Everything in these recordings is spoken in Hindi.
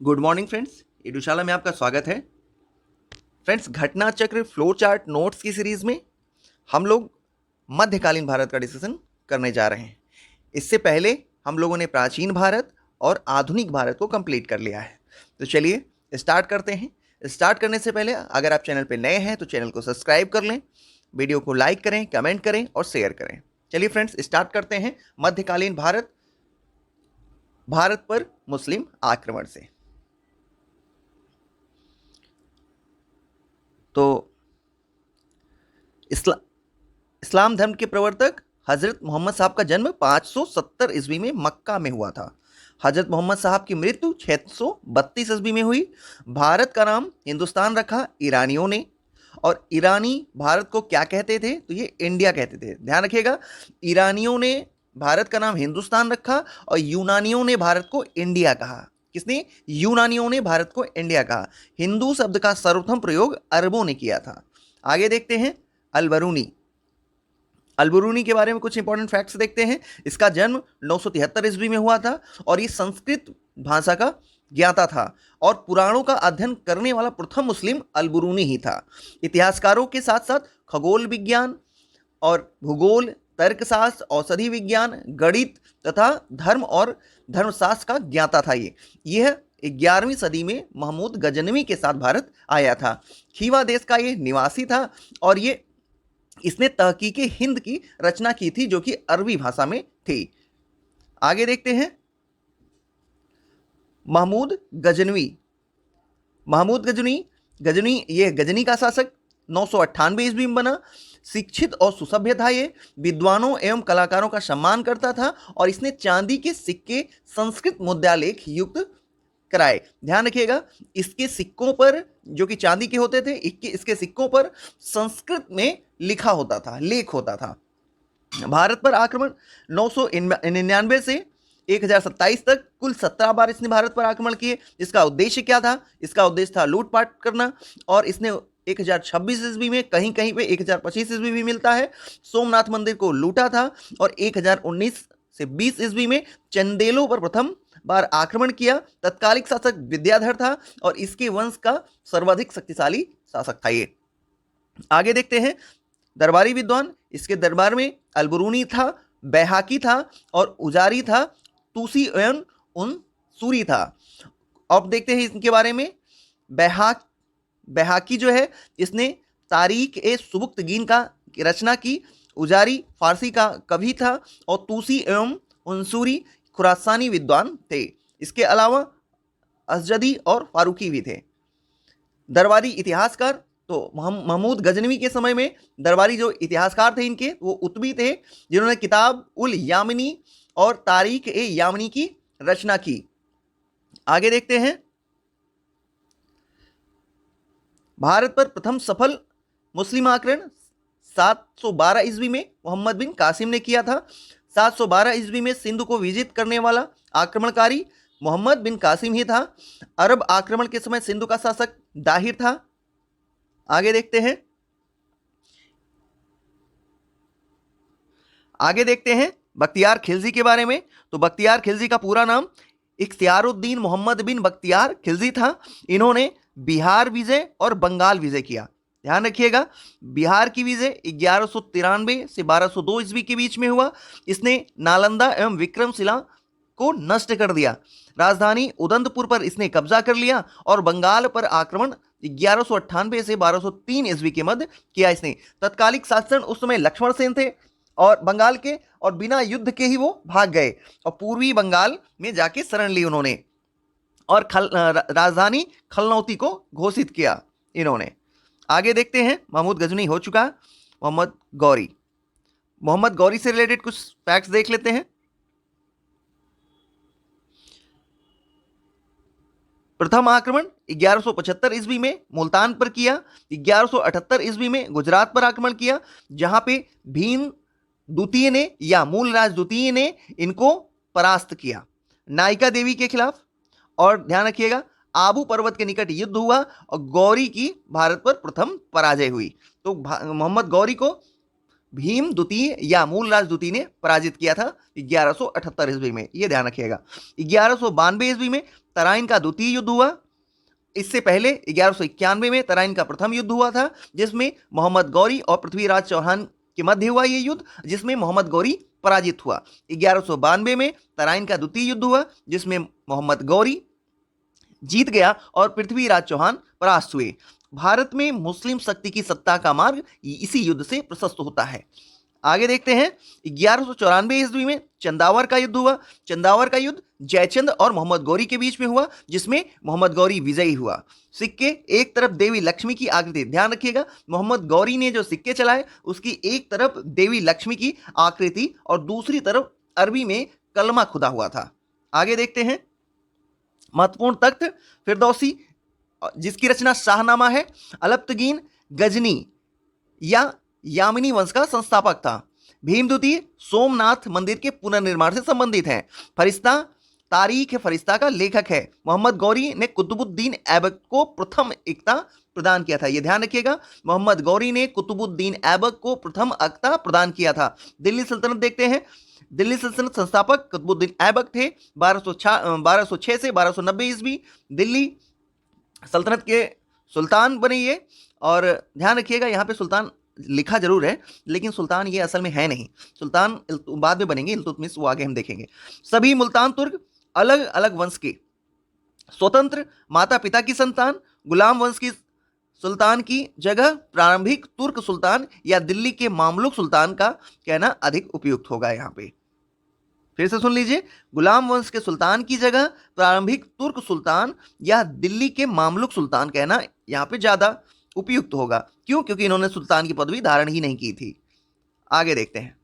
गुड मॉर्निंग फ्रेंड्स, एडुशाला में आपका स्वागत है। फ्रेंड्स, घटना चक्र फ्लो चार्ट नोट्स की सीरीज में हम लोग मध्यकालीन भारत का डिस्कशन करने जा रहे हैं। इससे पहले हम लोगों ने प्राचीन भारत और आधुनिक भारत को कंप्लीट कर लिया है। तो चलिए स्टार्ट करते हैं। स्टार्ट करने से पहले अगर आप चैनल पर नए हैं तो चैनल को सब्सक्राइब कर लें, वीडियो को लाइक करें, कमेंट करें और शेयर करें। चलिए फ्रेंड्स, स्टार्ट करते हैं मध्यकालीन भारत, भारत पर मुस्लिम आक्रमण से। तो इस्लाम धर्म के प्रवर्तक हजरत मोहम्मद साहब का जन्म 570 ईस्वी में मक्का में हुआ था। हजरत मोहम्मद साहब की मृत्यु 632 ईस्वी में हुई। भारत का नाम हिंदुस्तान रखा ईरानियों ने, और ईरानी भारत को क्या कहते थे? तो ये इंडिया कहते थे। ध्यान रखिएगा, ईरानियों ने भारत का नाम हिंदुस्तान रखा और यूनानियों ने भारत को इंडिया कहा। किसने? यूनानियों ने भारत को इंडिया कहा। हिंदू शब्द का सर्वप्रथम प्रयोग अरबों ने किया था। आगे देखते हैं अल-बरूनी। अल-बरूनी के बारे में कुछ इंपॉर्टेंट फैक्ट्स देखते हैं। इसका जन्म 973 ईस्वी में हुआ था और ये संस्कृत भाषा का ज्ञाता था और पुराणों का अध्ययन करने वाला प्रथम मुस्लिम अल-बरूनी ही था। इतिहासकारों के साथ साथ खगोल विज्ञान और भूगोल, तर्कशास्त्र, औषधि विज्ञान, गणित तथा धर्म और धर्मशास्त्र का ज्ञाता था। यह 11वीं सदी में महमूद गजनवी के साथ भारत आया था। खीवा देश का ये निवासी था और इसने तहकीके हिंद की रचना की थी, जो कि अरबी भाषा में थी। आगे देखते हैं महमूद गजनवी। महमूद गजनी ये गजनी का शासक 998 ईस्वी में बना। शिक्षित और सुसभ्य था। ये विद्वानों एवं कलाकारों का सम्मान करता था और इसने चांदी के सिक्के संस्कृत मुद्रालेख युक्त कराए। ध्यान रखिएगा, इसके सिक्कों पर, जो कि चांदी के होते थे, इसके सिक्कों पर संस्कृत में लिखा होता था, लेख होता था। भारत पर आक्रमण 999 से 1027 तक कुल 17 बार इसने भारत पर आक्रमण किए। इसका उद्देश्य क्या था? इसका उद्देश्य था लूटपाट करना। और इसने 1026 ईस्वी में, कहीं कहीं पे 1025 ईस्वी भी मिलता है, सोमनाथ मंदिर को लूटा था। और 1019 से 20 ईस्वी में चंदेलों पर प्रथम बार आक्रमण किया। तत्कालिक शासक विद्याधर था और इसके वंश का सर्वाधिक शक्तिशाली शासक था ये। आगे देखते हैं दरबारी विद्वान। इसके दरबार में अल-बरूनी था, बैहाकी था और उजारी था, तूसी एवं उनसूरी था। अब देखते हैं इनके बारे में। बैहाकी जो है, इसने तारीख ए सुबुक्तगीन का रचना की। उजारी फारसी का कवि था और तूसी एवं उनसूरी खुरासानी विद्वान थे। इसके अलावा असजदी और फारूकी भी थे। दरबारी इतिहासकार, तो महमूद गजनवी के समय में दरबारी जो इतिहासकार थे इनके, वो उतबी थे, जिन्होंने किताब उल यामिनी और तारीख ए यामिनी की रचना की। आगे देखते हैं भारत पर प्रथम सफल मुस्लिम आक्रमण 712 ईस्वी में मोहम्मद बिन कासिम ने किया था। 712 ईस्वी में सिंधु को विजित करने वाला आक्रमणकारी मोहम्मद बिन कासिम ही था। अरब आक्रमण के समय सिंधु का शासक दाहिर था। आगे देखते हैं बख्तियार खिलजी के बारे में। तो बख्तियार खिलजी का पूरा नाम इख्तियारुद्दीन मोहम्मद बिन बख्तियार खिलजी था। इन्होंने बिहार विजय और बंगाल विजय किया। ध्यान रखिएगा, बिहार की विजय 1193 से 1202 ईस्वी के बीच में हुआ। इसने नालंदा एवं विक्रमशिला को नष्ट कर दिया। राजधानी उदंतपुर पर इसने कब्जा कर लिया और बंगाल पर आक्रमण 1198 से 1203 ईस्वी के मध्य किया इसने। तत्कालिक शासन उस समय लक्ष्मण सेन थे और बंगाल के, और बिना युद्ध के ही वो भाग गए और पूर्वी बंगाल में जाके शरण ली उन्होंने और राजधानी खलनौती को घोषित किया इन्होंने। आगे देखते हैं, महमूद गजनी हो चुका। मोहम्मद गौरी से रिलेटेड कुछ फैक्ट्स देख लेते हैं। प्रथम आक्रमण 1175 ईस्वी में मुल्तान पर किया। 1178 ईस्वी में गुजरात पर आक्रमण किया, जहां पे भीम द्वितीय ने या मूलराज द्वितीय ने इनको परास्त किया नायिका देवी के खिलाफ। और ध्यान रखिएगा, आबू पर्वत के निकट युद्ध हुआ और गौरी की भारत पर प्रथम पराजय हुई। तो मोहम्मद गौरी को भीम द्वितीय या मूलराज द्वितीय ने पराजित किया था 1178 ईस्वी में, ये ध्यान रखिएगा। 1192 ईस्वी में तराइन का द्वितीय युद्ध हुआ। इससे पहले 1191 में तराइन का प्रथम युद्ध हुआ था, जिसमें मोहम्मद गौरी और पृथ्वीराज चौहान के मध्य हुआ ये युद्ध, जिसमें मोहम्मद गौरी पराजित हुआ। 1192 में तराइन का द्वितीय युद्ध हुआ, जिसमें मोहम्मद गौरी जीत गया और पृथ्वीराज चौहान परास्त हुए। भारत में मुस्लिम शक्ति की सत्ता का मार्ग इसी युद्ध से प्रशस्त होता है। आगे देखते हैं, 1194 ईस्वी में चंदावर का युद्ध हुआ। चंदावर का युद्ध जयचंद और मोहम्मद गौरी के बीच में हुआ, जिसमें मोहम्मद गौरी विजयी हुआ। सिक्के, एक तरफ देवी लक्ष्मी की आकृति, ध्यान रखिएगा मोहम्मद गौरी ने जो सिक्के चलाए उसकी एक तरफ देवी लक्ष्मी की आकृति और दूसरी तरफ अरबी में कलमा खुदा हुआ था। आगे देखते हैं, महत्वपूर्ण तख्त फिरदौसी, जिसकी रचना शाहनामा है। अलप्तगीन गजनी या यामिनी वंश का संस्थापक था। भीमद्वितीय सोमनाथ मंदिर के पुनर्निर्माण से संबंधित है। फरिश्ता, तारीख फरिश्ता का लेखक है। मोहम्मद गौरी ने कुतुबुद्दीन ऐबक को प्रथम एकता प्रदान किया था। यह ध्यान रखिएगा, मोहम्मद गौरी ने कुतुबुद्दीन ऐबक को प्रथम एकता प्रदान किया था। दिल्ली सल्तनत देखते हैं, दिल्ली सल्तनत संस्थापक कुतुबुद्दीन ऐबक थे। 1206 से 1290 ईस्वी दिल्ली सल्तनत के सुल्तान बने ये। और ध्यान रखिएगा यहाँ पे सुल्तान लिखा जरूर है, लेकिन सुल्तान ये असल में है नहीं, सुल्तान बाद में बनेंगे, इल्तुतमिश, वो आगे हम देखेंगे। सभी मुल्तान तुर्क अलग अलग वंश के स्वतंत्र माता पिता की संतान। गुलाम वंश की सुल्तान की जगह प्रारंभिक तुर्क सुल्तान या दिल्ली के मामलुक सुल्तान का कहना अधिक उपयुक्त होगा। यहाँ पे फिर से सुन लीजिए, गुलाम वंश के सुल्तान की जगह प्रारंभिक तुर्क सुल्तान या दिल्ली के मामलुक सुल्तान कहना यहाँ पे ज्यादा उपयुक्त होगा। क्यों? क्योंकि इन्होंने सुल्तान की पदवी धारण ही नहीं की थी। आगे देखते हैं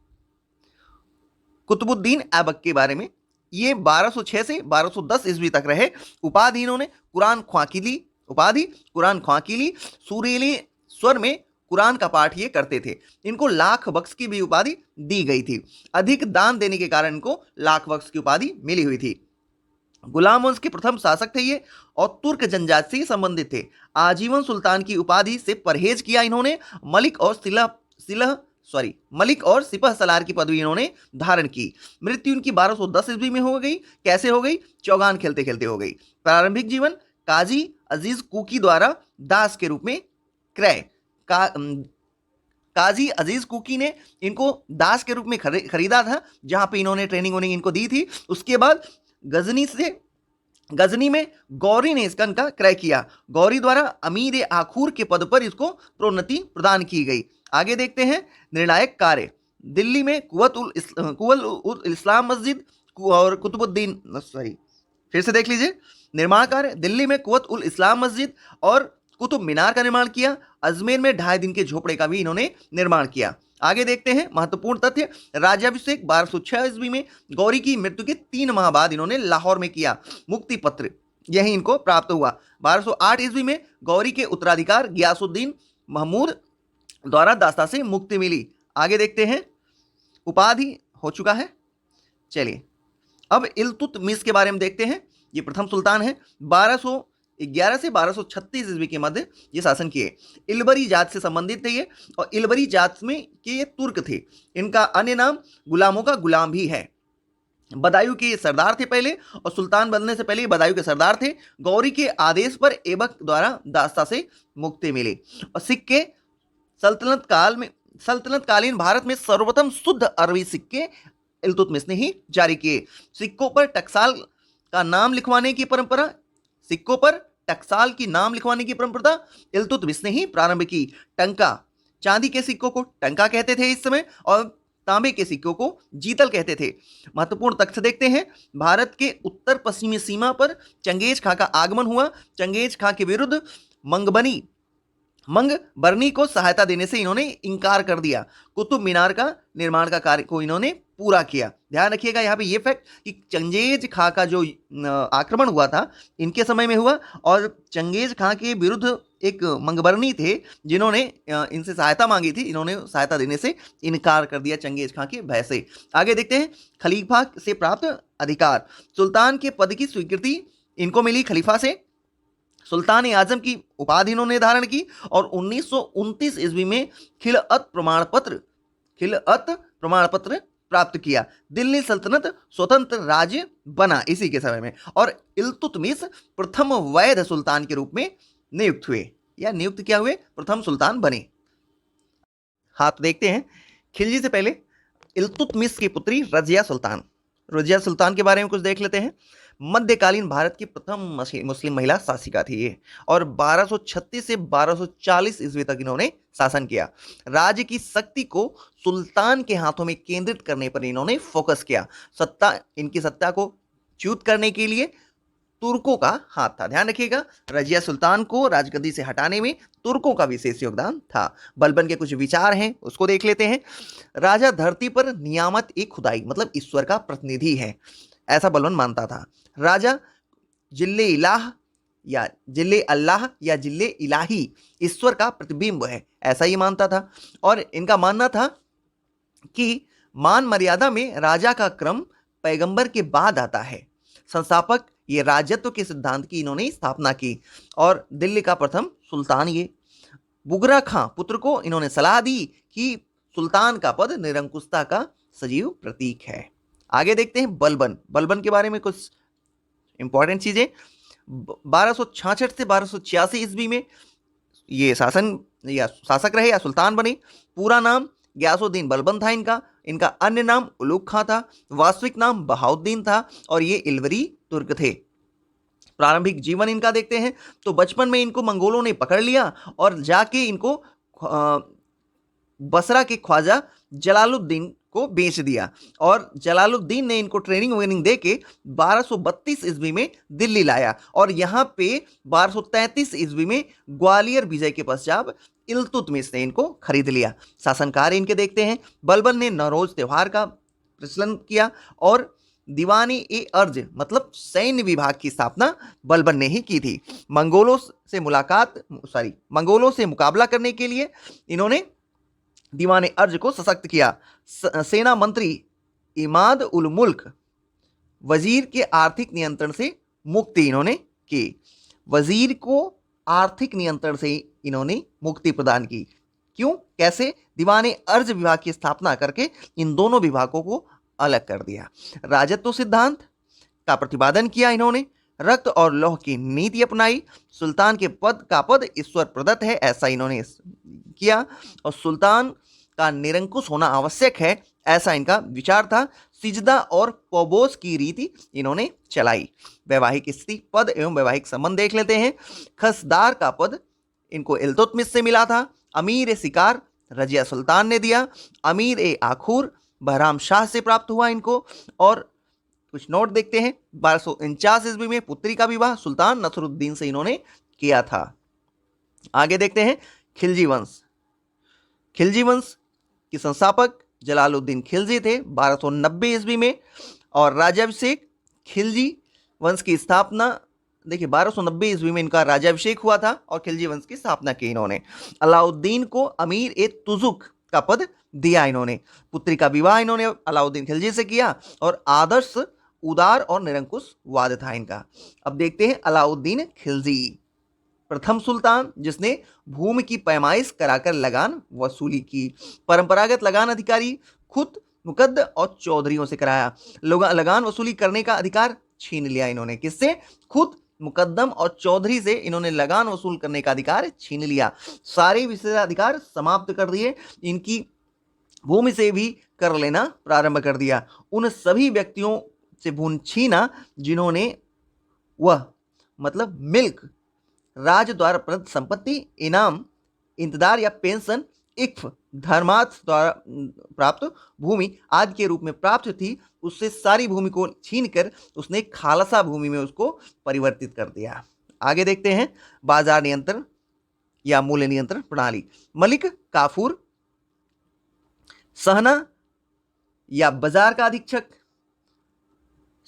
कुतुबुद्दीन ऐबक के बारे में। ये 1206 से 1210 ईस्वी तक रहे। उपाधि इन्होंने कुरान ख्वाकिली, उपाधि कुरान ख्वाकिली, सुरीली स्वर में कुरान का पाठ ये करते थे। इनको लाख बख्श की भी उपाधि दी गई थी। अधिक दान देने के कारण इनको लाख बख्श की उपाधि मिली हुई थी। गुलाम वंश के प्रथम शासक थे ये और तुर्क जनजाति से संबंधित थे। आजीवन सुल्तान की उपाधि से परहेज किया इन्होंने। मलिक और सिपह सलार की पदवी इन्होंने धारण की। मृत्यु इनकी 1210 ईस्वी में हो गई। कैसे हो गई? चौगान खेलते खेलते हो गई। प्रारंभिक जीवन काजी अजीज कुकी द्वारा दास के रूप में क्रय। काजी अजीज कुकी ने इनको दास के रूप में खरीदा था, जहां पे इन्होंने ट्रेनिंग इनको दी थी। उसके बाद गजनी में गौरी ने इनका क्रय किया। गौरी द्वारा अमीर आखूर के पद पर इसको प्रोन्नति प्रदान की गई। आगे देखते हैं निर्णायक कार्य। दिल्ली में कुवत उल इस्लाम मस्जिद और कुतुबुद्दीन, फिर से देख लीजिए, निर्माण कार्य। दिल्ली में कुवत उल इस्लाम मस्जिद और कुतुब मीनार का निर्माण किया। अजमेर में 2.5 दिन के झोपड़े का भी इन्होंने निर्माण किया। आगे देखते हैं महत्वपूर्ण तथ्य। राज्याभिषेक 1206 ईस्वी में गौरी की मृत्यु के 3 माह बाद इन्होंने लाहौर में किया। मुक्ति पत्र यही इनको प्राप्त हुआ। 1208 ईस्वी में गौरी के उत्तराधिकार गियासुद्दीन महमूद द्वारा दास्ता से मुक्ति मिली। आगे देखते हैं, उपाधि हो चुका है। चलिए अब इल्तुतमिश के बारे में देखते हैं। ये प्रथम सुल्तान है। 1211 से 1236 ईस्वी के मध्य ये शासन किए। इलबरी जात से संबंधित थे ये, और इलबरी जात में के ये तुर्क थे। इनका अन्य नाम गुलामों का गुलाम भी है। बदायूं के ये सरदार थे पहले, और सुल्तान बनने से पहले बदायूं के सरदार थे। गौरी के आदेश पर ऐबक द्वारा दास्ता से मुक्ति मिली। और सिक्के सल्तनतकालीन भारत में सर्वप्रथम शुद्ध अरबी सिक्के इल्तुतमिश ने ही जारी किए। सिक्कों पर टकसाल का नाम लिखवाने की परंपरा इल्तुतमिश ने ही प्रारंभ की। टंका, चांदी के सिक्कों को टंका कहते थे इस समय, और तांबे के सिक्कों को जीतल कहते थे। महत्वपूर्ण तथ्य देखते हैं। भारत के उत्तर पश्चिमी सीमा पर चंगेज खां का आगमन हुआ। चंगेज खां के विरुद्ध मंगबरनी को सहायता देने से इन्होंने इनकार कर दिया। कुतुब मीनार का निर्माण का कार्य को इन्होंने पूरा किया। ध्यान रखिएगा यहाँ पे ये फैक्ट कि चंगेज खां का जो आक्रमण हुआ था इनके समय में हुआ, और चंगेज खां के विरुद्ध एक मंगबरनी थे जिन्होंने इनसे सहायता मांगी थी। इन्होंने सहायता देने से इनकार कर दिया चंगेज खां के भय से। आगे देखते हैं, खलीफा से प्राप्त अधिकार। सुल्तान के पद की स्वीकृति इनको मिली खलीफा से। सुल्तान आजम की उपाधि इन्होंने धारण की, और 1929 ईस्वी में खिलअत प्रमाण पत्र प्राप्त किया। दिल्ली सल्तनत स्वतंत्र राज्य बना इसी के समय में, और इल्तुतमिश प्रथम वैध सुल्तान के रूप में नियुक्त हुए, या नियुक्त क्या हुए, प्रथम सुल्तान बने। हाँ, तो देखते हैं खिलजी से पहले इल्तुतमिश की पुत्री रजिया सुल्तान। रजिया सुल्तान के बारे में कुछ देख लेते हैं। मध्यकालीन भारत की प्रथम मुस्लिम महिला शासिका थी ये, और 1236 से 1240 ईस्वी तक इन्होंने शासन किया। राज्य की शक्ति को सुल्तान के हाथों में केंद्रित करने पर इन्होंने फोकस किया। इनकी सत्ता को च्युत करने के लिए तुर्कों का हाथ था। ध्यान रखिएगा, रजिया सुल्तान को राजगद्दी से हटाने में तुर्कों का विशेष योगदान था। बलबन के कुछ विचार हैं, उसको देख लेते हैं। राजा धरती पर नियामत एक खुदाई, मतलब ईश्वर का प्रतिनिधि है, ऐसा बलबन मानता था। राजा जिल्ले इलाह या जिल्ले अल्लाह या जिल्ले इलाही ईश्वर का प्रतिबिंब है, ऐसा ही मानता था। और इनका मानना था कि मान मर्यादा में राजा का क्रम पैगंबर के बाद आता है। संस्थापक ये राजत्व के सिद्धांत की इन्होंने स्थापना की, और दिल्ली का प्रथम सुल्तान ये। बुगरा खां पुत्र को इन्होंने सलाह दी कि सुल्तान का पद निरंकुशता का सजीव प्रतीक है। आगे देखते हैं बलबन। बलबन के बारे में कुछ इंपॉर्टेंट चीजें। 1266 से 1286 ईस्वी में ये शासक रहे या सुल्तान बने। पूरा नाम गयासुद्दीन बलबन था इनका। इनका अन्य नाम उलुग खां था, वास्तविक नाम बहाउद्दीन था, और ये इलवरी तुर्क थे। प्रारंभिक जीवन इनका देखते हैं तो बचपन में इनको मंगोलों ने पकड़ लिया और जाके इनको बसरा के ख्वाजा जलालुद्दीन को बेच दिया, और जलालुद्दीन ने इनको ट्रेनिंग वेनिंग देके 1232 ईस्वी में दिल्ली लाया, और यहाँ पे 1233 ईस्वी में ग्वालियर विजय के पश्चात इल्तुतमिश ने इनको खरीद लिया। शासनकाल इनके देखते हैं। बलबन ने नौरोज त्योहार का प्रचलन किया, और दीवानी ए अर्ज मतलब सैन्य विभाग की स्थापना बलबन ने ही की थी। मंगोलों से मुकाबला करने के लिए इन्होंने दीवाने अर्ज को सशक्त किया। सेना मंत्री इमाद उल मुल्क वजीर के आर्थिक नियंत्रण से मुक्ति इन्होंने की। वजीर को आर्थिक नियंत्रण से इन्होंने मुक्ति प्रदान की। क्यों, कैसे? दीवाने अर्ज विभाग की स्थापना करके इन दोनों विभागों को अलग कर दिया। राजत्व सिद्धांत का प्रतिपादन किया इन्होंने। रक्त और लौह की नीति अपनाई। सुल्तान के पद ईश्वर प्रदत्त है, ऐसा इन्होंने किया, और सुल्तान का निरंकुश होना आवश्यक है, ऐसा इनका विचार था। सिजदा और पौबोस की रीति इन्होंने चलाई। वैवाहिक स्थिति, पद एवं वैवाहिक संबंध देख लेते हैं। खसदार का पद इनको इल्तुतमिश से मिला था। अमीर ए शिकार रजिया सुल्तान ने दिया। अमीर ए आखूर बहराम शाह से प्राप्त हुआ इनको। और कुछ नोट देखते हैं। 1249 ईस्वी में पुत्री का विवाह सुल्तान नसरुद्दीन से इन्होंने किया था। आगे देखते हैं खिलजी वंश। खिलजी वंश के संस्थापक जलालुद्दीन खिलजी थे 1290 ईस्वी में, और राजाभिषेक खिलजी वंश की स्थापना देखिए 1290 ईस्वी में इनका राजाभिषेक हुआ था और खिलजी वंश की स्थापना की इन्होंने। अलाउद्दीन को अमीर ए तुजुक का पद दिया इन्होंने। पुत्री का विवाह इन्होंने अलाउद्दीन खिलजी से किया, और आदर्श उदार और निरंकुश वाद था इनका। अब देखते हैं अलाउद्दीन खिलजी, प्रथम सुल्तान जिसने भूमि की पैमाइश कराकर लगान वसूली की। परंपरागत लगान अधिकारी खुद मुकद्द और चौधरियों से कराया। लगान वसूली करने का अधिकार छीन लिया इन्होंने। किससे? खुद मुकद्दम और चौधरी से इन्होंने लगान वसूल करने का अधिकार छीन लिया। सारे विशेषाधिकार समाप्त कर दिए। इनकी भूमि से भी कर लेना प्रारंभ कर दिया। उन सभी व्यक्तियों से भूमि छीना जिन्होंने वह मतलब मिल्क, राज द्वारा प्रदत्त संपत्ति, इनाम, इंतजार या पेंशन, इक्फ, धर्मार्थ द्वारा प्राप्त भूमि आदि के रूप में प्राप्त थी, उससे सारी भूमि को छीनकर उसने खालसा भूमि में उसको परिवर्तित कर दिया। आगे देखते हैं बाजार नियंत्रण या मूल्य नियंत्रण प्रणाली। मलिक काफूर सहना या बाजार का अधीक्षक,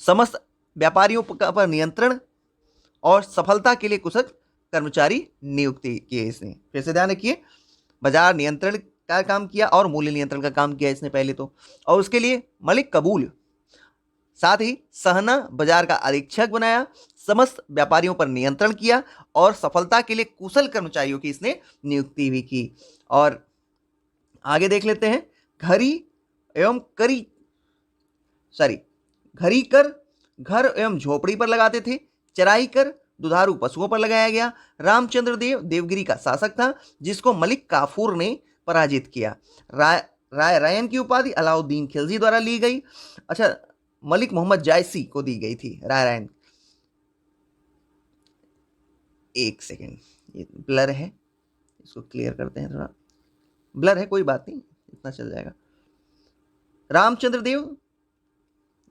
समस्त व्यापारियों पर नियंत्रण और सफलता के लिए कुशल कर्मचारी नियुक्ति किए इसने। फिर से ध्यान रखिए, बाजार नियंत्रण का काम किया और मूल्य नियंत्रण का काम किया इसने पहले तो, और उसके लिए मलिक कबूल, साथ ही सहना बाजार का अधीक्षक बनाया, समस्त व्यापारियों पर नियंत्रण किया और सफलता के लिए कुशल कर्मचारियों की इसने नियुक्ति भी की। और आगे देख लेते हैं घरी एवं करी सॉरी घरी कर घर एवं झोपड़ी पर लगाते थे। चराई कर दुधारू पशुओं पर लगाया गया। रामचंद्र देव देवगिरी का शासक था जिसको मलिक काफूर ने पराजित किया। राय रैन की उपाधि अलाउद्दीन खिलजी द्वारा ली गई। अच्छा, मलिक मोहम्मद जायसी को दी गई थी राय रैन। एक सेकेंड, ये ब्लर है, इसको क्लियर करते हैं, थोड़ा ब्लर है, कोई बात नहीं, इतना चल जाएगा। रामचंद्र देव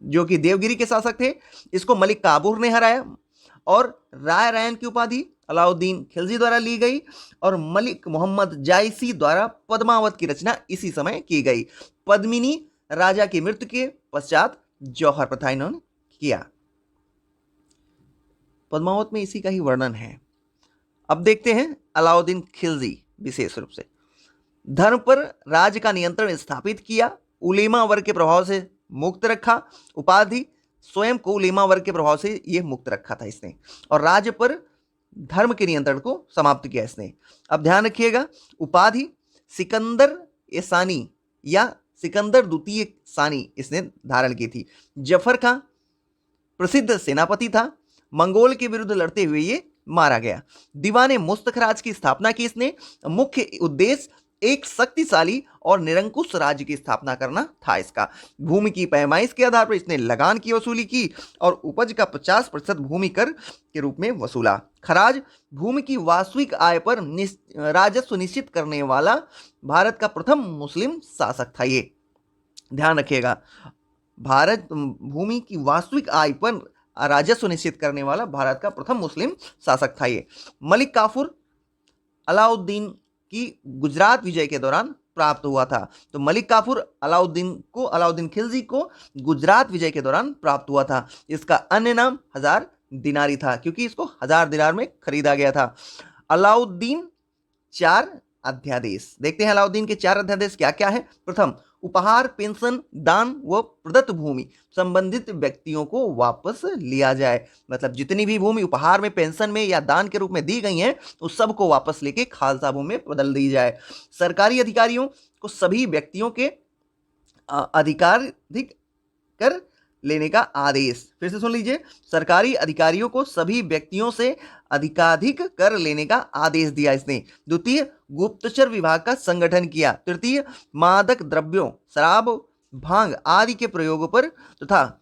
जो कि देवगिरी के शासक थे, इसको मलिक काफूर ने हराया और राय रैन की उपाधि अलाउद्दीन खिलजी द्वारा ली गई और मलिक मोहम्मद जायसी द्वारा पद्मावत की रचना इसी समय की गई। पद्मिनी राजा की मृत्यु के पश्चात जौहर प्रथा इन्होंने किया। पद्मावत में इसी का ही वर्णन है। अब देखते हैं अलाउद्दीन खिलजी। विशेष रूप से धर्म पर राज्य का नियंत्रण स्थापित किया, उलेमा वर्ग के प्रभाव से मुक्त रखा। उपाधि स्वयं को उलेमा वर्ग के प्रभाव से यह मुक्त रखा था इसने, और राज्य पर धर्म के नियंत्रण को समाप्त किया इसने। अब ध्यान रखिएगा, उपाधि सिकंदर ए सानी या सिकंदर द्वितीय सानी इसने धारण की थी। जफर खां प्रसिद्ध सेनापति था, मंगोल के विरुद्ध लड़ते हुए ये मारा गया। दीवाने मुस्तखराज की स्थापना की इसने। मुख्य उद्देश्य एक शक्तिशाली और निरंकुश राज्य की स्थापना करना था इसका। भूमि की पैमाइश के आधार पर इसने लगान की वसूली की और उपज का 50% भूमि कर के रूप में वसूला। खराज भूमि की वास्तविक आय पर राजस्व निश्चित करने वाला भारत का प्रथम मुस्लिम शासक था ये। ध्यान रखिएगा, भारत भूमि की वास्तविक आय पर राजस्व निश्चित करने वाला भारत का प्रथम मुस्लिम शासक था ये। मलिक काफूर अलाउद्दीन की गुजरात विजय के दौरान प्राप्त हुआ था। तो मलिक काफूर अलाउद्दीन खिलजी को गुजरात विजय के दौरान प्राप्त हुआ था। इसका अन्य नाम 1000 दिनारी था क्योंकि इसको 1000 दिनार में खरीदा गया था। अलाउद्दीन 4 अध्यादेश देखते हैं। अलाउद्दीन के 4 अध्यादेश क्या क्या है? प्रथम, उपहार, पेंशन, दान व प्रदत्त भूमि संबंधित व्यक्तियों को वापस लिया जाए। मतलब जितनी भी भूमि उपहार में, पेंशन में या दान के रूप में दी गई हैं, उस सबको वापस लेके खालसा भूमि में बदल दी जाए। सरकारी अधिकारियों को सभी व्यक्तियों के अधिकाधिक कर लेने का आदेश। फिर से सुन लीजिए, सरकारी अधिकारियों को सभी व्यक्तियों से अधिकाधिक कर लेने का आदेश दिया इसने। द्वितीय, गुप्तचर विभाग का संगठन किया। तृतीय, मादक द्रव्यों, शराब, भांग आदि के प्रयोग पर तथा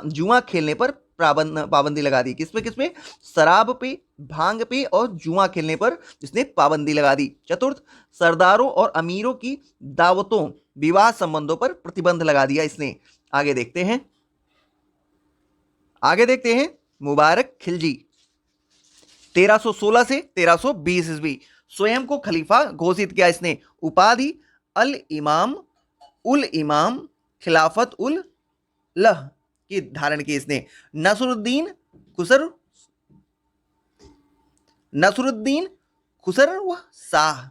जुआ खेलने पर पाबंदी लगा दी। किसमें? शराब पे, भांग पे और जुआ खेलने पर इसने पाबंदी लगा दी। चतुर्थ, सरदारों और अमीरों की दावतों, विवाह संबंधों पर प्रतिबंध लगा दिया इसने। आगे देखते हैं मुबारक खिलजी 1316 से 1320 ईस्वी। स्वयं को खलीफा घोषित किया इसने। उपाधि उल इमाम खिलाफत उल लह की धारण की इसने। नसरुद्दीन खुसरव शाह,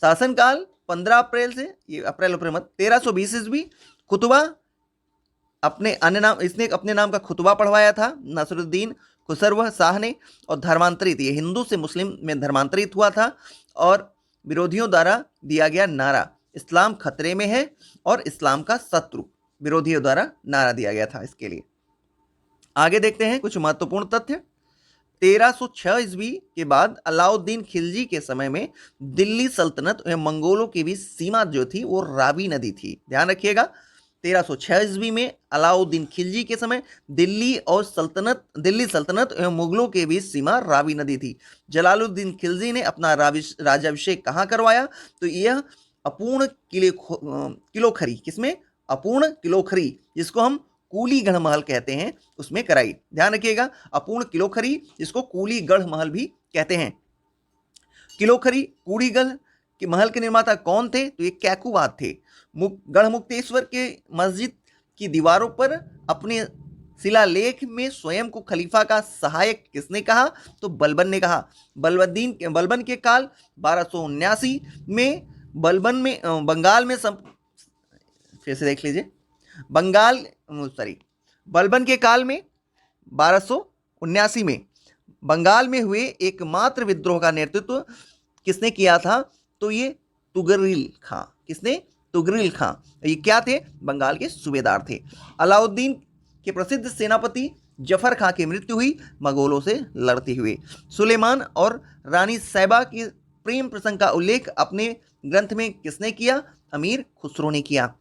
शासनकाल 15 अप्रैल से, ये अप्रैल 1320 ईस्वी। खुतबा इसने अपने नाम का खुतबा पढ़वाया था नसरुद्दीन खुसरव शाह ने, और धर्मांतरित, ये हिंदू से मुस्लिम में धर्मांतरित हुआ था, और विरोधियों द्वारा दिया गया नारा इस्लाम खतरे में है और इस्लाम का शत्रु, विरोधियों द्वारा नारा दिया गया था इसके लिए। आगे देखते हैं कुछ महत्वपूर्ण तथ्य। 1306 ईस्वी के बाद अलाउद्दीन खिलजी के समय में दिल्ली सल्तनत एवं मंगोलों की भी सीमा जो थी वो रावी नदी थी। ध्यान रखिएगा, 1306 ईस्वी में अलाउद्दीन खिलजी के समय दिल्ली सल्तनत एवं मुगलों के बीच सीमा रावी नदी थी। जलालुद्दीन खिलजी ने अपना राज्याभिषेक कहाँ करवाया? तो यह अपूर्ण किलोखरी, किसमें? अपूर्ण किलोखरी, जिसको हम कूलीगढ़ महल कहते हैं, उसमें कराई। ध्यान रखिएगा, अपूर्ण किलोखरी, जिसको कूलीगढ़ महल भी कहते हैं। किलोखरी कूलीगढ़ के महल के निर्माता कौन थे? तो ये कैकुबाद थे। गढ़मुक्तेश्वर के मस्जिद की दीवारों पर अपने शिलालेख में स्वयं को खलीफा का सहायक किसने कहा? तो बलबन ने कहा। बलबन के काल 1279 में बंगाल में फिर से देख लीजिए, बलबन के काल में 1279 में बंगाल में हुए एकमात्र विद्रोह का नेतृत्व किसने किया था? तो ये तुगरिल खां। किसने? तुगरिल खां, ये क्या थे? बंगाल के सूबेदार थे। अलाउद्दीन के प्रसिद्ध सेनापति जफर खां की मृत्यु हुई मंगोलों से लड़ते हुए। सुलेमान और रानी सैबा के प्रेम प्रसंग का उल्लेख अपने ग्रंथ में किसने किया? अमीर खुसरो ने किया।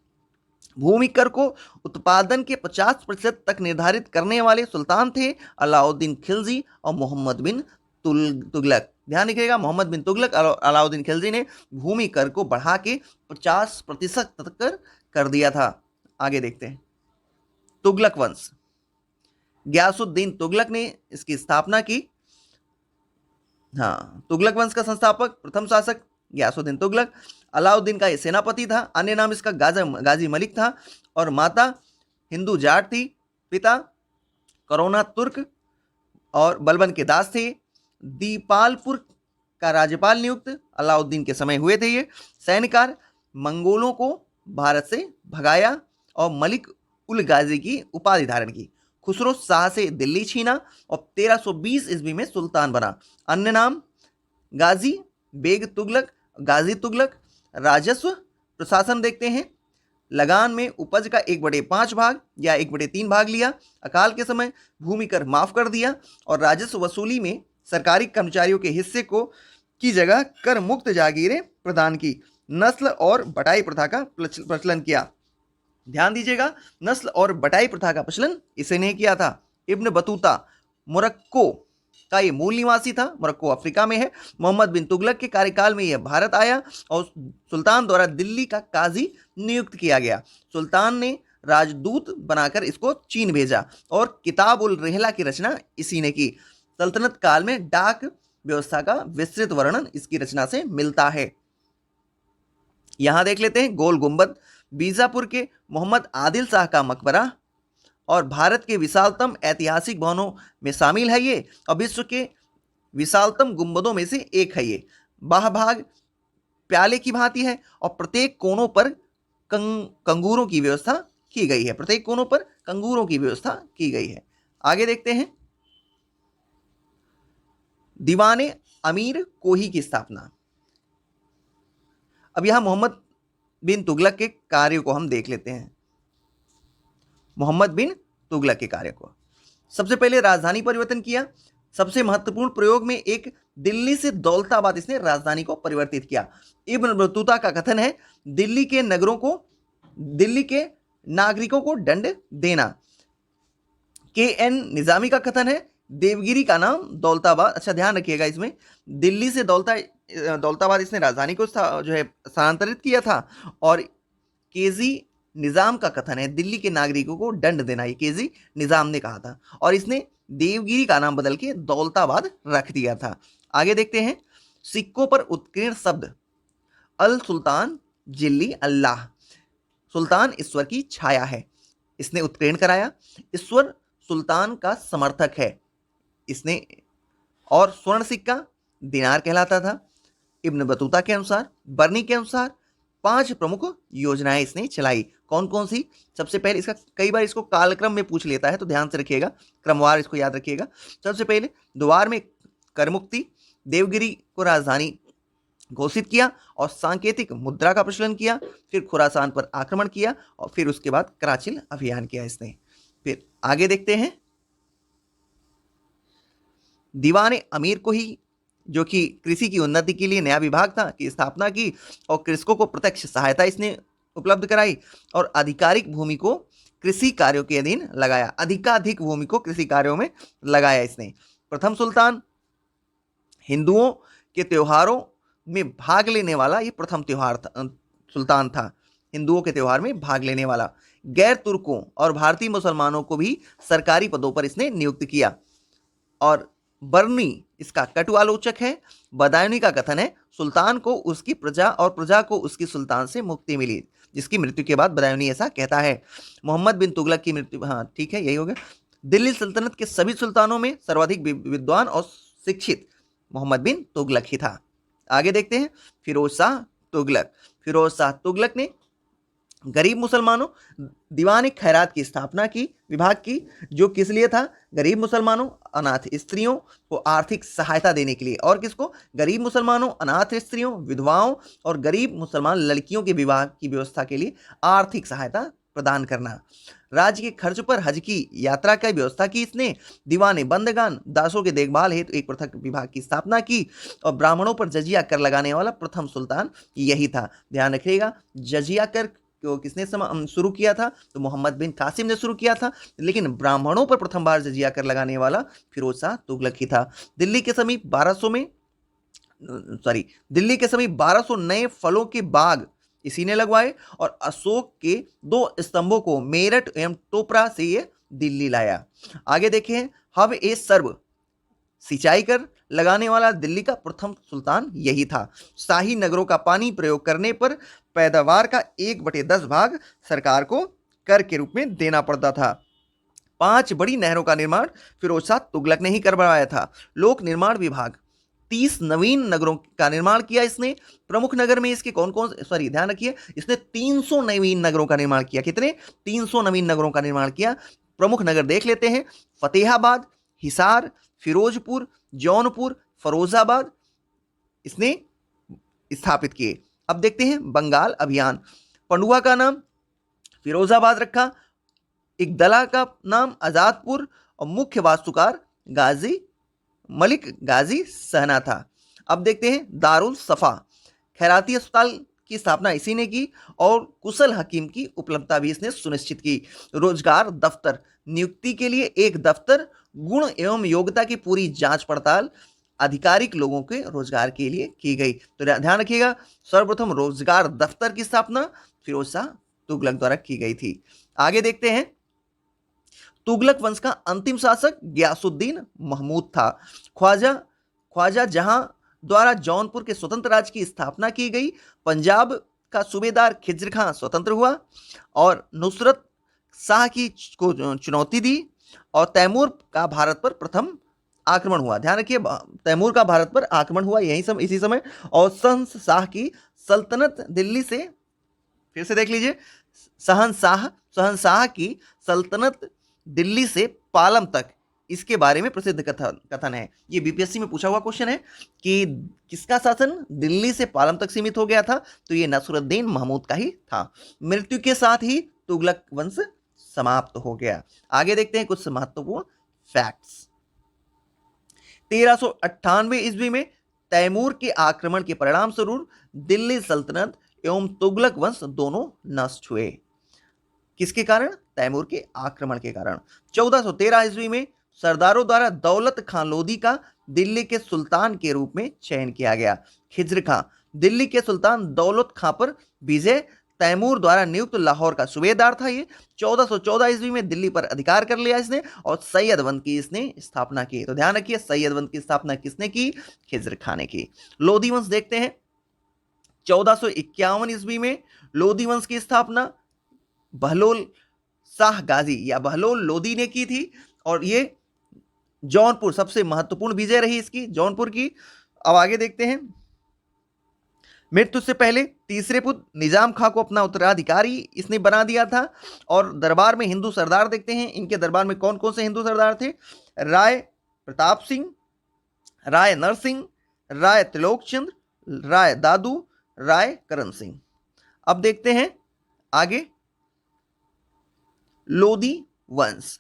भूमि कर को उत्पादन के 50% तक निर्धारित करने वाले सुल्तान थे अलाउद्दीन खिलजी और मोहम्मद बिन तुगलक। ध्यान रखिएगा, मोहम्मद बिन तुगलक और अलाउद्दीन खिलजी ने भूमि कर को बढ़ा के 50% तक कर दिया था। आगे देखते हैं, तुगलक वंश। गयासुद्दीन तुगलक ने इसकी स्थापना की। हाँ, तुगलक वंश का संस्थापक प्रथम शासक गयासुद्दीन तुगलक। अलाउद्दीन का ये सेनापति था। अन्य नाम इसका गाजी मलिक था और माता हिंदू जाट थी। पिता करोना तुर्क और बलबन के दास थे। दीपालपुर का राज्यपाल नियुक्त अलाउद्दीन के समय हुए थे। ये सैन्यकार मंगोलों को भारत से भगाया और मलिक उल गाजी की उपाधि धारण की। खुसरो शाह से दिल्ली छीना और 1320 ईस्वी में सुल्तान बना। अन्य नाम गाजी बेग तुगलक, गाजी तुगलक। राजस्व प्रशासन देखते हैं। लगान में उपज का 1/5 भाग या 1/3 भाग लिया। अकाल के समय भूमि कर माफ कर दिया और राजस्व वसूली में सरकारी कर्मचारियों के हिस्से को की जगह कर मुक्त जागीरें प्रदान की। नस्ल और बटाई प्रथा का प्रचलन किया। ध्यान दीजिएगा, नस्ल और बटाई प्रथा का प्रचलन इसे ने किया था। इब्न बतूता मोरक्को का ये मूल निवासी था। मोरक्को अफ्रीका में है। मोहम्मद बिन तुगलक के कार्यकाल में यह भारत आया और सुल्तान द्वारा दिल्ली का काजी नियुक्त किया गया। सुल्तान ने राजदूत बनाकर इसको चीन भेजा और किताब उल रहला की रचना इसी ने की। सल्तनत काल में डाक व्यवस्था का विस्तृत वर्णन इसकी रचना से मिलता है। यहां देख लेते हैं, गोल गुंबद बीजापुर के मोहम्मद आदिल शाह का मकबरा और भारत के विशालतम ऐतिहासिक भवनों में शामिल है ये और विश्व के विशालतम गुंबदों में से एक है ये। बाह भाग प्याले की भांति है और प्रत्येक कोनों पर कंगूरों की व्यवस्था की गई है। प्रत्येक कोनों पर कंगूरों की व्यवस्था की गई है। आगे देखते हैं, दीवाने अमीर कोही की स्थापना। अब यहां मोहम्मद बिन तुगलक के कार्य को हम देख लेते हैं। मोहम्मद बिन तुगलक के कार्य को, सबसे पहले राजधानी परिवर्तन किया। सबसे महत्वपूर्ण प्रयोग में एक दिल्ली से दौलताबाद इसने राजधानी को परिवर्तित किया। इब्न बतूता का कथन है दिल्ली के नागरिकों को दंड देना। के.एन. निजामी का कथन है देवगिरी का नाम दौलताबाद। अच्छा ध्यान रखिएगा, इसमें दिल्ली से दौलताबाद इसने राजधानी को जो है स्थानांतरित किया था। और केजी निजाम का कथन है दिल्ली के नागरिकों को दंड देना, ये केजी निजाम ने कहा था और इसने देवगिरी का नाम बदल के दौलताबाद रख दिया था। आगे देखते हैं, सिक्कों पर उत्कीर्ण शब्द अल सुल्तान जिल्ली अल्लाह। सुल्तान ईश्वर की छाया है, इसने उत्कीर्ण कराया। ईश्वर सुल्तान का समर्थक है इसने। और स्वर्ण सिक्का दिनार कहलाता था। इब्न बतूता के अनुसार, बर्नी के अनुसार 5 प्रमुख योजनाएं इसने चलाई। कौन कौन सी? सबसे पहले इसका कई बार इसको कालक्रम में पूछ लेता है तो ध्यान से रखिएगा, क्रमवार इसको याद रखिएगा। सबसे पहले द्वार में कर मुक्ति, देवगिरी को राजधानी घोषित किया और सांकेतिक मुद्रा का प्रचलन किया। फिर खुरासान पर आक्रमण किया और फिर उसके बाद कराचिल अभियान किया इसने। फिर आगे देखते हैं, दीवाने अमीर को ही जो कि कृषि की उन्नति के लिए नया विभाग था की स्थापना की और कृषकों को प्रत्यक्ष सहायता इसने उपलब्ध कराई और आधिकारिक भूमि को कृषि कार्यों के अधीन लगाया। अधिकाधिक भूमि को कृषि कार्यों में लगाया इसने। प्रथम सुल्तान हिंदुओं के त्योहारों में भाग लेने वाला ये प्रथम सुल्तान था। हिंदुओं के त्योहार में भाग लेने वाला। गैर तुर्कों और भारतीय मुसलमानों को भी सरकारी पदों पर इसने नियुक्त किया। और बर्नी इसका कटु आलोचक है। बदायूनी का कथन है सुल्तान को उसकी प्रजा और प्रजा को उसकी सुल्तान से मुक्ति मिली, जिसकी मृत्यु के बाद बदायूनी ऐसा कहता है। मोहम्मद बिन तुगलक की मृत्यु, हाँ ठीक है यही हो गया। दिल्ली सल्तनत के सभी सुल्तानों में सर्वाधिक विद्वान और शिक्षित मोहम्मद बिन तुगलक ही था। आगे देखते हैं, फिरोज शाह तुगलक। फिरोज शाह तुगलक ने गरीब मुसलमानों दीवान खैरात की स्थापना की, विभाग की, जो किस लिए था? गरीब मुसलमानों, अनाथ स्त्रियों को आर्थिक सहायता देने के लिए। और किसको? गरीब मुसलमानों, अनाथ स्त्रियों, विधवाओं और गरीब मुसलमान लड़कियों के विवाह की व्यवस्था के लिए आर्थिक सहायता प्रदान करना। राज्य के खर्च पर हज की यात्रा की व्यवस्था की इसने। दीवाने बंदगान दासों के देखभाल हेतु एक पृथक विभाग की स्थापना की। और ब्राह्मणों पर जजिया कर लगाने वाला प्रथम सुल्तान यही था। ध्यान रखिएगा, जजिया कर को किसने शुरू किया था? तो मोहम्मद बिन कासिम ने शुरू किया था, लेकिन ब्राह्मणों पर प्रथम बार जजिया कर लगाने वाला फिरोज शाह तुगलक ही था। दिल्ली के समीप 1200 नए फलों के बाग इसी ने लगवाए और अशोक के 2 स्तंभों को मेरठ एवं टोपरा से ये दिल्ली लाया। आगे देखें, हब ए सर्व सिंचाई कर लगाने वाला दिल्ली का प्रथम सुल्तान यही था। शाही नगरों का पानी प्रयोग करने पर पैदावार का 1/10 भाग सरकार को कर के रूप में देना पड़ता था। 5 बड़ी नहरों का निर्माण फिरोज शाह तुगलक ने ही करवाया था। लोक निर्माण विभाग 30 नवीन नगरों का निर्माण किया इसने। प्रमुख नगर में इसके कौन कौन, ध्यान रखिए, इसने 300 नवीन नगरों का निर्माण किया। कितने? 300 नवीन नगरों का निर्माण किया। प्रमुख नगर देख लेते हैं, फतेहाबाद, हिसार, फिरोजपुर, जौनपुर, फरोजाबाद इसने स्थापित किए। अब देखते हैं बंगाल अभियान। पंडुआ का नाम फिरोजाबाद रखा, एक दला का नाम आजादपुर और मुख्य वास्तुकार गाजी मलिक गाजी सहना था। अब देखते हैं दारुल सफा, खैराती अस्पताल की स्थापना इसी ने की और कुशल हकीम की उपलब्धता भी इसने सुनिश्चित की। रोजगार दफ्तर, नियुक्ति के लिए एक दफ्तर, गुण एवं योग्यता की पूरी जांच पड़ताल आधिकारिक लोगों के रोजगार के लिए की गई। तो ध्यान रखिएगा, सर्वप्रथम रोजगार दफ्तर की स्थापना फिरोज शाह तुगलक द्वारा की गई थी। आगे देखते हैं, तुगलक वंश का अंतिम शासक गयासुद्दीन महमूद था। ख्वाजा जहां द्वारा जौनपुर के स्वतंत्र राज्य की स्थापना की गई। पंजाब का सूबेदार खिज्र खां स्वतंत्र हुआ और नुसरत शाह की को चुनौती दी और तैमूर का भारत पर प्रथम आक्रमण हुआ। ध्यान रखिए, तैमूर का भारत पर आक्रमण हुआ इसी समय। और शहंशाह की सल्तनत दिल्ली से, फिर से देख लीजिए, शहंशाह की सल्तनत दिल्ली से पालम तक, इसके बारे में प्रसिद्ध कथन है। ये बीपीएससी में पूछा हुआ क्वेश्चन है कि किसका शासन दिल्ली से पालम तक सीमित हो गया था? तो ये नसरुद्दीन महमूद का ही था। मृत्यु के साथ ही तुगलक वंश समाप्त हो गया। आगे देखते हैं कुछ महत्वपूर्ण फैक्ट्स। 1398 ईस्वी में तैमूर के आक्रमण के परिणाम स्वरूप दिल्ली सल्तनत एवं तुगलक वंश दोनों नष्ट हुए। किसके कारण? तैमूर के आक्रमण के कारण। 1413 ईस्वी में सरदारों द्वारा दौलत खां लोधी का दिल्ली के सुल्तान के रूप में चयन किया गया। खिज्र खां दिल्ली के सुल्तान दौलत खां पर विजय तैमूर द्वारा नियुक्त लाहौर का सूबेदार था। ये 1414 ईस्वी में दिल्ली पर अधिकार कर लिया इसने और सैयद वंश की इसने स्थापना की। तो ध्यान रखिए, सैयद वंश की स्थापना किसने की? खिज्र खां ने की। लोधी वंश देखते हैं, 1451 ईस्वी में लोधी वंश की स्थापना बहलोल शाह गाजी या बहलोल लोधी ने की थी और ये जौनपुर सबसे महत्वपूर्ण विजय रही इसकी, जौनपुर की। अब आगे देखते हैं, मृत्यु से पहले तीसरे पुत्र निजाम खां को अपना उत्तराधिकारी इसने बना दिया था। और दरबार में हिंदू सरदार देखते हैं, इनके दरबार में कौन कौन से हिंदू सरदार थे? राय प्रताप सिंह, राय नरसिंह, राय त्रिलोक चंद्र, राय दादू, राय करण सिंह। अब देखते हैं आगे, लोधी वंश।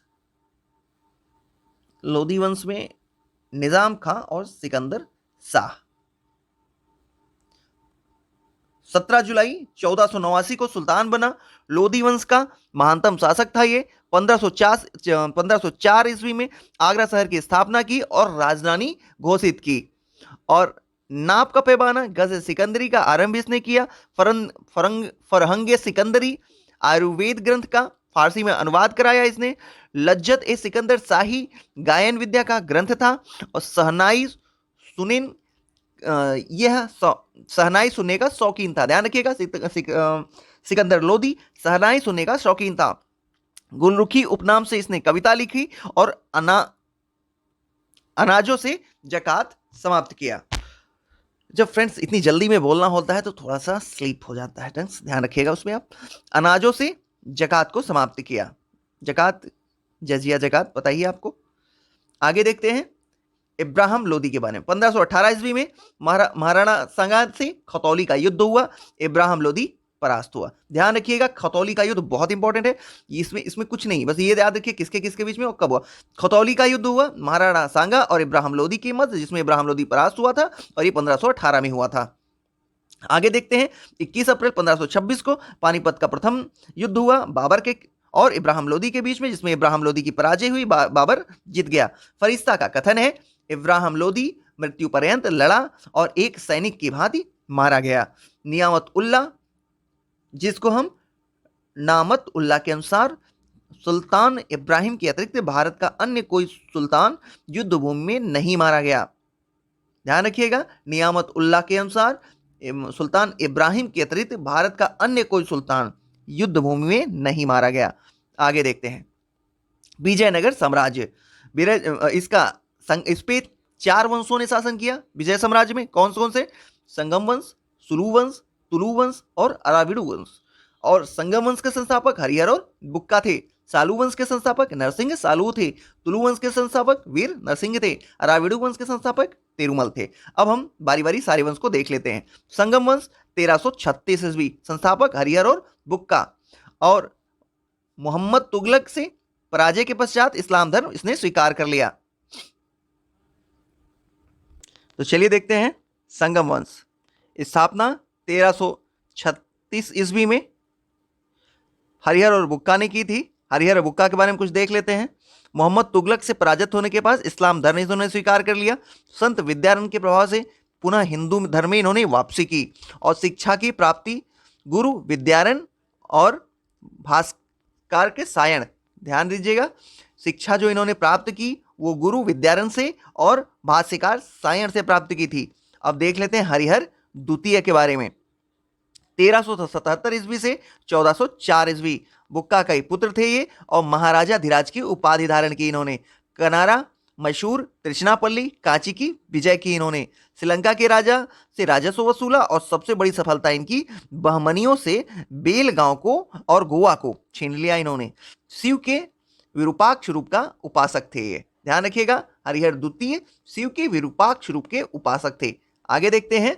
लोधी वंश में निजाम खां और सिकंदर शाह। 17 जुलाई 1489 को सुल्तान बना। लोधी वंश का महानतम शासक था ये। 1504 ईस्वी में आगरा शहर की स्थापना की और राजधानी घोषित की। और नाप का पैमाना गज सिकंदरी का आरंभ इसने किया। फरहंगे सिकंदरी आयुर्वेद ग्रंथ का फारसी में अनुवाद कराया इसने। लज्जत ए सिकंदर शाही गायन विद्या का ग्रंथ था और शहनाई सुनने का शौकीन था। ध्यान रखिएगा, सिकंदर लोधी शहनाई सुनने का शौकीन था। गुलरुखी उपनाम से इसने कविता लिखी और अनाजों से जकात समाप्त किया। जब फ्रेंड्स इतनी जल्दी में बोलना होता है तो थोड़ा सा स्लीप हो जाता है, फ्रेंड्स ध्यान रखिएगा उसमें आप। अनाजों से जकात को समाप्त किया। जकात, जजिया जकात पता ही है आपको। आगे देखते हैं इब्राहिम लोदी के बारे में। 1518 ईस्वी में महाराणा सांगा से खतौली का युद्ध हुआ। इब्राहिम लोदी परास्त हुआ। ध्यान रखिएगा खतौली का युद्ध बहुत इंपॉर्टेंट है। इसमें इसमें कुछ नहीं, बस ये याद रखिए किसके किसके बीच में और कब हुआ। खतौली का युद्ध हुआ महाराणा सांगा और इब्राहिम लोदी के मध्य, जिसमें इब्राहिम लोदी परास्त हुआ था और ये 1518 में हुआ था। आगे देखते हैं 21 अप्रैल 1526 को पानीपत का प्रथम युद्ध हुआ बाबर के और इब्राहिम लोदी के बीच में, जिसमें इब्राहिम लोदी की पराजय हुई, बाबर जीत गया। फरिश्ता का कथन है इब्राहिम लोदी मृत्यु पर्यंत लड़ा और एक सैनिक की भांति मारा गया। नियामत उल्ला, जिसको हम नामत उल्ला के अनुसार सुल्तान इब्राहिम के अतिरिक्त भारत का अन्य कोई सुल्तान युद्ध भूमि में नहीं मारा गया। ध्यान रखिएगा नियामत उल्ला के अनुसार सुल्तान इब्राहिम के अतिरिक्त भारत का अन्य कोई सुल्तान युद्ध भूमि में नहीं मारा गया। आगे देखते हैं विजयनगर साम्राज्य। इस पे 4 वंशों ने शासन किया विजय साम्राज्य में। कौन कौन से? संगम वंश, सुलू वंश, तुलु वंश और अराविडु वंश। और संगम वंश के संस्थापक हरिहर और बुक्का थे। सालू वंश के संस्थापक नरसिंह सालू थे। तुलु वंश के संस्थापक वीर नरसिंह थे। अराविडु वंश के संस्थापक तिरुमल थे। अब हम बारी बारी सारे वंश को देख लेते हैं। संगम वंश 1336 ईस्वी, संस्थापक हरिहर और बुक्का। और मोहम्मद तुगलक से पराजय के पश्चात इस्लाम धर्म इसने स्वीकार कर लिया। तो चलिए देखते हैं संगम वंश। स्थापना 1336 ईस्वी में हरिहर और बुक्का ने की थी। हरिहर और बुक्का के बारे में कुछ देख लेते हैं। मोहम्मद तुगलक से पराजित होने के बाद इस्लाम धर्म इन्होंने स्वीकार कर लिया। संत विद्यारण्य के प्रभाव से पुनः हिंदू धर्म में इन्होंने वापसी की और शिक्षा की प्राप्ति गुरु विद्यारण्य और भास्कर के सायण, ध्यान दीजिएगा, शिक्षा जो इन्होंने प्राप्त की वो गुरु विद्यारण्य से और भाष्यकार सायण से प्राप्त की थी। अब देख लेते हैं हरिहर द्वितीय के बारे में। 1377 ईस्वी से 1404 ईस्वी, बुक्का का ही पुत्र थे ये और महाराजा धीराज की उपाधि धारण की इन्होंने। कनारा, मैसूर, त्रिचनापल्ली, कांची की विजय की इन्होंने। श्रीलंका के राजा से राजस्व वसूला और सबसे बड़ी सफलता इनकी बहमनियों से बेलगांव को और गोवा को छीन लिया इन्होंने। शिव के विरूपाक्ष रूप का उपासक थे ये, ध्यान रखिएगा। हरिहर द्वितीय शिव के विरूपाक्ष रूप के उपासक थे। आगे देखते हैं,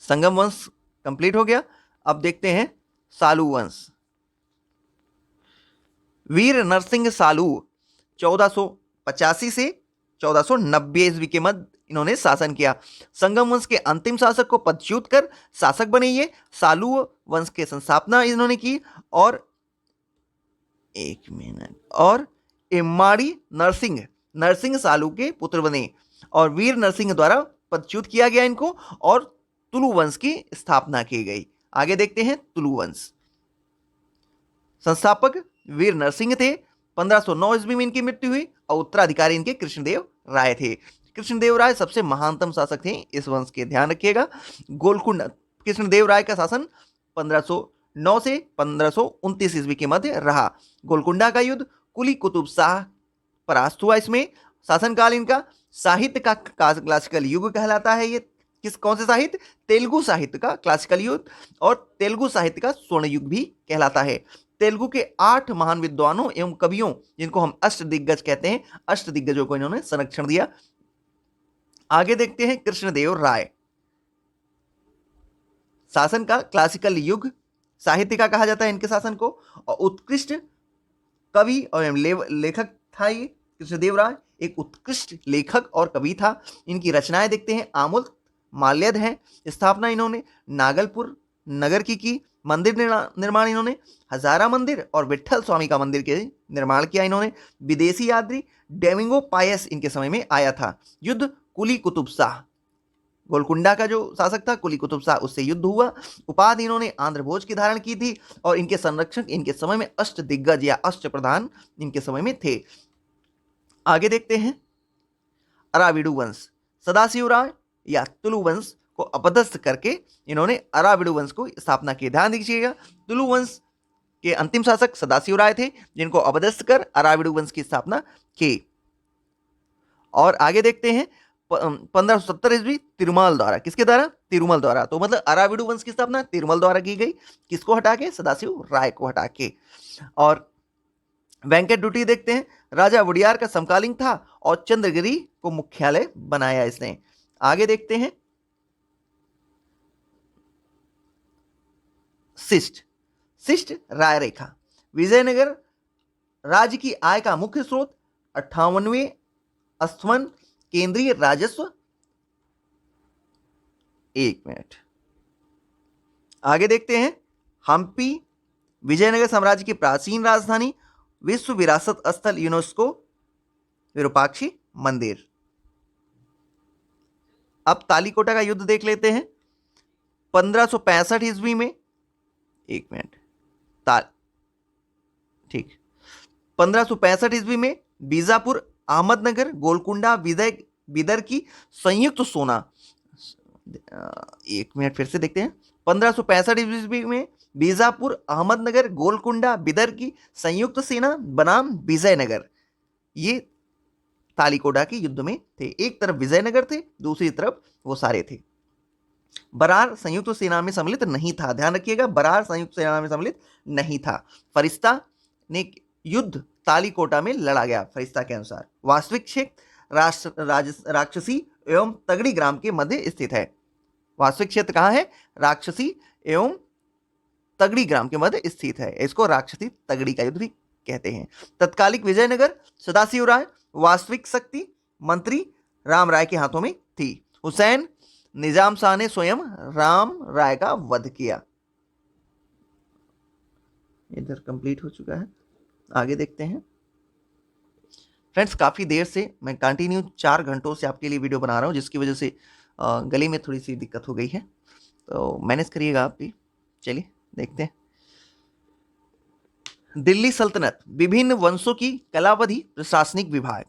संगम वंश कंप्लीट हो गया। अब देखते हैं सालू वंश। वीर नरसिंह सालू 1485 से 1490 ईस्वी के मध्य इन्होंने शासन किया। संगम वंश के अंतिम शासक को पदच्युत कर शासक बने ये। सालू वंश के संस्थापना इन्होंने की और इम्माड़ी नरसिंह सालू के पुत्र बने और वीर नरसिंह द्वारा पदच्युत किया गया इनको और तुलु वंश की स्थापना की गई। आगे देखते हैं तुलु वंश। संस्थापक वीर नरसिंह थे। 1509 ईस्वी में इनकी मृत्यु हुई और उत्तराधिकारी इनके कृष्णदेव राय थे। कृष्णदेव राय सबसे महानतम शासक थे इस वंश के, ध्यान रखिएगा। गोलकुंडा, कृष्णदेव राय का शासन 1509 से 1529 ईस्वी के मध्य रहा। गोलकुंडा का युद्ध कुली कुतुब शाह परास्त हुआ। इसमें शासनकाल इनका साहित्य का क्लासिकल युग कहलाता है। ये कौन से साहित्य? तेलुगु साहित्य का क्लासिकल युग और तेलुगु साहित्य का स्वर्ण युग भी कहलाता है। तेलुगु के 8 महान विद्वानों एवं कवियों, जिनको हम अष्टदिग्गज कहते हैं, अष्टदिग्गजों को इन्होंने संरक्षण दिया। आगे देखते हैं कृष्णदेव राय। शासन का क्लासिकल युग साहित्य का कहा जाता है इनके शासन को और उत्कृष्ट कवि और लेखक था ये। कृष्णदेव राय एक उत्कृष्ट लेखक और कवि था। इनकी रचनाएं देखते हैं आमुल माल्यद है। स्थापना इन्होंने नागलपुर नगर की। मंदिर निर्माण इन्होंने हजारा मंदिर और विठल स्वामी का मंदिर के निर्माण किया इन्होंने। विदेशी यात्री डेमिंगो पायस इनके समय में आया था। युद्ध कुली कुतुब शाह, गोलकुंडा का जो शासक था कुली कुतुब शाह, उससे युद्ध हुआ। उपाधि इन्होंने आंध्र भोज की धारण की थी और इनके संरक्षक इनके समय में अष्ट दिग्गज या अष्ट प्रधान इनके समय में थे। आगे देखते हैं अराविडु वंश। सदाशिव राय या तुलु वंश को अपदस्थ करके इन्होंने अराविडु वंश को स्थापना की। ध्यान दीजिएगा तुलु वंश के अंतिम शासक सदाशिव राय थे, जिनको अपदस्थ कर अराविडु वंश की स्थापना की। और आगे देखते हैं 1570 ईस्वी तिरुमल द्वारा, किसके द्वारा? तिरुमल द्वारा। तो मतलब अराविडु वंश की स्थापना तिरुमल द्वारा की गई, किसको हटा के? सदाशिव राय को हटा के। और वेंकट ड्यूटी देखते हैं, राजा वुडियार का समकालीन था और चंद्रगिरी को मुख्यालय बनाया इसने। आगे देखते हैं, शिष्ट राय रेखा, विजयनगर राज्य की आय का मुख्य स्रोत, 58वें अस्थवन केंद्रीय राजस्व। एक मिनट, आगे देखते हैं, हम्पी विजयनगर साम्राज्य की प्राचीन राजधानी, विश्व विरासत स्थल यूनेस्को, विरूपाक्षी मंदिर। अब तालीकोटा का युद्ध देख लेते हैं। 1565 ईस्वी में, एक मिनट, ठीक, 1565 ईस्वी में बीजापुर, अहमदनगर, गोलकुंडा, विदर की संयुक्त सोना, एक मिनट फिर से देखते हैं, 1565 ईस्वी में बीजापुर, अहमदनगर, गोलकुंडा, बिदर की संयुक्त सेना बनाम विजयनगर, ये तालीकोटा के युद्ध में थे। एक तरफ विजयनगर थे, दूसरी तरफ वो सारे थे। बरार संयुक्त सेना में सम्मिलित नहीं था, ध्यान रखिएगा, बरार संयुक्त सेना में सम्मिलित नहीं था। फरिश्ता ने युद्ध तालीकोटा में लड़ा गया, फरिश्ता के अनुसार। वास्तविक क्षेत्र राक्षसी एवं तगड़ी ग्राम के मध्य स्थित है। वास्तविक क्षेत्र कहाँ है? राक्षसी एवं तगड़ी ग्राम के मध्य स्थित है। इसको राक्षसी तगड़ी का युद्ध भी कहते हैं। तत्कालिक विजयनगर सदाशिव राय वास्तविक शक्ति मंत्री राम राय के हाथों में थी। हुसैन निजाम शाह ने स्वयं राम राय का वध किया। इधर कंप्लीट हो चुका है, आगे देखते हैं। फ्रेंड्स, काफ़ी देर से मैं कंटिन्यू 4 घंटों से आपके लिए वीडियो बना रहा हूँ, जिसकी वजह से गले में थोड़ी सी दिक्कत हो गई है, तो मैनेज करिएगा आप भी। चलिए देखते हैं। दिल्ली सल्तनत, विभिन्न वंशों की कलावधि प्रशासनिक विभाग।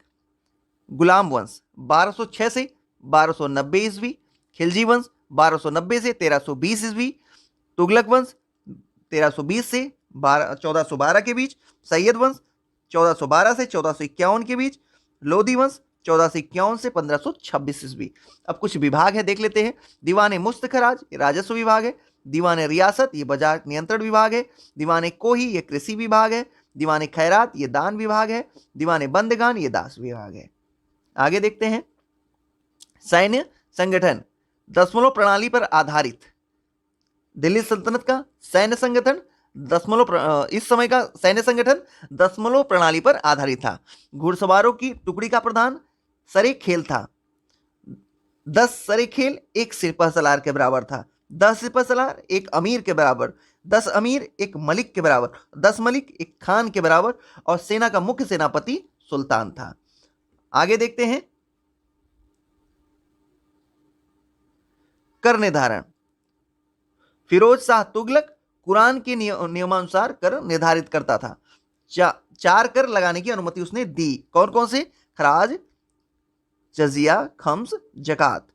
गुलाम वंश 1206 से 1290 ईस्वी, खिलजी वंश 1290 से 1320 ईस्वी, तुगलक वंश 1320 से 1412 के बीच, सैयद वंश 1412 से 1451 के बीच, लोधी वंश 1451 से 1526 ईस्वी। अब कुछ विभाग है, देख लेते हैं। दीवान मुस्तखराज राजस्व विभाग है, दीवान रियासत ये बाजार नियंत्रण विभाग है, दीवान कोही ये कृषि विभाग है, दीवान खैरात ये दान विभाग है, दीवान बंदगान ये दास विभाग है। आगे देखते हैं। सैन्य संगठन दशमलव प्रणाली पर आधारित। दिल्ली सल्तनत का सैन्य संगठन इस समय का सैन्य संगठन दशमलव प्रणाली पर आधारित था। घुड़सवारों की टुकड़ी का प्रधान सरे खेल था। 10 सरे खेल एक सिपह सलार के बराबर था। 10 सिपह सलार एक अमीर के बराबर, 10 अमीर एक मलिक के बराबर, 10 मलिक एक खान के बराबर, और सेना का मुख्य सेनापति सुल्तान था। आगे देखते हैं। कर निर्धारण, फिरोज शाह तुगलक कुरान के नियमानुसार कर निर्धारित करता था। 4 कर लगाने की अनुमति उसने दी। कौन कौन से? खराज, जजिया, खम्स, जकात।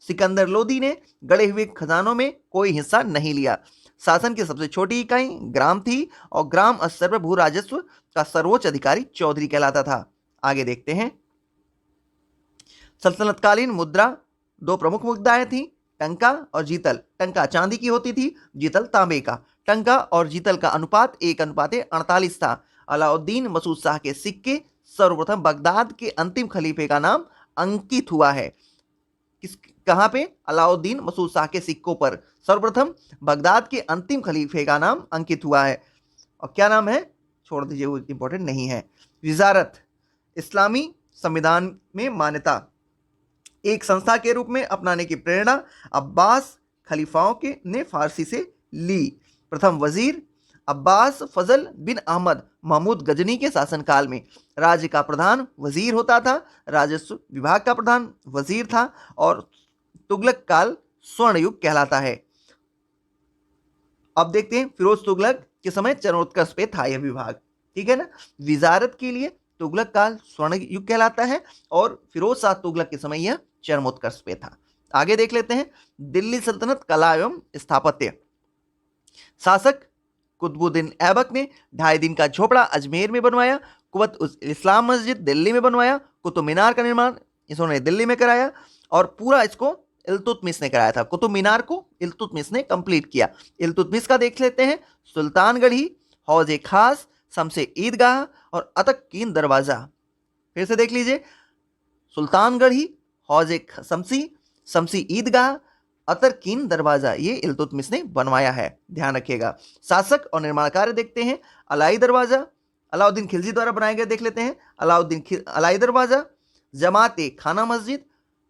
सिकंदर लोदी ने गड़े हुए खजानों में कोई हिस्सा नहीं लिया। शासन की सबसे छोटी इकाई ग्राम थी और ग्राम स्तर पर भू राजस्व का सर्वोच्च अधिकारी चौधरी कहलाता था। आगे देखते हैं। सल्तनतकालीन मुद्रा 2 प्रमुख मुद्राएं थी, टंका और जीतल। टंका चांदी की होती थी, जीतल तांबे का। टंका और जीतल का अनुपात 1:48 था। अलाउद्दीन मसूद शाह के सिक्के सर्वप्रथम बगदाद के अंतिम खलीफे का नाम अंकित हुआ है। कहां पे? अलाउद्दीन मसूद शाह के सिक्कों पर सर्वप्रथम बगदाद के अंतिम खलीफे का नाम अंकित हुआ है। और क्या नाम है? छोड़ दीजिए, वो इंपॉर्टेंट नहीं है। विजारत इस्लामी संविधान में मान्यता एक संस्था के रूप में अपनाने की प्रेरणा अब्बास खलीफाओं के ने फारसी से ली। प्रथम वजीर अब्बास फजल बिन अहमद महमूद गजनी के शासनकाल में राज्य का प्रधान वजीर होता था, राजस्व विभाग का प्रधान वजीर था, और तुगलक काल स्वर्ण युग कहलाता है। अब देखते हैं, फिरोज तुगलक के समय चरमोत्कर्ष पे था यह विभाग, ठीक है ना। विजारत के लिए तुगलक काल स्वर्ण युग कहलाता है और फिरोज शाह तुगलक के समय यह चरमोत्कर्ष पे था। आगे देख लेते हैं। दिल्ली सल्तनत कला एवं स्थापत्य। शासक कुतुबुद्दीन ऐबक ने 2.5 दिन का झोपड़ा अजमेर में बनवाया। कुवत उस इस्लाम मस्जिद दिल्ली में बनवाया। कुतुब मीनार का निर्माण इन्होंने दिल्ली में कराया। और पूरा इसको इल्तुतमिश ने कराया था। कुतुब मीनार को इल्तुतमिश ने कंप्लीट किया। इल्तुतमिश का देख लेते हैं। सुल्तानगढ़ी, हौज खास, शमसे ईदगाह और अतकीन दरवाजा। फिर से देख लीजिए, सुल्तानगढ़ी, हौज शमसी, शमसी ईदगाह, अतरकीन दरवाजा, ये इल्तुतमिश ने बनवाया है, ध्यान रखिएगा। शासक और निर्माण कार्य देखते हैं। अलाई दरवाजा अलाउद्दीन खिलजी द्वारा बनाए गए देख लेते हैं। अलाई दरवाजा, जमात खाना मस्जिद,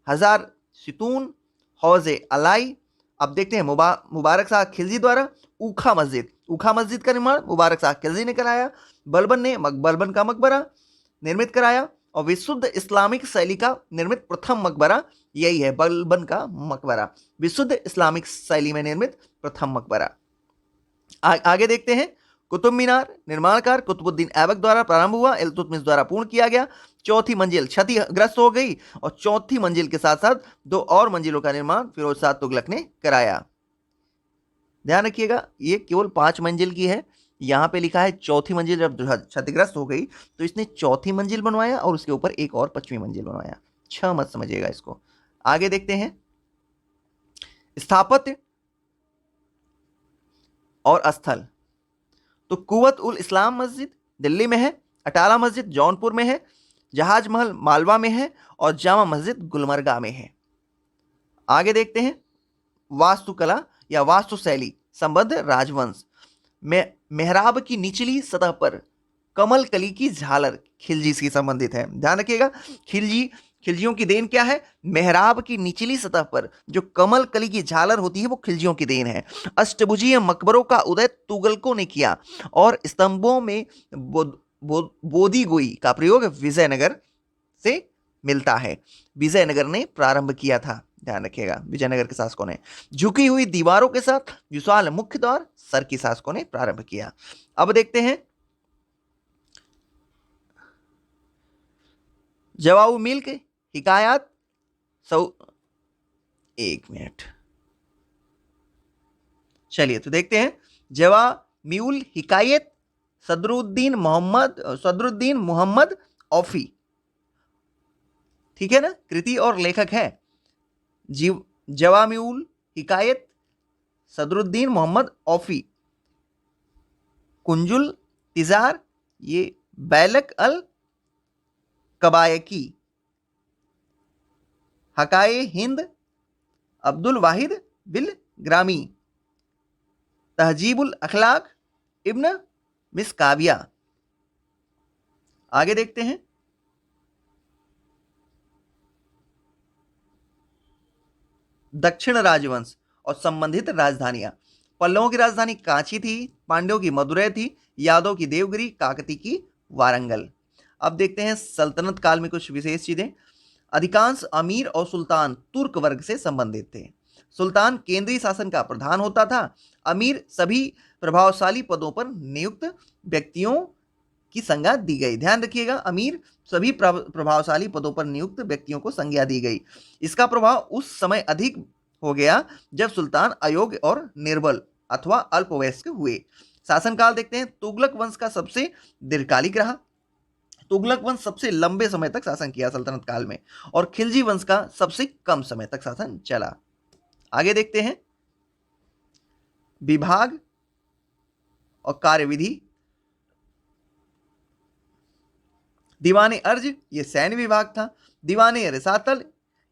हजार सितून, हौज अलाई। अब देखते हैं मुबारक शाह खिलजी द्वारा ऊखा मस्जिद का निर्माण मुबारक शाह खिलजी ने कराया। बलबन का मकबरा निर्मित कराया और विशुद्ध इस्लामिक शैली का निर्मित प्रथम मकबरा यही है, बलबन का मकबरा, विशुद्ध इस्लामिक शैली में निर्मित प्रथम मकबरा। आगे देखते हैं। कुतुब मीनार निर्माण कार्य कुतुबुद्दीन ऐबक द्वारा प्रारंभ हुआ, इल्तुतमिश द्वारा पूर्ण किया गया। चौथी मंजिल क्षतिग्रस्त हो गई और चौथी मंजिल के साथ साथ 2 और मंजिलों का निर्माण फिरोज शाह तुगलक ने कराया। ध्यान रखिएगा, ये केवल 5 मंजिल की है। यहाँ पे लिखा है चौथी मंजिल जब क्षतिग्रस्त हो गई तो इसने चौथी मंजिल बनवाया और उसके ऊपर एक और 5वीं मंजिल बनवाया। 6 मत समझिएगा इसको। आगे देखते हैं। स्थापत्य और स्थल, तो कुवत उल इस्लाम मस्जिद दिल्ली में है, अटाला मस्जिद जौनपुर में है, जहाज महल मालवा में है और जामा मस्जिद गुलमर्गा में है। आगे देखते हैं। वास्तुकला या वास्तुशैली संबंध राजवंश में मेहराब की निचली सतह पर कमल कली की झालर खिलजी से संबंधित है। ध्यान रखिएगा, खिलजियों की देन क्या है? मेहराब की निचली सतह पर जो कमल कली की झालर होती है वो खिलजियों की देन है। अष्टभुजीय मकबरों का उदय तुगलकों ने किया और स्तंभों में बोधीगोई का प्रयोग विजयनगर से मिलता है। विजयनगर ने प्रारंभ किया था, ध्यान रखिएगा, विजयनगर के शासकों ने। झुकी हुई दीवारों के साथ विशाल मुख्य द्वार सर की शासकों ने प्रारंभ किया। अब देखते हैं। जवाऊ मिल्क हिकायत एक मिनट, चलिए तो देखते हैं। जवामिउल हिकायत सदरुद्दीन मोहम्मद औफी, ठीक है ना, कृति और लेखक है जवामिउल हिकायत सदरुद्दीन मोहम्मद औफी। कुंजुल तिजार, ये बैलक अल कबायकी। हकाए हिंद अब्दुल वाहिद बिल ग्रामी। तहजीबुल अखलाक इब्न मिसकाविया। आगे देखते हैं। दक्षिण राजवंश और संबंधित राजधानियां। पल्लवों की राजधानी कांची थी, पांड्यों की मदुरै थी, यादव की देवगिरी, काकती की वारंगल। अब देखते हैं सल्तनत काल में कुछ विशेष चीजें। अधिकांश अमीर और सुल्तान तुर्क वर्ग से संबंधित थे। सुल्तान केंद्रीय शासन का प्रधान होता था। अमीर सभी प्रभावशाली पदों पर नियुक्त व्यक्तियों की संज्ञा दी गई। ध्यान रखिएगा, अमीर सभी प्रभावशाली पदों पर नियुक्त व्यक्तियों को संज्ञा दी गई। इसका प्रभाव उस समय अधिक हो गया जब सुल्तान अयोग्य और निर्बल अथवा अल्पवयस्क हुए। शासनकाल देखते हैं। तुगलक वंश का सबसे दीर्घकालिक रहा। तुगलक वंश सबसे लंबे समय तक शासन किया सल्तनत काल में और खिलजी वंश का सबसे कम समय तक शासन चला। आगे देखते हैं। विभाग और कार्यविधि। दीवाने अर्ज, ये सैन्य विभाग था। दीवाने रसातल,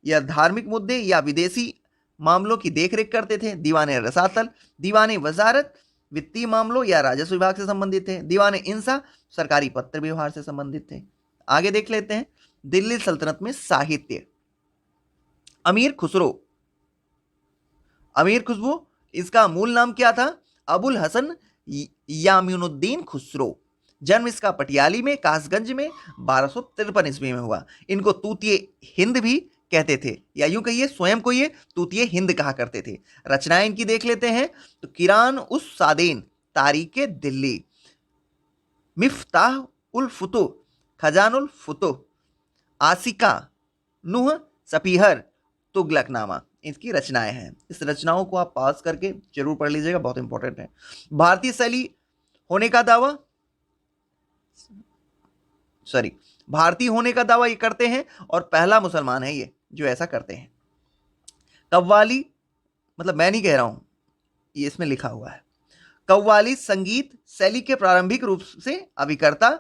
यह धार्मिक मुद्दे या विदेशी मामलों की देखरेख करते थे। दीवाने रसातल। दीवाने वजारत, वित्तीय मामलों या राजस्व विभाग से संबंधित थे। दीवाने इंसा, सरकारी पत्र व्यवहार से संबंधित थे। आगे देख लेते हैं। दिल्ली सल्तनत में साहित्य। अमीर खुसरो, इसका मूल नाम क्या था? अबुल हसन यामीनुद्दीन खुसरो। जन्म इसका पटियाली में कासगंज में 1253 ईस्वी में हुआ। इनको तूतिए हिंद भी कहते थे, या यूं कहिए स्वयं को ये तूतिए हिंद कहा करते थे। रचनाएं इनकी देख लेते हैं। तो किरान उस सादेन, तारीके दिल्ली, मिफ्ताह उल फुतुह, खजानुल फुतुह, आसिका, नुह सपीहर, तुगलकनामा, इसकी रचनाएं हैं। इस रचनाओं को आप पास करके जरूर पढ़ लीजिएगा, बहुत इंपॉर्टेंट है। भारतीय शैली होने का दावा भारतीय होने का दावा ये करते हैं और पहला मुसलमान है ये जो ऐसा करते हैं। कव्वाली, मतलब मैं नहीं कह रहा हूं, ये इसमें लिखा हुआ है। कव्वाली संगीत शैली के प्रारंभिक रूप से अभिकर्ता,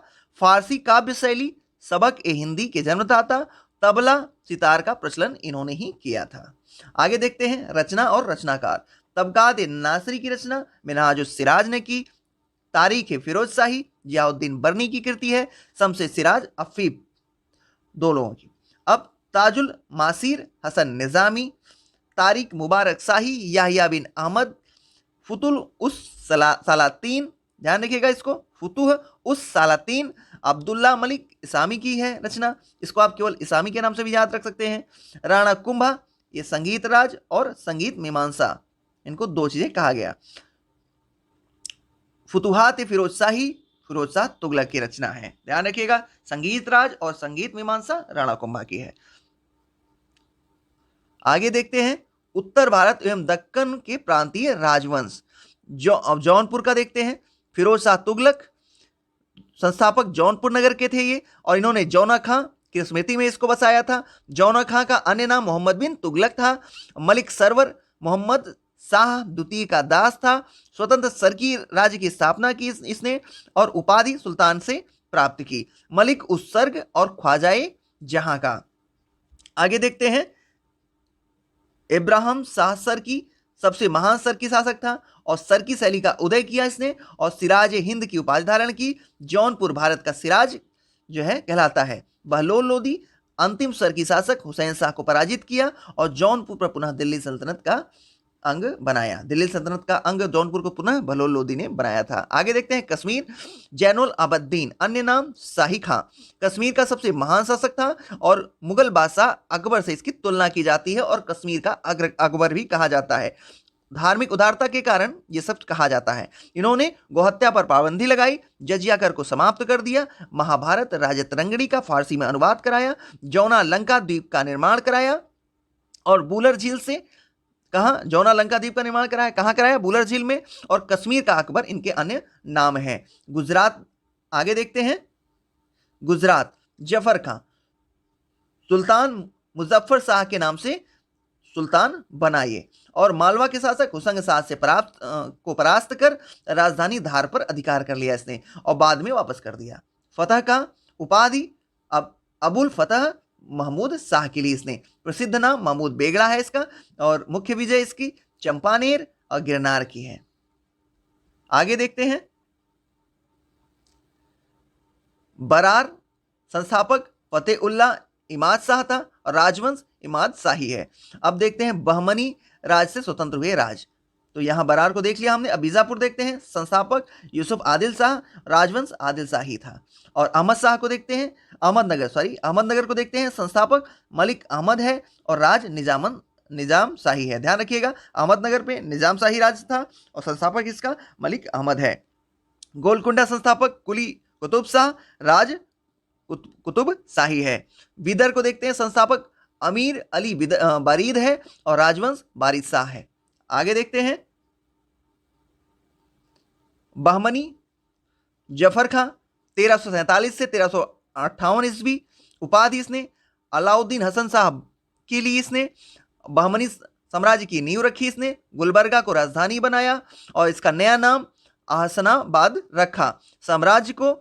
फारसी काव्य शैली, सबक ए हिंदी के जन्मदाता, तबला सितार का प्रचलन इन्होंने ही किया था। आगे देखते हैं रचना और रचनाकार। तबकात ए नासरी की रचना मिनहाजुस सिराज ने की। तारीख फिरोज शाही जियाउद्दीन बर्नी की कृति है। शम्स सिराज अफीफ, दो लोगों की। अब ताजुल मासीर हसन निजामी। तारिक मुबारक शाही याहिया बिन अहमद। फुतुल उस सालातीन, ध्यान रखिएगा इसको, फुतुह उस सालातीन अब्दुल्ला मलिक इसामी की है रचना, इसको आप केवल इसामी के नाम से भी याद रख सकते हैं। राणा कुंभा, ये संगीत राज और संगीत मीमांसा, इनको दो चीजें कहा गया। फुतुहात फिरोज शाही, फिरोज शाह तुगलक की रचना है, ध्यान रखिएगा। संगीत राज और संगीत मीमांसा राणा कुंभा की है। आगे देखते हैं उत्तर भारत एवं दक्कन के प्रांतीय राजवंश। अब जौनपुर का देखते हैं। फिरोज शाह तुगलक, संस्थापक जौनपुर नगर के थे ये, और इन्होंने जौना खां की स्मृति में इसको बसाया था। जौना खां का अन्य नाम मोहम्मद बिन तुगलक था। मलिक सरवर मोहम्मद शाह द्वितीय का दास था। स्वतंत्र सरकी राज्य की स्थापना की इसने और उपाधि सुल्तान से प्राप्त की, मलिक उस सर्ग और ख्वाजाए जहां का। आगे देखते हैं इब्राहिम शाह सरकी सबसे महान सरकी शासक था और सरकी शैली का उदय किया इसने और सिराज हिंद की उपाधि धारण की। जौनपुर भारत का सिराज जो है कहलाता है। बहलोल लोदी अंतिम सरकी शासक हुसैन शाह को पराजित किया और जौनपुर पर पुनः दिल्ली सल्तनत का अंग बनाया। दिल्ली सल्तनत का अंग जौनपुर को पुनः बहलोल लोदी ने बनाया था। आगे देखते हैं कश्मीर। जैनुल अबद्दीन, अन्य नाम शाही खां, कश्मीर का सबसे महान शासक था और मुगल बादशाह अकबर से इसकी तुलना की जाती है और कश्मीर का अकबर भी कहा जाता है। धार्मिक उदारता के कारण ये सब कहा जाता है। इन्होंने गोहत्या पर पाबंदी लगाई, जजिया कर को समाप्त कर दिया, महाभारत राजतरंगिणी का फारसी में अनुवाद कराया, जौना लंका द्वीप का निर्माण कराया और बूलर झील से कहा जौना लंका द्वीप का निर्माण कराया, कहां कराया? बूलर झील में। और कश्मीर का अकबर इनके अन्य नाम हैं। गुजरात, आगे देखते हैं गुजरात। जफर खां सुल्तान मुजफ्फर शाह के नाम से सुल्तान बनाए और मालवा के शासक हुसंग शाह से परास्त कर राजधानी धार पर अधिकार कर लिया इसने और बाद में वापस कर दिया। फतह का उपाधि अब अबुल फतह महमूद शाह के लिए इसने, प्रसिद्ध नाम महमूद बेगड़ा है इसका और मुख्य विजय इसकी चंपानेर और गिरनार की है। आगे देखते हैं बरार, संस्थापक फतेह उल्लाह इमाद शाह था और राजवंश इमाद शाही है। अब देखते हैं बहमनी राज से स्वतंत्र हुए राज, तो यहां बरार को देख लिया हमने। अब बीजापुर देखते हैं। संस्थापक यूसुफ आदिल शाह, राजवंश आदिल शाही था। और अहमद शाह को देखते हैं, अहमदनगर को देखते हैं। संस्थापक मलिक अहमद है और राज निजाम शाही है। ध्यान रखिएगा, अहमदनगर पे निजाम शाही राज था और संस्थापक इसका मलिक अहमद है। गोलकुंडा संस्थापक कुली कुतुब शाह, राज कुतुब शाही है। बीदर को देखते हैं। संस्थापक अमीर अली बारीद है और राजवंश बारीद शाह है। आगे देखते हैं बहमनी जफर खां 1347 से 1358 ईस्वी, उपाधि इसने अलाउद्दीन हसन साहब के लिए इसने बहमनी साम्राज्य की नींव रखी इसने, गुलबर्गा को राजधानी बनाया और इसका नया नाम आहसनाबाद रखा। साम्राज्य को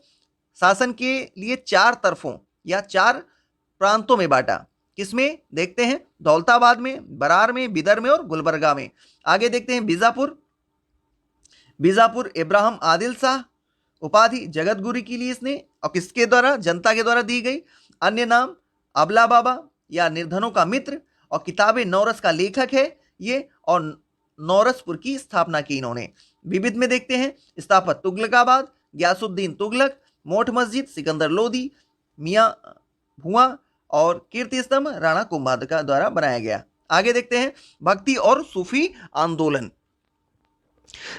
शासन के लिए 4 तरफों या 4 प्रांतों में बांटा। किसमें? देखते हैं दौलताबाद में, बरार में, बिदर में और गुलबर्गा में। आगे देखते हैं बीजापुर इब्राहिम आदिल शाह, उपाधि जगत गुरु के लिए इसने और किसके द्वारा? जनता के द्वारा दी गई। अन्य नाम अबला बाबा या निर्धनों का मित्र और किताबे नौरस का लेखक है ये और नौरसपुर की स्थापना की इन्होंने। विविध में देखते हैं स्थापक तुगलकाबाद, गयासुद्दीन तुगलक, मोठ मस्जिद सिकंदर लोदी, मियाँ भुआ और कीर्ति स्तंभ राणा कुंभा का द्वारा बनाया गया। आगे देखते हैं भक्ति और सूफी आंदोलन।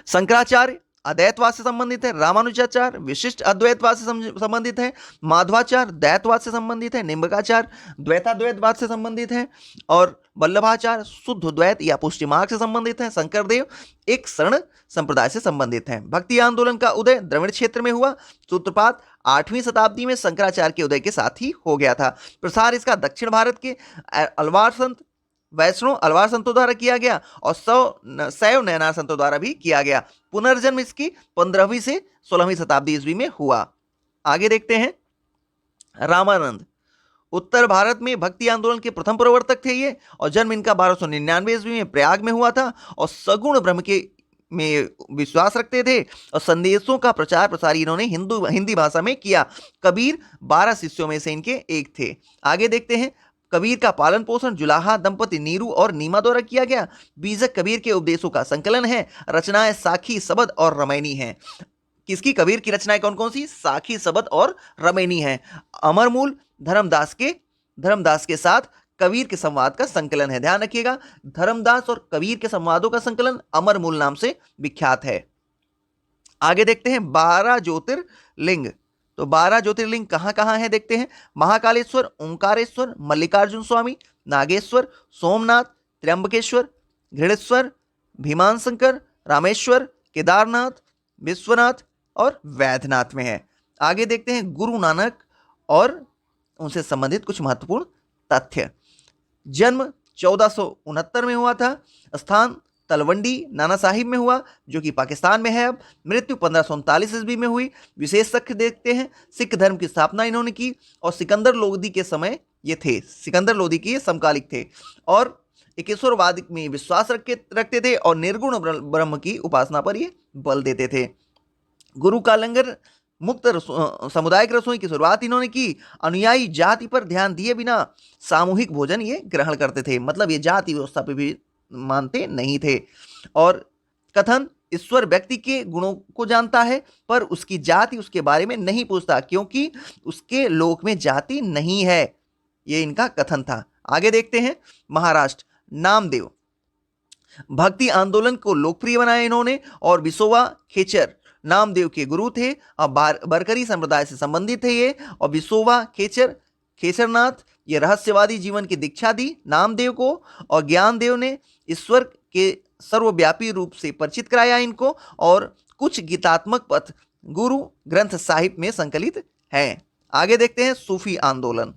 शंकराचार्य अद्वैतवाद से संबंधित है, रामानुजाचार्य विशिष्ट अद्वैतवाद से संबंधित है, माधवाचार्य द्वैतवाद से संबंधित है, निम्बकाचार्य द्वैताद्वैतवाद से संबंधित है और वल्लभाचार्य शुद्ध द्वैत या पुष्टि मार्ग से संबंधित है। शंकरदेव एक शरण संप्रदाय से संबंधित है। भक्ति आंदोलन का उदय द्रविड़ क्षेत्र में हुआ। सूत्रपात 8वीं शताब्दी में शंकराचार्य के उदय के साथ ही हो गया था। प्रसार इसका दक्षिण भारत के अलवार संत वैष्णो अलवार संतों द्वारा किया गया और शैव नयनार संतों द्वारा भी किया गया। पुनर्जन्म इसकी 15वीं से 16वीं शताब्दी ईस्वी में हुआ। आगे देखते हैं रामानंद। उत्तर भारत में भक्ति आंदोलन के प्रथम प्रवर्तक थे ये, और जन्म इनका 1299 ईस्वी में प्रयाग में हुआ था, और सगुण ब्रह्म के में विश्वास रखते थे, और संदेशों का प्रचार प्रसार इन्होंने हिंदी भाषा में किया। कबीर 12 शिष्यों में से इनके एक थे। आगे देखते हैं कबीर का पालन पोषण जुलाहा दंपति नीरू और नीमा द्वारा किया गया। बीजक कबीर के उपदेशों का संकलन है। रचनाएं साखी, सबद और रमैनी हैं। किसकी? कबीर की रचनाएं कौन कौन सी? साखी, सबद और रमैनी हैं। अमरमूल धर्मदास के साथ कबीर के संवाद का संकलन है। ध्यान रखिएगा, धर्मदास और कबीर के संवादों का संकलन अमरमूल नाम से विख्यात है। आगे देखते हैं 12 ज्योतिर्लिंग। तो 12 ज्योतिर्लिंग कहां कहां है देखते हैं। महाकालेश्वर, ओंकारेश्वर, मल्लिकार्जुन स्वामी, नागेश्वर, सोमनाथ, त्र्यंबकेश्वर, घृणेश्वर, भीमाशंकर, रामेश्वर, केदारनाथ, विश्वनाथ और वैद्यनाथ में है। आगे देखते हैं गुरु नानक और उनसे संबंधित कुछ महत्वपूर्ण तथ्य। जन्म 1469 में हुआ था। स्थान तलवंडी नाना साहिब में हुआ, जो कि पाकिस्तान में है अब। मृत्यु 1539 ईस्वी में हुई। विशेष तथ्य देखते हैं, सिख धर्म की स्थापना इन्होंने की, और सिकंदर लोदी के समय ये थे। सिकंदर लोदी के समकालिक थे, और एकेश्वरवाद में विश्वास रखते थे, और निर्गुण ब्रह्म की उपासना पर ये बल देते थे। गुरु का लंगर मुक्त सामुदायिक रसोई की शुरुआत इन्होंने की। अनुयायी जाति पर ध्यान दिए बिना सामूहिक भोजन ये ग्रहण करते थे, मतलब ये जाति व्यवस्था पे भी मानते नहीं थे। और कथन, ईश्वर व्यक्ति के गुणों को जानता है पर उसकी जाति उसके बारे में नहीं पूछता, क्योंकि उसके लोक में जाति नहीं है। ये इनका कथन था। आगे देखते हैं महाराष्ट्र। नामदेव भक्ति आंदोलन को लोकप्रिय बनाया इन्होंने, और विसोवा खेचर नामदेव के गुरु थे, और बरकरी संप्रदाय से संबंधित थे ये। और विसोवा खेचरनाथ ये रहस्यवादी जीवन की दीक्षा दी नामदेव को, और ज्ञानदेव ने ईश्वर के सर्वव्यापी रूप से परिचित कराया इनको, और कुछ गीतात्मक पथ गुरु ग्रंथ साहिब में संकलित हैं। आगे देखते हैं सूफी आंदोलन।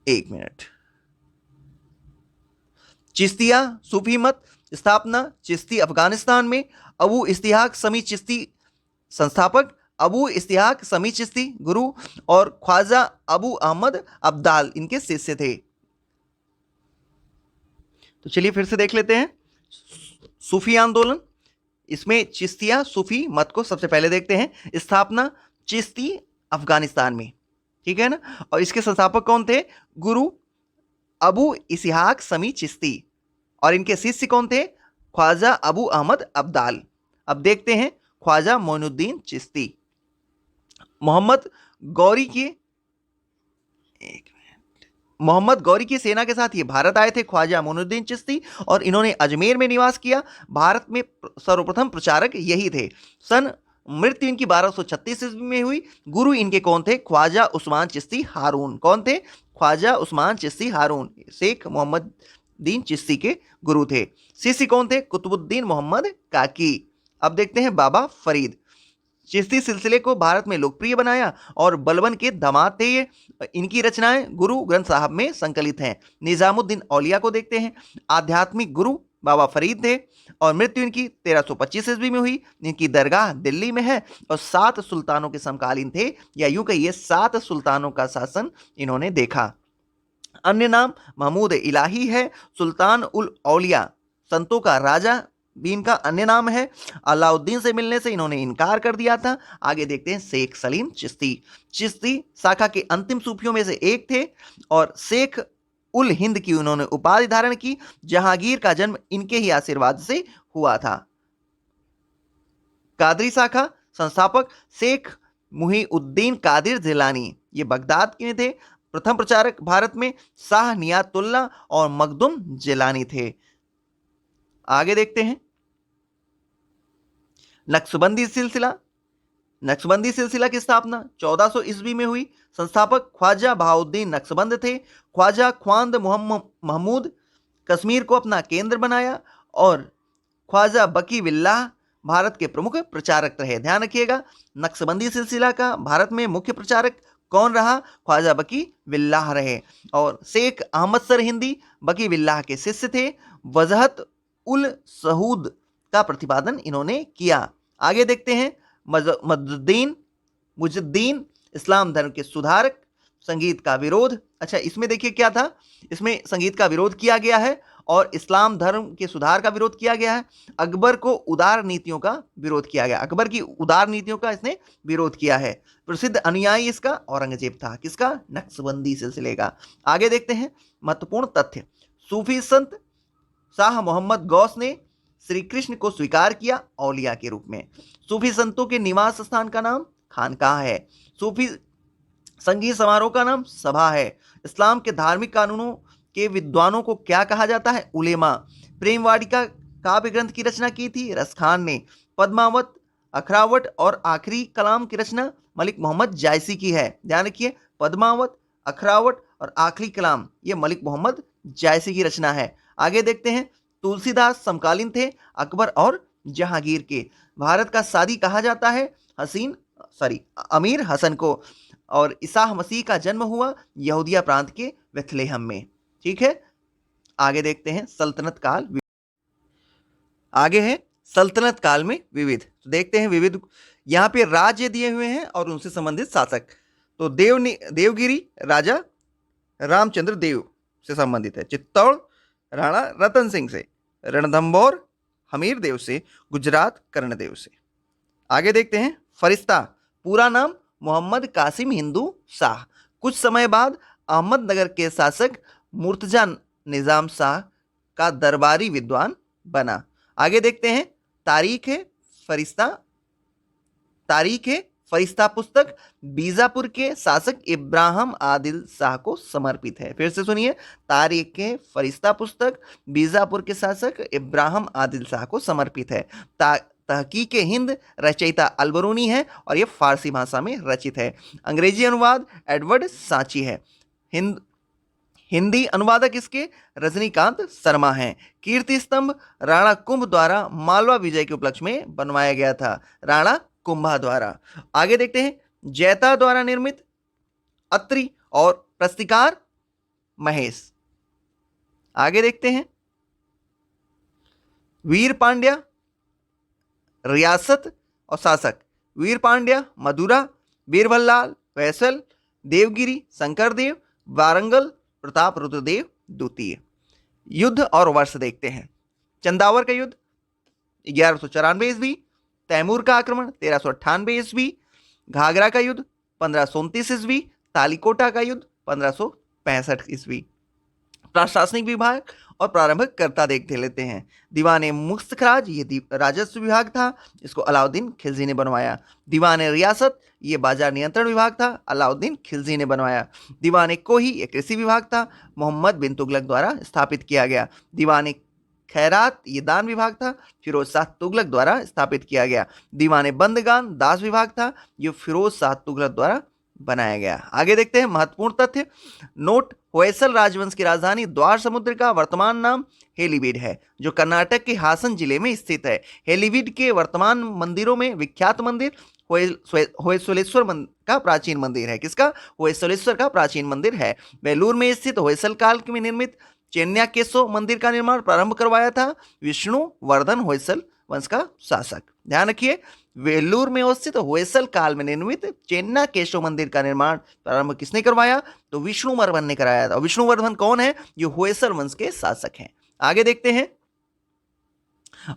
एक मिनट। चिश्तिया सूफी मत स्थापना चिश्ती अफगानिस्तान में। अबू इस्तिहाक समी चिश्ती संस्थापक, अबू इस्तिहाक समी चिश्ती गुरु, और ख्वाजा अबू अहमद अब्दाल इनके शिष्य थे। तो चलिए फिर से देख लेते हैं सूफी आंदोलन। इसमें चिश्तिया सूफी मत को सबसे पहले देखते हैं। स्थापना चिश्ती अफगानिस्तान में, ठीक है ना। और इसके संस्थापक कौन थे? गुरु अबू इस्हाक समी चिश्ती, और इनके शिष्य कौन थे? ख्वाजा अबू अहमद अब्दाल। अब देखते हैं ख्वाजा मोइनुद्दीन चिश्ती। मोहम्मद गौरी की सेना के साथ ये भारत आए थे ख्वाजा मोइनुद्दीन चिश्ती, और इन्होंने अजमेर में निवास किया। भारत में सर्वप्रथम प्रचारक यही थे। मृत्यु इनकी 1236 ईस्वी में हुई। गुरु इनके कौन थे? ख्वाजा उस्मान चिश्ती हारून। कौन थे? ख्वाजा उस्मान चिश्ती हारून, शेख मोहम्मद दीन चिश्ती के गुरु थे। शिष्य कौन थे? कुतुबुद्दीन मोहम्मद काकी। अब देखते हैं बाबा फरीद। चिश्ती सिलसिले को भारत में लोकप्रिय बनाया, और बलबन के दामाद थे ये। इनकी रचनाएं गुरु ग्रंथ साहब में संकलित हैं। निजामुद्दीन औलिया को देखते हैं। आध्यात्मिक गुरु बाबा फरीद थे, और मृत्यु इनकी 1325 ईस्वी में हुई। इनकी दरगाह दिल्ली में है, और 7 सुल्तानों के समकालीन थे, या यूं कहिए 7 सुल्तानों का शासन इन्होंने देखा। अन्य नाम महमूद इलाही है। सुल्तान उल औलिया संतों का राजा भी इनका अन्य नाम है। अलाउद्दीन से मिलने से इन्होंने इनकार कर दिया था। आगे देखते हैं शेख सलीम चिश्ती। चिश्ती शाखा के अंतिम सूफियों में से एक थे, और शेख उल हिंद की उन्होंने उपाधि धारण की। जहांगीर का जन्म इनके ही आशीर्वाद से हुआ था। कादरी शाखा संस्थापक शेख मुहीउद्दीन कादिर जिलानी, ये बगदाद के थे। प्रथम प्रचारक भारत में शाह नियातुल्ला और मखदुम जिलानी थे। आगे देखते हैं नक्शबंदी सिलसिला। नक्शबंदी सिलसिला की स्थापना 1400 ईस्वी में हुई। संस्थापक ख्वाजा बहाउद्दीन नक्शबंद थे। ख्वाजा ख्वांद महमूद कश्मीर को अपना केंद्र बनाया, और ख्वाजा बकी बिल्लाह भारत के प्रमुख प्रचारक रहे। ध्यान रखिएगा, नक्शबंदी सिलसिला का भारत में मुख्य प्रचारक कौन रहा? ख्वाजा बकी बिल्लाह रहे। और शेख अहमद सर हिंदी बकी बिल्लाह के शिष्य थे। वजहत उल सहूद का प्रतिपादन इन्होंने किया। आगे देखते हैं, मुजुद्दीन इस्लाम धर्म के सुधारक, संगीत का विरोध। अच्छा, इसमें देखिए क्या था, इसमें संगीत का विरोध किया गया है और इस्लाम धर्म के सुधार का विरोध किया गया है। अकबर को उदार नीतियों का विरोध किया गया, अकबर की उदार नीतियों का इसने विरोध किया है। प्रसिद्ध अनुयायी इसका औरंगजेब था। किसका? नक्शबंदी सिलसिले का। आगे देखते हैं महत्वपूर्ण तथ्य। सूफी संत शाह मोहम्मद गौस ने श्री कृष्ण को स्वीकार किया औलिया के रूप में। सूफी संतों के निवास स्थान का नाम खानकाह है। सूफी संगीत समारोह का नाम सभा है। इस्लाम के धार्मिक कानूनों के विद्वानों को क्या कहा जाता है? उलेमा। प्रेम वाटिका काव्य ग्रंथ की रचना की थी रस खान ने। पद्मावत, अखरावट और आखिरी कलाम की रचना मलिक मोहम्मद जायसी की है। ध्यान रखिए, पद्मावत, अखरावट और आखिरी कलाम ये मलिक मोहम्मद जायसी की रचना है। आगे देखते हैं, तुलसीदास समकालीन थे अकबर और जहांगीर के। भारत का सादी कहा जाता है अमीर हसन को। और ईसा मसीह का जन्म हुआ यहूदिया प्रांत के बेथलेहम में। ठीक है, आगे देखते हैं सल्तनत काल। आगे है सल्तनत काल में विविध। तो देखते हैं विविध, यहाँ पे राज्य दिए हुए हैं और उनसे संबंधित शासक। तो देवगिरी राजा रामचंद्र देव से संबंधित है। चित्तौड़ राणा रतन सिंह से। रणथंभौर हमीर देव से। गुजरात कर्णदेव से। आगे देखते हैं फरिश्ता, पूरा नाम मोहम्मद कासिम हिंदू शाह। कुछ समय बाद अहमदनगर के शासक मुर्तजा निजाम शाह का दरबारी विद्वान बना। आगे देखते हैं तारीख है फरिश्ता पुस्तक बीजापुर के शासक इब्राहिम आदिल शाह को समर्पित है। फिर से सुनिए, तारीख है फरिश्ता पुस्तक बीजापुर के शासक इब्राहिम आदिल शाह को समर्पित है। तहकीक हिंद रचयिता अलबरूनी है और यह फारसी भाषा में रचित है। अंग्रेजी अनुवाद एडवर्ड सांची है। हिंदी अनुवादक इसके रजनीकांत शर्मा हैं। कीर्ति स्तंभ राणा कुंभ द्वारा मालवा विजय के उपलक्ष्य में बनवाया गया था, राणा कुंभा द्वारा। आगे देखते हैं जैता द्वारा निर्मित अत्रि और प्रस्तिकार महेश। आगे देखते हैं वीर पांड्या रियासत और शासक। वीर पांड्या मदुरा, बीरबललाल वैसल, देवगिरी शंकरदेव, वारंगल प्रताप रुद्रदेव द्वितीय। युद्ध और वर्ष देखते हैं। चंदावर का युद्ध 1194 ईस्वी। तैमूर का आक्रमण 1398 ईस्वी। घाघरा का युद्ध 1529 ईस्वी। तालीकोटा का युद्ध 1565 ईस्वी। प्रशासनिक विभाग और प्रारंभिक कर्ता देख लेते हैं। दीवाने मुस्तखराज ये राजस्व विभाग था, इसको अलाउद्दीन खिलजी ने बनवाया। दीवाने रियासत ये बाजार नियंत्रण विभाग था, अलाउद्दीन खिलजी ने बनवाया। दीवाने कोही ये कृषि विभाग था, मोहम्मद बिन तुगलक द्वारा स्थापित किया गया। दीवाने खैरात ये दान विभाग था, फिरोज शाह तुगलक द्वारा स्थापित किया गया। दीवाने बंदगान दास विभाग था, ये फिरोज शाह तुगलक द्वारा बनाया गया। आगे देखते हैं महत्वपूर्ण तथ्य। नोट, होयसल राजवंश की राजधानी द्वार समुद्र का वर्तमान नाम हेलीवीड है, जो कर्नाटक के हासन जिले में स्थित है। हेलीवीड के वर्तमान मंदिरों में विख्यात मंदिर होयसलेश्वर का प्राचीन मंदिर है। किसका? होयसलेश्वर का प्राचीन मंदिर है। वेलूर में स्थित होयसल काल में निर्मित चेन्याकेशो मंदिर का निर्माण प्रारंभ करवाया था विष्णुवर्धन होयसल वंश का शासक। ध्यान रखिए, वेल्लूर में स्थित होयसल काल में निर्मित चेन्नाकेशो मंदिर का निर्माण प्रारंभ किसने करवाया? तो विष्णुवर्धन ने कराया था। विष्णुवर्धन कौन है? ये होयसल वंश के शासक हैं। आगे देखते हैं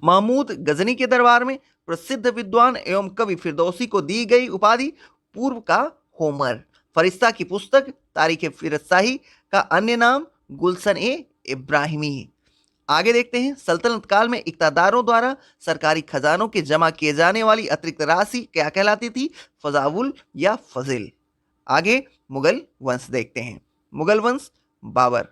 महमूद गजनी के दरबार में प्रसिद्ध विद्वान एवं कवि फिरदौसी को दी गई उपाधि पूर्व का होमर। फरिश्ता की पुस्तक तारीख फिरदशाही का अन्य नाम गुलशन ए इब्राहिमी। आगे देखते हैं सल्तनत काल में इक्तादारों द्वारा सरकारी खजानों के जमा किए जाने वाली अतिरिक्त राशि क्या कहलाती थी? फजाउल या फजिल। आगे मुगल वंश देखते हैं। मुगल वंश बाबर।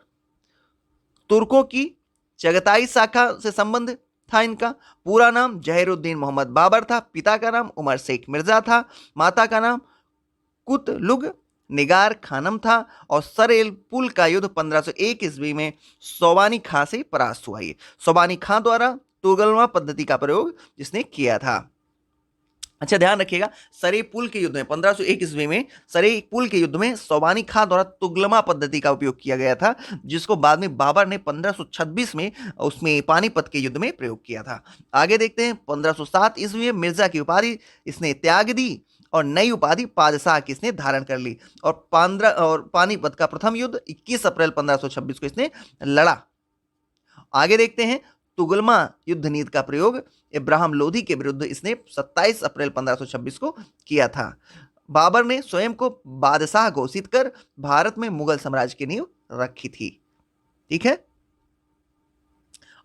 तुर्कों की चगताई शाखा से संबंध था इनका। पूरा नाम जहीरुद्दीन मोहम्मद बाबर था। पिता का नाम उमर शेख मिर्जा था। माता का नाम कुतलुग निगार खानम था। और सरेल पुल का युद्ध 1501 ईस्वी में सोबानी खां से परास्त हुआ। ये सोबानी खां द्वारा तुगलमा पद्धति का प्रयोग जिसने किया था। अच्छा ध्यान रखिएगा, सरे पुल के युद्ध में 1501 ईस्वी में सरे पुल के युद्ध में सोबानी खां द्वारा तुगलमा पद्धति का उपयोग किया गया था, जिसको बाद में बाबर ने 1526 में उसमें पानीपत के युद्ध में प्रयोग किया था। आगे देखते हैं, 1507 ईस्वी में मिर्जा की उपाधि इसने त्याग दी और नई उपाधि पादशाह की इसने धारण कर ली। और पानीपत का प्रथम युद्ध 21 अप्रैल 1526 को इसने लड़ा। आगे देखते हैं, तुगलमा युद्ध नीति का प्रयोग इब्राहिम लोधी के विरुद्ध इसने 27 अप्रैल 1526 को किया था। बाबर ने स्वयं को बादशाह घोषित कर भारत में मुगल साम्राज्य की नींव रखी थी। ठीक है,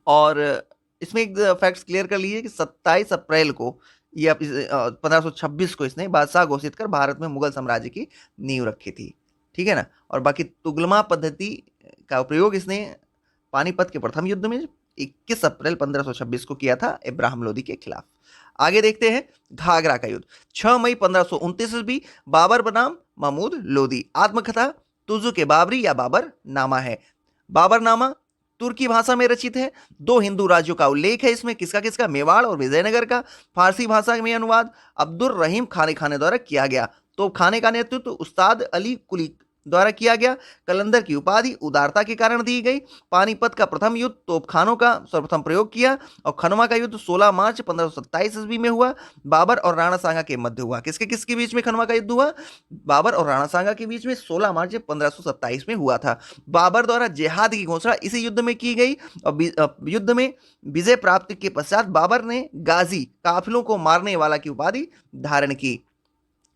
और इसमें एक फैक्ट्स क्लियर कर लीजिए कि 27 अप्रैल को ये 1526 को इसने बादशाह घोषित कर भारत में मुगल साम्राज्य की नींव रखी थी। ठीक है ना, और बाकी तुगलमा पद्धति का प्रयोग इसने पानीपत के प्रथम युद्ध में 21 अप्रैल 1526 को किया था इब्राहिम लोदी के खिलाफ। आगे देखते हैं, घाघरा का युद्ध 6 मई 1529 ईस्वी, बाबर बनाम महमूद लोदी। आत्मकथा तुजु के बाबरी या बाबर नामा है। बाबर नामा तुर्की भाषा में रचित है। 2 हिंदू राज्यों का उल्लेख है इसमें, किसका किसका, मेवाड़ और विजयनगर का। फारसी भाषा में अनुवाद अब्दुल रहीम खाने खाने द्वारा किया गया। तो खाने का नेतृत्व उस्ताद अली कुली द्वारा किया गया। कलंदर की उपाधि उदारता के कारण दी गई। पानीपत का प्रथम युद्ध तोपखानों का सर्वप्रथम प्रयोग किया। और खनवा का युद्ध 16 मार्च 1527 ईस्वी में हुआ, बाबर और राणा सांगा के मध्य हुआ। किसके किसके बीच में खनवा का युद्ध हुआ? बाबर और राणा सांगा के बीच में 16 मार्च 1527 में हुआ था। बाबर द्वारा जिहाद की घोषणा इसी युद्ध में की गई और युद्ध में विजय प्राप्ति के पश्चात बाबर ने गाजी काफिलों को मारने वाला की उपाधि धारण की।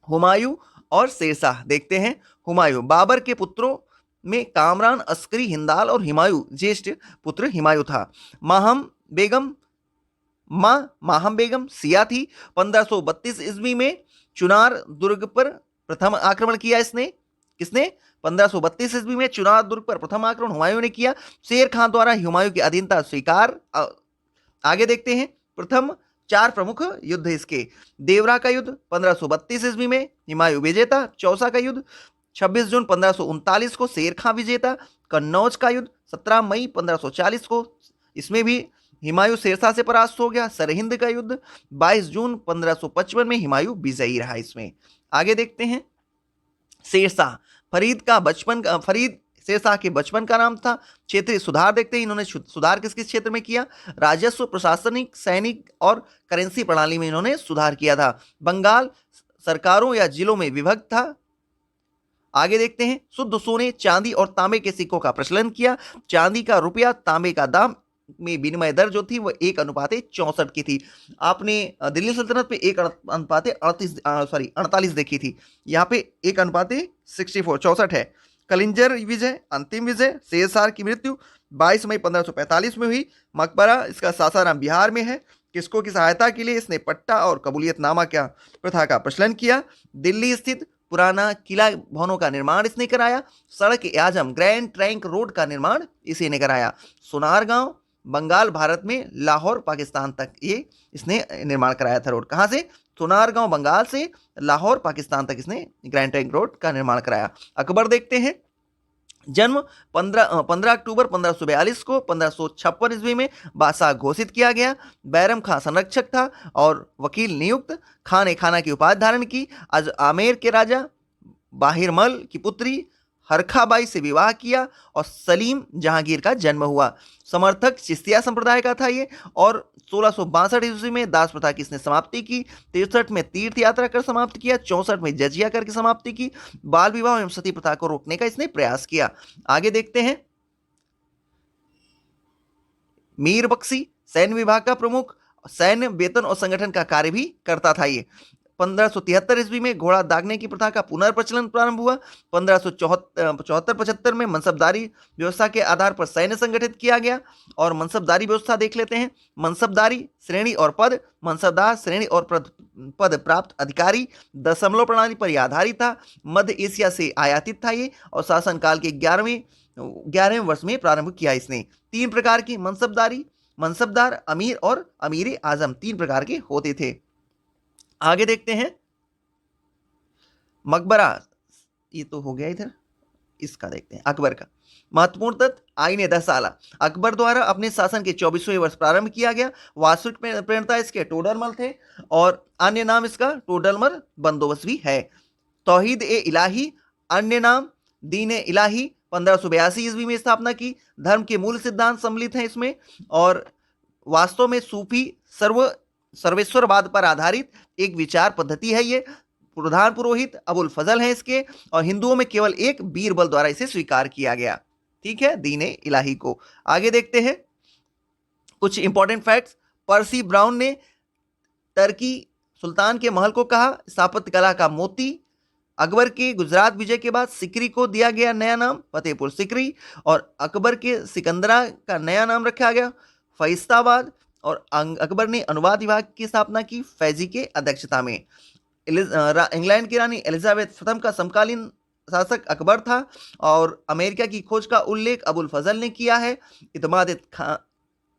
हुमायूं और शेरशाह देखते हैं। हुमायूं बाबर के पुत्रों में कामरान, अस्करी, हिंदाल और हुमायूं ज्येष्ठ पुत्र हुमायूं था। माहम बेगम सिया थी। 1532 ईस्वी में चुनार दुर्ग पर प्रथम आक्रमण किया इसने। किसने? 1532 ईस्वी में चुनार दुर्ग पर प्रथम आक्रमण हुमायूं ने किया। शेर खान द्वारा हुमायूं की अधीनता स्वीकार। आगे देखते हैं, प्रथम 4 प्रमुख युद्ध इसके। देवरा का युद्ध 1532 ईस्वी में हुमायूं विजेता। चौसा का युद्ध 26 जून 1539 को शेर खां विजेता। कन्नौज का युद्ध 17 मई 1540 को, इसमें भी हुमायूं शेरशाह से परास्त हो गया। सरहिंद का युद्ध 22 जून 1555 में हुमायूं विजयी रहा इसमें। आगे देखते हैं, शेरशाह फरीद शेरशाह के बचपन का नाम था। क्षेत्रीय सुधार देखते हैं, इन्होंने सुधार किस किस क्षेत्र में किया? राजस्व, प्रशासनिक, सैनिक और करेंसी प्रणाली में इन्होंने सुधार किया था। बंगाल सरकारों या जिलों में विभक्त था। आगे देखते हैं, शुद्ध सोने, चांदी और तांबे के सिक्कों का प्रचलन किया। चांदी का रुपया तांबे का दाम में विनिमय दर जो थी वो 1:64 की थी। आपने दिल्ली सल्तनत में 1:48 देखी थी, यहाँ पे 1:64 है। कलिंजर विजय, अंतिम विजय, शेरशाह की मृत्यु 22 मई 1545 में हुई। मकबरा इसका सासाराम बिहार में है। किसको की सहायता के लिए? इसने पट्टा और कबूलियतनामा क्या प्रथा का प्रचलन किया। दिल्ली स्थित पुराना किला भवनों का निर्माण इसने कराया। सड़क आजम ग्रैंड ट्रंक रोड का निर्माण इसी ने कराया। सोनारगांव बंगाल भारत में लाहौर पाकिस्तान तक ये इसने निर्माण कराया था रोड। कहाँ से? सोनारगांव बंगाल से लाहौर पाकिस्तान तक इसने ग्रैंड ट्रंक रोड का निर्माण कराया। अकबर देखते हैं, जन्म 15 अक्टूबर 1542 को 1556 ईस्वी में बादशाह घोषित किया गया। बैरम खां संरक्षक था और वकील नियुक्त। खां ने खाना की उपाधि धारण की। आज आमेर के राजा बाहिरमल की पुत्री हरखाबाई से विवाह किया और सलीम जहांगीर का जन्म हुआ। समर्थक चिश्तिया संप्रदाय का था ये। और 1662 ईस्वी में दास प्रथा की इसने समाप्ति की। 63 में तीर्थ यात्रा कर समाप्त किया। 64 में जजिया करके समाप्ति की। बाल विवाह एवं सती प्रथा को रोकने का इसने प्रयास किया। आगे देखते हैं, मीर बख्शी सैन्य विभाग का प्रमुख, सैन्य वेतन और संगठन का कार्य भी करता था ये। 1573 ईस्वी में घोड़ा दागने की प्रथा का पुनर्प्रचलन प्रारंभ हुआ। 1574-75 में मनसबदारी व्यवस्था के आधार पर सैन्य संगठित किया गया। और मनसबदारी व्यवस्था देख लेते हैं। मनसबदारी श्रेणी और पद, मनसबदार श्रेणी और पद प्राप्त अधिकारी, दशमलव प्रणाली पर यह आधारित था। मध्य एशिया से आयातित था ये और शासनकाल के 11वें वर्ष में प्रारंभ किया इसने। 3 प्रकार की मनसबदार, अमीर और अमीर आजम 3 प्रकार के होते थे। आगे देखते हैं, मकबरा ये तो हो गया इधर। इसका देखते हैं अकबर का महत्वपूर्ण तथ्य आईने 10 आला अकबर द्वारा अपने शासन के 24वें वर्ष प्रारंभ किया गया। वास्तविक प्रणेता इसके टोडरमल थे और अन्य नाम इसका टोडरमल बंदोबस्त भी है। तौहीद ए इलाही अन्य नाम दीन ए इलाही 1582 ईस्वी में स्थापना की। धर्म के मूल सिद्धांत सम्मिलित हैं इसमें और वास्तव में सूफी सर्वेश्वरवाद पर आधारित एक विचार पद्धति है। ये प्रधान पुरोहित अबुल फजल हैं इसके और हिंदुओं में केवल एक बीरबल द्वारा इसे स्वीकार किया गया। ठीक है, दीन ए इलाही को। आगे देखते हैं कुछ इंपॉर्टेंट फैक्ट्स। पर्सी ब्राउन ने टर्की सुल्तान के महल को कहा स्थापत्य कला का मोती। अकबर के गुजरात विजय के बाद सिकरी को दिया गया नया नाम फतेहपुर सिकरी और अकबर के सिकंदरा का नया नाम रखा गया फैस्ताबाद। और अकबर ने अनुवाद विभाग की स्थापना की फैजी के अध्यक्षता में। इंग्लैंड की रानी एलिजाबेथ प्रथम का समकालीन शासक अकबर था और अमेरिका की खोज का उल्लेख अबुल फजल ने किया है।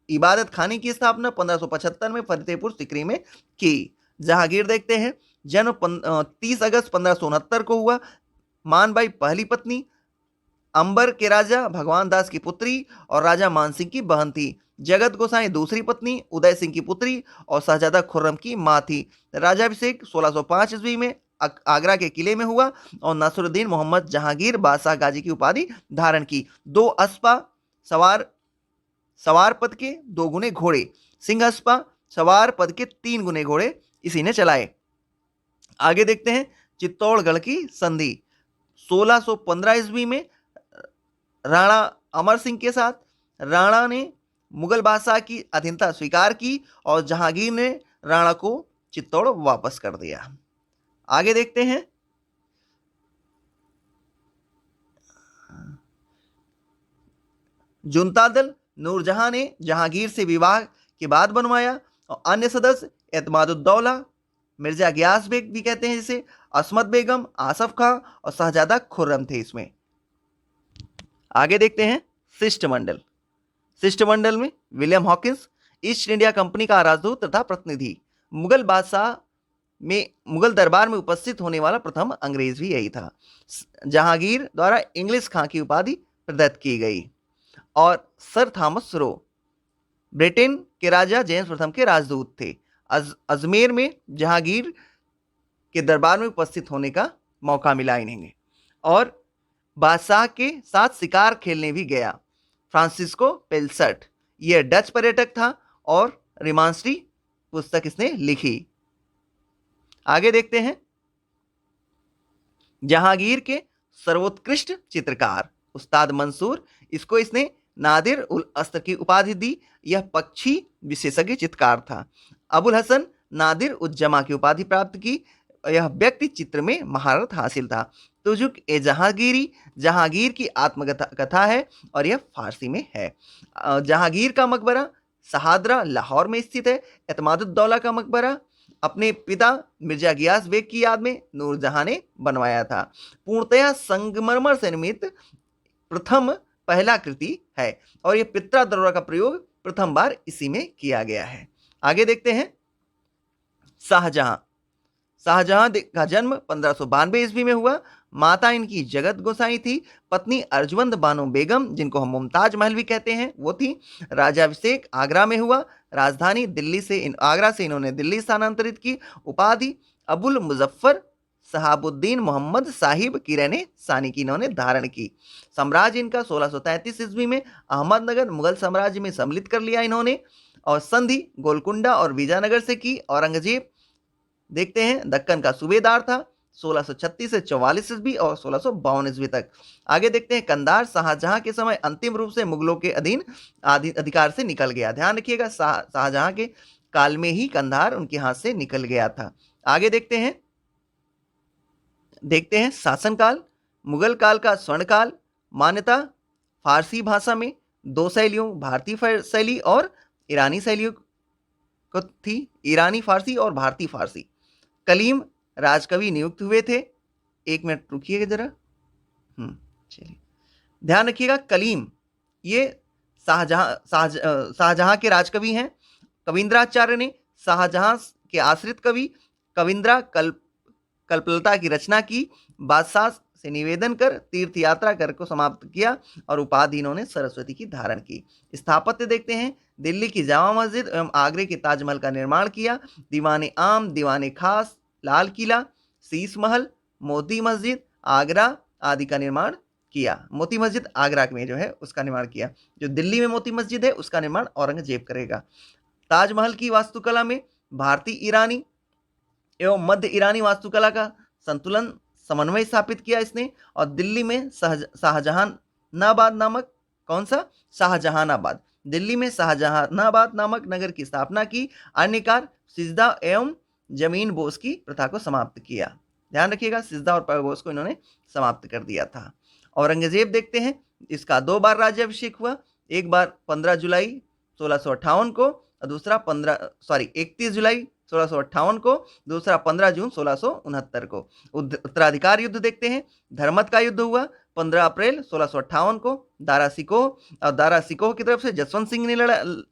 इबादत खाने की स्थापना 1575 में फतेहपुर सिकरी में की। जहांगीर देखते हैं, जन्म 30 अगस्त 1569 को हुआ। मानबाई पहली पत्नी, अंबर के राजा भगवान दास की पुत्री और राजा मानसिंह की बहन थी। जगत गोसाई दूसरी पत्नी, उदय सिंह की पुत्री और शहजादा खुर्रम की मां थी। राजाभिषेक 1605 ईस्वी में आगरा के किले में हुआ और नासिरुद्दीन मोहम्मद जहांगीर बादशाह गाजी की उपाधि धारण की। 2 अस्पा सवार पद के 2 गुने घोड़े, सिंह अस्पा सवार पद के 3 गुने घोड़े इसी ने चलाए। आगे देखते हैं चित्तौड़गढ़ की संधि 1615 ईस्वी में राणा अमर सिंह के साथ। राणा ने मुगल बादशाह की अधीनता स्वीकार की और जहांगीर ने राणा को चित्तौड़ वापस कर दिया। आगे देखते हैं जुनता दल नूरजहां ने जहांगीर से विवाह के बाद बनवाया और अन्य सदस्य एतमादुद्दौला, मिर्जा गियास बेग भी कहते हैं जिसे, असमत बेगम, आसफ खां और शहजादा खुर्रम थे इसमें। आगे देखते हैं शिष्टमंडल। शिष्टमंडल में William Hawkins east India company का राजदूत तथा प्रतिनिधि। मुगल बादशाह में मुगल दरबार में उपस्थित होने वाला प्रथम अंग्रेज भी यही था। जहांगीर द्वारा इंग्लिश खां की उपाधि प्रदत्त की गई। और सर थॉमस रो ब्रिटेन के राजा जेम्स प्रथम के राजदूत थे। अजमेर में जहांगीर के दरबार में उपस्थित होने का मौका मिला इन्हें और बादशाह के साथ शिकार खेलने भी गया। फ्रांसिस्को पेल्सट यह डच पर्यटक था और रिमांसरी पुस्तक इसने लिखी। आगे देखते हैं जहांगीर के सर्वोत्कृष्ट चित्रकार उस्ताद मंसूर, इसको इसने नादिर उल अस्तर की उपाधि दी। यह पक्षी विशेषज्ञ चित्रकार था। अबुल हसन नादिर उज्जमा की उपाधि प्राप्त की। यह व्यक्ति चित्र में महारत हासिल था। तुजुक ए जहांगीरी जहांगीर की आत्मकथा कथा है और यह फारसी में है। जहांगीर का मकबरा शहादरा लाहौर में स्थित है। एतमादुद्दौला का मकबरा अपने पिता मिर्जा गियास बेग की याद में नूरजहां ने बनवाया था। पूर्णतया संगमरमर से निर्मित प्रथम पहला कृति है और यह पित्रा दरोरा का प्रयोग प्रथम बार इसी में किया गया है। आगे देखते हैं शाहजहां। शाहजहां का जन्म 1592 ईस्वी में हुआ। माता इनकी जगत गोसाई थी। पत्नी अर्जवंद बानो बेगम, जिनको हम मुमताज महल भी कहते हैं, वो थी। राजाभिषेक आगरा में हुआ। राजधानी दिल्ली से आगरा से इन्होंने दिल्ली स्थानांतरित की। उपाधि अबुल मुजफ्फर शहाबुद्दीन मोहम्मद साहिब किरने सानी की इन्होंने धारण की। साम्राज्य इनका 1633 ईस्वी में अहमदनगर मुगल साम्राज्य में सम्मिलित कर लिया इन्होंने और संधि गोलकुंडा और विजयनगर से की। औरंगजेब देखते हैं दक्कन का सूबेदार था 1636 से 44 ईस्वी और 1652 ईस्वी तक। आगे देखते हैं कंधार शाहजहां के समय अंतिम रूप से मुगलों के अधीन अधिकार से निकल गया। ध्यान रखिएगा शाहजहां के काल में ही कंधार उनके हाथ से निकल गया था। आगे देखते हैं शासनकाल। मुगल काल का स्वर्णकाल। मान्यता फारसी भाषा में 2 शैलियों भारतीय शैली और ईरानी शैलियों को थी। ईरानी फारसी और भारतीय फारसी। कलीम राजकवि नियुक्त हुए थे। 1 मिनट रुकिएगा जरा। चलिए ध्यान रखिएगा कलीम ये शाहजहां के राजकवि हैं। कविंद्राचार्य ने शाहजहां के आश्रित कवि कविंद्रा कल्पलता की रचना की। बादशाह से निवेदन कर तीर्थ यात्रा कर को समाप्त किया और उपाधि इन्होंने सरस्वती की धारण की। स्थापत्य देखते हैं, दिल्ली की जामा मस्जिद एवं आगरे के ताजमहल का निर्माण किया। दीवाने आम, दीवाने खास, लाल किला, शीश महल, मोती मस्जिद आगरा आदि का निर्माण किया। मोती मस्जिद आगरा में जो है उसका निर्माण किया। जो दिल्ली में मोती मस्जिद है उसका निर्माण औरंगजेब करेगा। ताजमहल की वास्तुकला में भारतीय ईरानी एवं मध्य ईरानी वास्तुकला का संतुलन समन्वय स्थापित किया इसने। और दिल्ली में शाहजहानाबाद नामक, कौन सा? शाहजहानाबाद। दिल्ली में शाहजहानाबाद नामक नगर की स्थापना की। अन्य कार्य सिजदा एवं जमीन बोस की प्रथा को समाप्त किया। ध्यान रखिएगा, सिजदा और पैगोस को इन्होंने समाप्त कर दिया था। औरंगजेब देखते हैं, इसका 2 बार राज्याभिषेक हुआ। एक बार 15 जुलाई 1658 को और दूसरा 31 जुलाई 1658 को, दूसरा 15 जून 1669 को। उत्तराधिकार युद्ध देखते हैं, धर्मत का युद्ध हुआ 15 अप्रैल 1658 को। दारा सिकोह की तरफ से जसवंत सिंह ने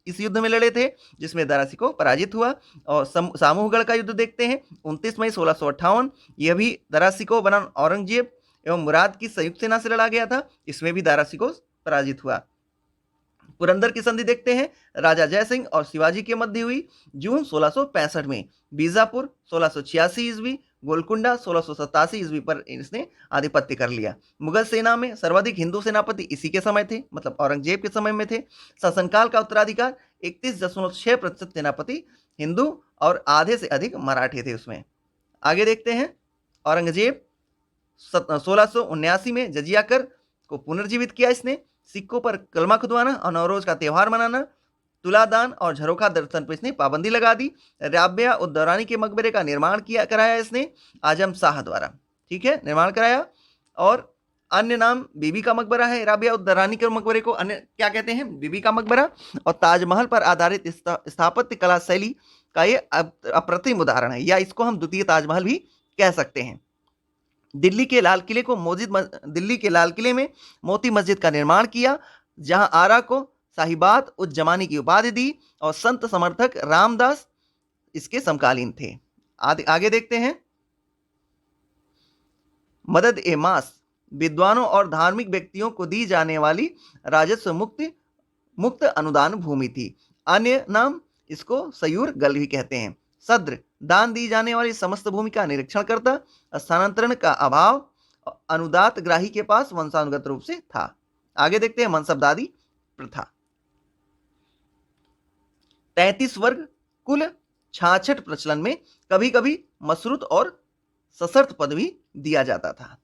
इस युद्ध में लड़े थे, जिसमें दारा सिकोह पराजित हुआ। और सामूहगढ़ का युद्ध देखते हैं 29 मई 1658, यह भी दारा सिकोह बनाम औरंगजेब एवं मुराद की संयुक्त सेना से लड़ा गया था, इसमें भी दारा सिकोह पराजित हुआ। पुरंदर की संधि देखते हैं, राजा जयसिंह और शिवाजी के मध्य हुई जून 1665 में। बीजापुर 1686 ईस्वी, गोलकुंडा 1687 ईस्वी पर इसने आधिपत्य कर लिया। मुगल सेना में सर्वाधिक हिंदू सेनापति इसी के समय थे, मतलब औरंगजेब के समय में थे। शासनकाल का उत्तराधिकार 31.6% सेनापति हिंदू और आधे से अधिक मराठी थे उसमें। आगे देखते हैं, औरंगजेब 1679 में जजिया कर को पुनर्जीवित किया इसने। सिक्कों पर कलमा खुदवाना और नवरोज का त्यौहार मनाना, तुलादान और झरोखा दर्शन पर इसने पाबंदी लगा दी। राबिया उद दौरानी के मकबरे का निर्माण कराया इसने आजम शाह द्वारा, ठीक है, निर्माण कराया। और अन्य नाम बीबी का मकबरा है। राबिया उद दौरानी के मकबरे को अन्य क्या कहते हैं? बीबी का मकबरा। और ताजमहल पर आधारित स्थापत्य कला शैली का ये अप्रतिम उदाहरण है, या इसको हम द्वितीय ताजमहल भी कह सकते हैं। दिल्ली के लाल किले में मोती मस्जिद का निर्माण किया, जहां आरा को साहिबात उज जमानी की उपाधि दी और संत समर्थक रामदास इसके समकालीन थे। आगे देखते हैं, मदद ए मास विद्वानों और धार्मिक व्यक्तियों को दी जाने वाली राजस्व मुक्त अनुदान भूमि थी। अन्य नाम इसको सयूर गल भी कहते हैं। सद्र दान दी जाने वाली समस्त भूमि का निरीक्षण करता। स्थानांतरण का अभाव अनुदात ग्राही के पास वंशानुगत रूप से था। आगे देखते हैं, मनसबदारी प्रथा। 33 वर्ग कुल 66 प्रचलन में कभी कभी मसरूत और सशर्त पद भी दिया जाता था,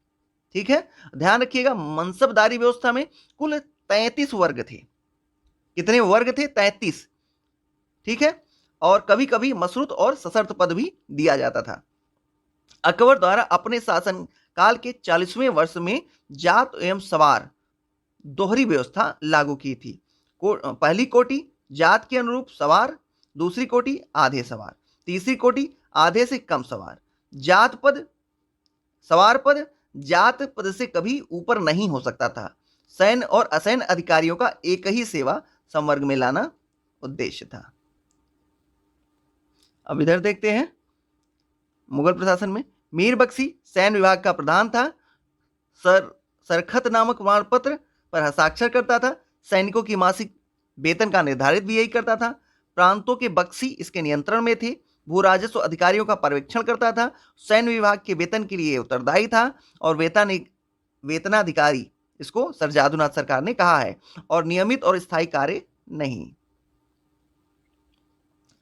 ठीक है। ध्यान रखिएगा, मनसबदारी व्यवस्था में कुल 33 वर्ग थे। कितने वर्ग थे? 33, ठीक है। और कभी कभी मसरूत और सशर्त पद भी दिया जाता था। अकबर द्वारा अपने शासन काल के 40वें वर्ष में जात एवं सवार दोहरी व्यवस्था लागू की थी। पहली कोटि जात के अनुरूप सवार, दूसरी कोटि आधे सवार, तीसरी कोटि आधे से कम सवार। जात पद, सवार पद जात पद से कभी ऊपर नहीं हो सकता था। सैन्य और असैन्य अधिकारियों का एक ही सेवा संवर्ग में लाना उद्देश्य था। अब इधर देखते हैं, मुगल प्रशासन में मीर बख्शी सैन्य विभाग का प्रधान था। सरखत नामक प्रमाण पत्र पर हस्ताक्षर करता था। सैनिकों की मासिक वेतन का निर्धारित भी यही करता था। प्रांतों के बख्शी इसके नियंत्रण में थे। भू राजस्व अधिकारियों का पर्यवेक्षण करता था। सैन्य विभाग के वेतन के लिए उत्तरदायी था और वेतनाधिकारी इसको सर जादूनाथ सरकार ने कहा है, और नियमित और स्थायी कार्य नहीं।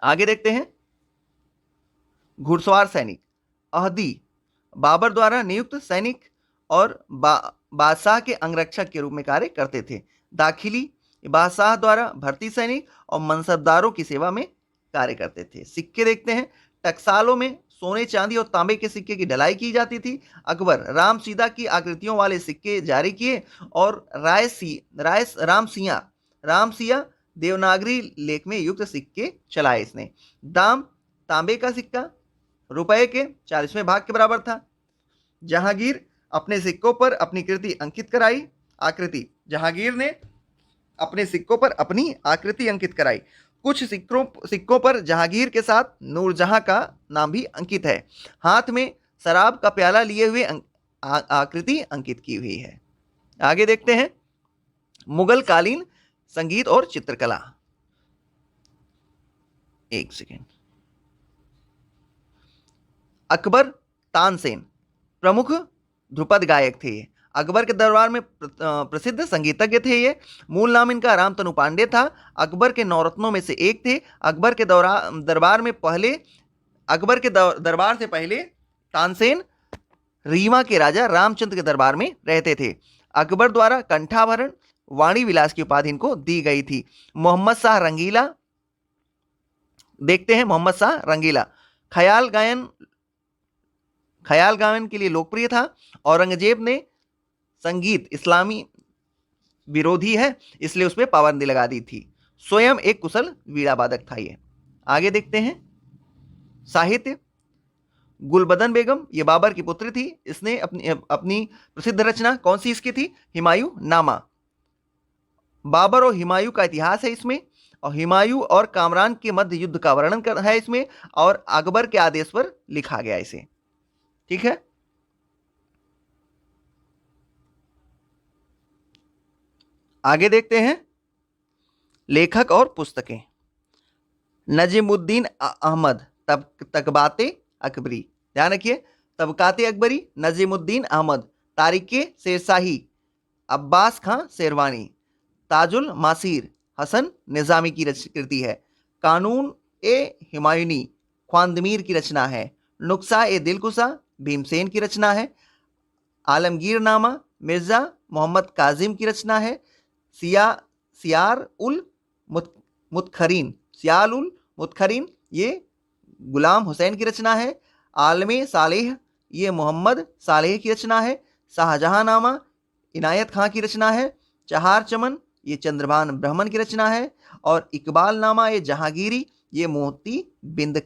आगे देखते हैं, घुड़सवार सैनिक अहदी बाबर द्वारा नियुक्त सैनिक और बादशाह के अंगरक्षक के रूप में कार्य करते थे। दाखिली बादशाह द्वारा भर्ती सैनिक और मनसबदारों की सेवा में कार्य करते थे। सिक्के देखते हैं, टकसालों में सोने चांदी और तांबे के सिक्के की ढलाई की जाती थी। अकबर राम सीता की आकृतियों वाले सिक्के जारी किए और रामसिया देवनागरी लेख में युक्त सिक्के चलाए इसने। दाम तांबे का सिक्का रुपए के 40वें भाग के बराबर था। जहांगीर अपने सिक्कों पर अपनी कृति अंकित कराई। जहांगीर ने अपने सिक्कों पर अपनी आकृति अंकित कराई। कुछ सिक्कों पर जहांगीर के साथ नूरजहां का नाम भी अंकित है। हाथ में शराब का प्याला लिए हुए आकृति अंकित की हुई है। आगे देखते हैं मुगल कालीन संगीत और चित्रकला। एक सेकेंड। अकबर तानसेन प्रमुख ध्रुपद गायक थे। अकबर के दरबार में प्रसिद्ध संगीतज्ञ थे ये। मूल नाम इनका रामतनु पांडे था। अकबर के नौरत्नों में से एक थे। अकबर के दरबार से पहले तानसेन रीवा के राजा रामचंद्र के दरबार में रहते थे। अकबर द्वारा कंठाभरण वाणी विलास की उपाधि इनको दी गई थी। मोहम्मद शाह रंगीला, देखते हैं मोहम्मद शाह रंगीला ख्याल गायन के लिए लोकप्रिय था। औरंगजेब ने संगीत इस्लामी विरोधी है इसलिए उस पर पाबंदी लगा दी थी। स्वयं एक कुशल वीणा वादक था ये। आगे देखते हैं साहित्य। गुलबदन बेगम ये बाबर की पुत्री थी। इसने अपनी प्रसिद्ध रचना कौन सी इसकी थी? हुमायूं नामा। बाबर और हुमायूं का इतिहास है इसमें, और हुमायूं और कामरान के मध्य युद्ध का वर्णन है इसमें, और अकबर के आदेश पर लिखा गया इसे। ठीक है। आगे देखते हैं लेखक और पुस्तकें। नजीमुद्दीन अहमद तकबाते अकबरी, ध्यान रखिए, तबकाते अकबरी, नजीमुद्दीन अहमद, तारिके शेरशाही, अब्बास खां शेरवानी, ताजुल मासीर हसन निज़ामी की कृति है। कानून ए हुमायूनी ख्वांदमीर की रचना है। नुक्सा ए दिलकुशा भीमसेन की रचना है। आलमगीरनामा मिर्ज़ा मोहम्मद काजिम की रचना है। सियार उल मुतखरीन ये गुलाम हुसैन की रचना है। आलमे सालेह ये मोहम्मद सालेह की रचना है। शाहजहांनामा इनायत खां की रचना है। चहार चमन ये चंद्रभान ब्राह्मण की रचना है। और इकबालनामा ये जहांगीरी ये मोतीमिद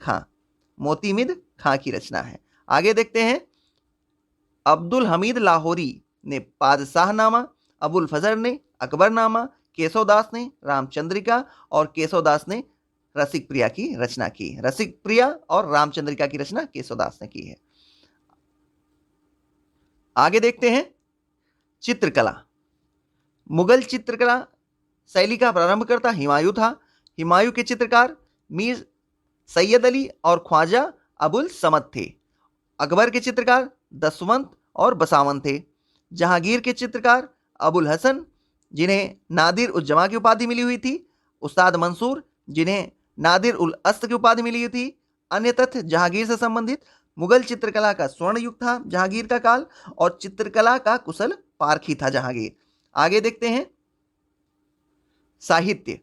खां की रचना है। आगे देखते हैं अब्दुल हमीद लाहौरी ने पादशाहनामा, अबुल फजर ने अकबरनामा, केशवदास ने रामचंद्रिका और केशवदास ने रसिक प्रिया की रचना की। रसिक प्रिया और रामचंद्रिका की रचना केशवदास ने की है। आगे देखते हैं चित्रकला। मुगल चित्रकला शैली का प्रारंभकर्ता हुमायूं था। हुमायूं के चित्रकार मीर सैयद अली और ख्वाजा अबुल समद थे। अकबर के चित्रकार दसवंत और बसावंत थे। जहांगीर के चित्रकार अबुल हसन जिन्हें नादिर उल जमा की उपाधि मिली हुई थी। उस्ताद मंसूर जिन्हें नादिर उल अस्त की उपाधि मिली हुई थी। अन्य तथ्य जहांगीर से संबंधित। मुगल चित्रकला का स्वर्ण युग था जहांगीर का काल, और चित्रकला का कुशल पारखी था जहांगीर। आगे देखते हैं साहित्य।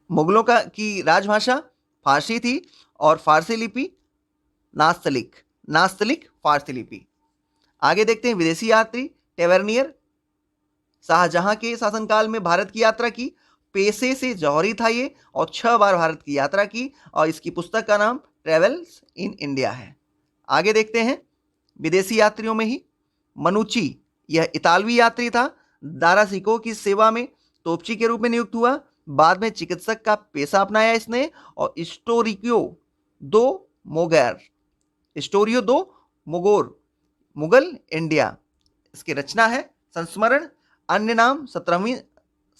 मुगलों की राजभाषा फारसी थी और फारसी लिपि नास्तलिक फारसी लिपि। आगे देखते हैं विदेशी यात्री। टेवर्नियर शाहजहां के शासनकाल में भारत की यात्रा की। पेशे से जौहरी था ये, और 6 बार भारत की यात्रा की, और इसकी पुस्तक का नाम ट्रेवल्स इन इंडिया है। आगे देखते हैं विदेशी यात्रियों में ही मनुची, यह इतालवी यात्री था। दारा सिको की सेवा में तोपची के रूप में नियुक्त हुआ। बाद में चिकित्सक का पेशा अपनाया इसने। और स्टोरियो दो मुगल इंडिया इसकी रचना है। संस्मरण अन्य नाम 17वीं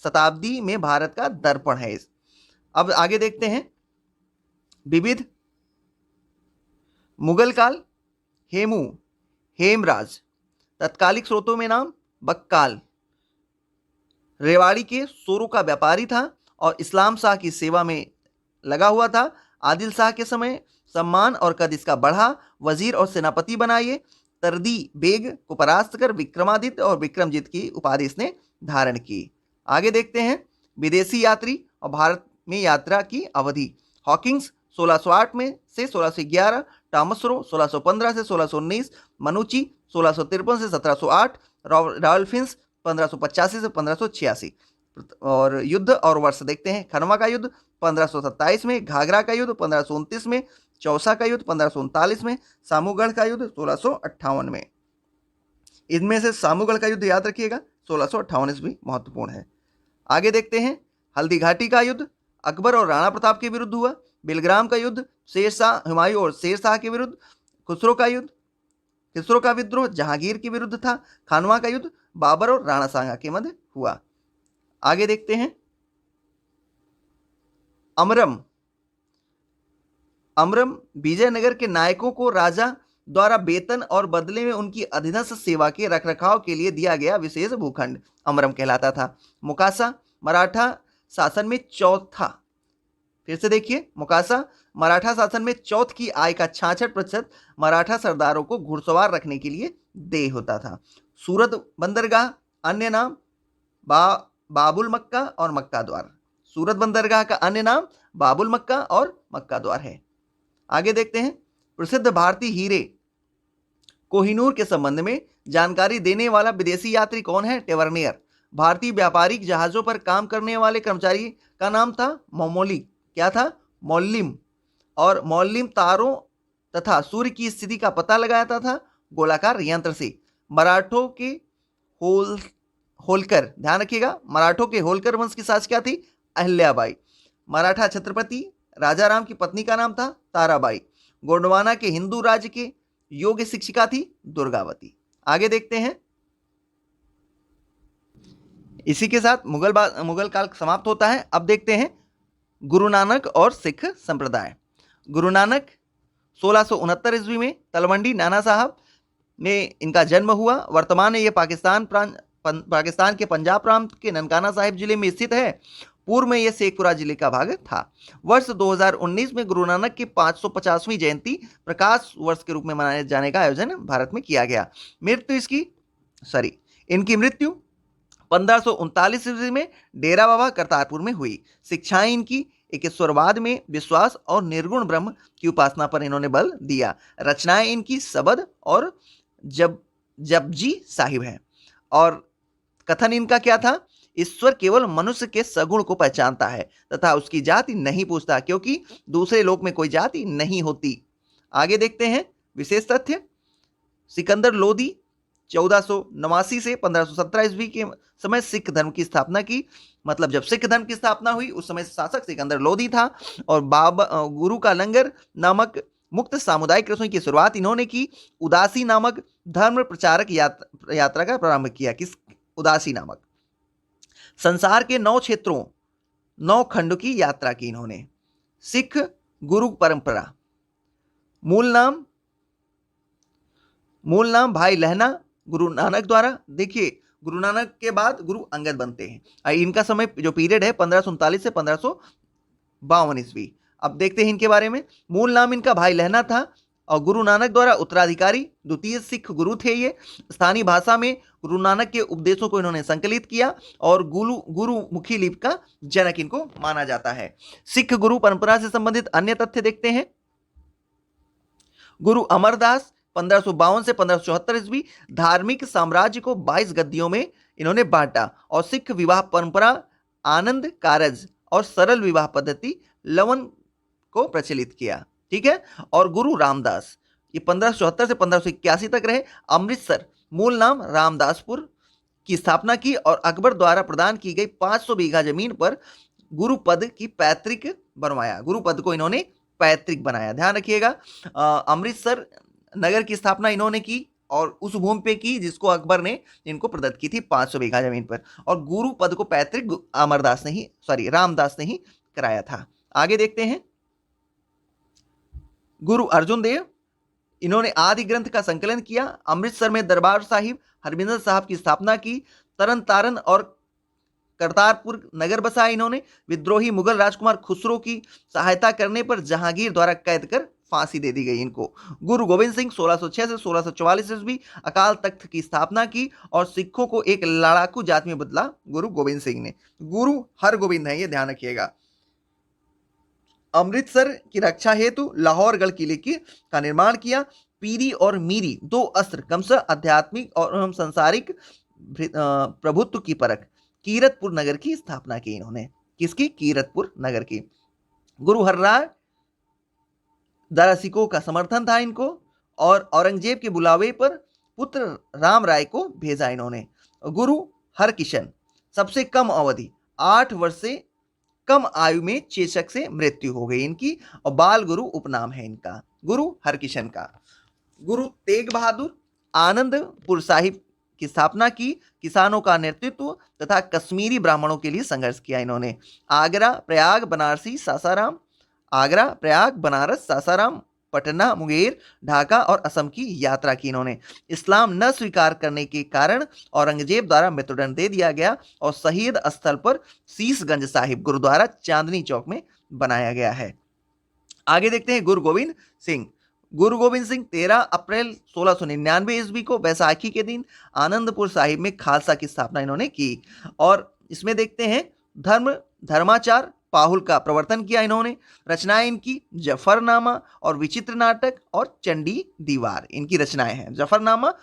शताब्दी में भारत का दर्पण है। अब आगे देखते हैं विविध मुगल काल। हेमराज तत्कालिक स्रोतों में नाम बक्काल, रेवाड़ी के सोरों का व्यापारी था और इस्लाम शाह की सेवा में लगा हुआ था। आदिल शाह के समय सम्मान और कद इसका बढ़ा। वजीर और सेनापति बनाए। तरदी बेग को परास्त कर विक्रमादित्य और विक्रमजीत की उपाधि इसने धारण की। आगे देखते हैं विदेशी यात्री और भारत में यात्रा की अवधि। हॉकिंस 1608 में से 1611, टॉमस रो 1615 से 1619, मनुची 1653 से 1708, रॉल्फिन्स 1585 से 1586। और युद्ध और वर्ष देखते हैं। खनवा का युद्ध 1527 में, घाघरा का युद्ध 1529 में, चौसा का युद्ध 1539 में, सामूगढ़ का युद्ध 1658 में। इनमें से सामूगढ़ का युद्ध याद रखिएगा 1658 भी महत्वपूर्ण है। आगे देखते हैं हल्दी घाटी का युद्ध अकबर और राणा प्रताप के विरुद्ध हुआ। बिलग्राम का युद्ध, शेरशाह हुमायूं और शेरशाह के विरुद्ध, खुसरो का युद्ध, खिसरो का विद्रोह जहांगीर के विरुद्ध था, खानवा का युद्ध बाबर और राणा सांगा के मध्य हुआ। आगे देखते हैं अमरम। अमरम विजयनगर के नायकों को राजा द्वारा वेतन और बदले में उनकी अधीनस्थ सेवा के रखरखाव के लिए दिया गया विशेष भूखंड अमरम कहलाता था। मुकासा मराठा शासन में चौथा, फिर से देखिए, मुकासा मराठा शासन में चौथ की आय का 66% मराठा सरदारों को घुड़सवार रखने के लिए देय होता था। सूरत बंदरगाह अन्य नाम बाबुल मक्का और मक्का द्वार। सूरत बंदरगाह का अन्य नाम बाबुल मक्का और मक्का द्वार है। आगे देखते हैं प्रसिद्ध भारतीय हीरे कोहिनूर के संबंध में जानकारी देने वाला विदेशी यात्री कौन है? टेवर्नियर। भारतीय व्यापारिक जहाजों पर काम करने वाले कर्मचारी का नाम था मोमोली। क्या था? मौलिम। और मौलिम तारों तथा सूर्य की स्थिति का पता लगाता था गोलाकार यंत्र से। मराठों के होलकर, ध्यान रखिएगा, मराठों के होलकर वंश की सास क्या थी? अहिल्याबाई। मराठा छत्रपति राजाराम की पत्नी का नाम था ताराबाई। गोंडवाना के हिंदू राज्य के योग्य शिक्षिका थी दुर्गावती। आगे देखते हैं, इसी के साथ मुगल काल समाप्त होता है। अब देखते हैं गुरु नानक और सिख संप्रदाय। गुरु नानक 1669 ईस्वी में तलवंडी नाना साहब में इनका जन्म हुआ। वर्तमान में ये पाकिस्तान के पंजाब प्रांत के ननकाना साहिब जिले में स्थित है। पूर्व में यह शेखपुरा जिले का भाग था। वर्ष 2019 में गुरु नानक की 550वीं जयंती प्रकाश वर्ष के रूप में मनाए जाने का आयोजन भारत में किया गया। इनकी मृत्यु 1539 ईस्वी में डेरा बाबा करतारपुर में हुई। शिक्षाएं इनकी एकेश्वरवाद में विश्वास और निर्गुण ब्रह्म की उपासना पर इन्होंने बल दिया। रचनाएं इनकी सबद और जपजी साहिब है। और कथन इनका क्या था? ईश्वर केवल मनुष्य के सगुण को पहचानता है तथा उसकी जाति नहीं पूछता, क्योंकि दूसरे लोक में कोई जाति नहीं होती। आगे देखते हैं विशेष तथ्य। सिकंदर लोदी 1489 से 1517 ईस्वी के समय सिख धर्म की स्थापना की। मतलब जब सिख धर्म की स्थापना हुई उस समय शासक सिकंदर लोदी था। और गुरु का लंगर नामक मुक्त सामुदायिक रसोई की शुरुआत इन्होंने की। उदासी नामक धर्म प्रचारक यात्रा का प्रारंभ किया। किस? उदासी नामक। संसार के 9 क्षेत्रों 9 खंड की यात्रा की इन्होंने। सिख गुरु परंपरा। मूल नाम भाई लहना गुरु नानक द्वारा। देखिए, गुरु नानक के बाद गुरु अंगद बनते हैं। इनका समय जो पीरियड है 1539 से 1552 ईस्वी। अब देखते हैं इनके बारे में। मूल नाम इनका भाई लहना था और गुरु नानक द्वारा उत्तराधिकारी द्वितीय सिख गुरु थे ये। स्थानीय भाषा में गुरु नानक के उपदेशों को इन्होंने संकलित किया और गुरुमुखी लिपि का जनक इनको माना जाता है। सिख गुरु परंपरा से संबंधित अन्य तथ्य देखते हैं। गुरु अमरदास 1552 से 1574 ईस्वी धार्मिक साम्राज्य को 22 गद्दियों में इन्होंने बांटा और सिख विवाह परंपरा आनंद कारज और सरल विवाह पद्धति लवन को प्रचलित किया। ठीक है। और गुरु रामदास ये 1574 से 1581 तक रहे। अमृतसर मूल नाम रामदासपुर की स्थापना की और अकबर द्वारा प्रदान की गई 500 बीघा जमीन पर गुरु पद की पैतृक बनवाया। गुरु पद को इन्होंने पैतृक बनाया। ध्यान रखिएगा, अमृतसर नगर की स्थापना इन्होंने की और उस भूमि पे की जिसको अकबर ने इनको प्रदत्त की थी 500 बीघा जमीन पर। और गुरु पद को पैतृक रामदास ने ही कराया था। आगे देखते हैं गुरु अर्जुन देव, इन्होंने आदि ग्रंथ का संकलन किया। अमृतसर में दरबार साहिब हरमिंदर साहब की स्थापना की। तरन तारन और करतारपुर नगर बसाया इन्होंने। विद्रोही मुगल राजकुमार खुसरो की सहायता करने पर जहांगीर द्वारा कैद कर फांसी दे दी गई इनको। गुरु गोविंद सिंह 1606 से 1644 ईस्वी अकाल तख्त की स्थापना की और सिखों को एक लड़ाकू जाति में बदला गुरु गोविंद सिंह ने। गुरु हरगोविंद है, ये ध्यान रखिएगा। अमृतसर की रक्षा हेतु लाहौरगढ़ किले का निर्माण किया। पीरी और मीरी 2 अस्त्र क्रमशः आध्यात्मिक और सांसारिक प्रभुत्व की परख कीरतपुर नगर की स्थापना की इन्होंने। किसकी? कीरतपुर नगर की। गुरु हरराय द्वारा सिखों का समर्थन था इनको और औरंगजेब के बुलावे पर पुत्र राम राय को भेजा इन्होंने। गुरु हरकिशन सबसे कम अवधि 8 वर्ष से कम आयु में चेचक से मृत्यु हो गई इनकी, और बाल गुरु उपनाम है इनका गुरु हरकिशन का। गुरु तेग बहादुर आनंदपुर साहिब की स्थापना की, किसानों का नेतृत्व तथा कश्मीरी ब्राह्मणों के लिए संघर्ष किया इन्होंने। आगरा प्रयाग बनारसी सासाराम आगरा प्रयाग बनारस सासाराम पटना मुंगेर ढाका और असम की यात्रा की इन्होंने। इस्लाम न स्वीकार करने के कारण औरंगजेब द्वारा मृत्युदंड दे दिया गया और शहीद स्थल पर शीशगंज साहिब गुरुद्वारा चांदनी चौक में बनाया गया है। आगे देखते हैं गुरु गोविंद सिंह। गुरु गोविंद सिंह 13 अप्रैल 1699 ईस्वी को बैसाखी के दिन आनंदपुर साहिब में खालसा की स्थापना इन्होंने की। और इसमें देखते हैं धर्माचार पाहुल का प्रवर्तन किया इन्होंने। रचनाएं इनकी जफरनामा और विचित्र नाटक और चंडी दीवार इनकी रचनाएं हैं। जफरनामा,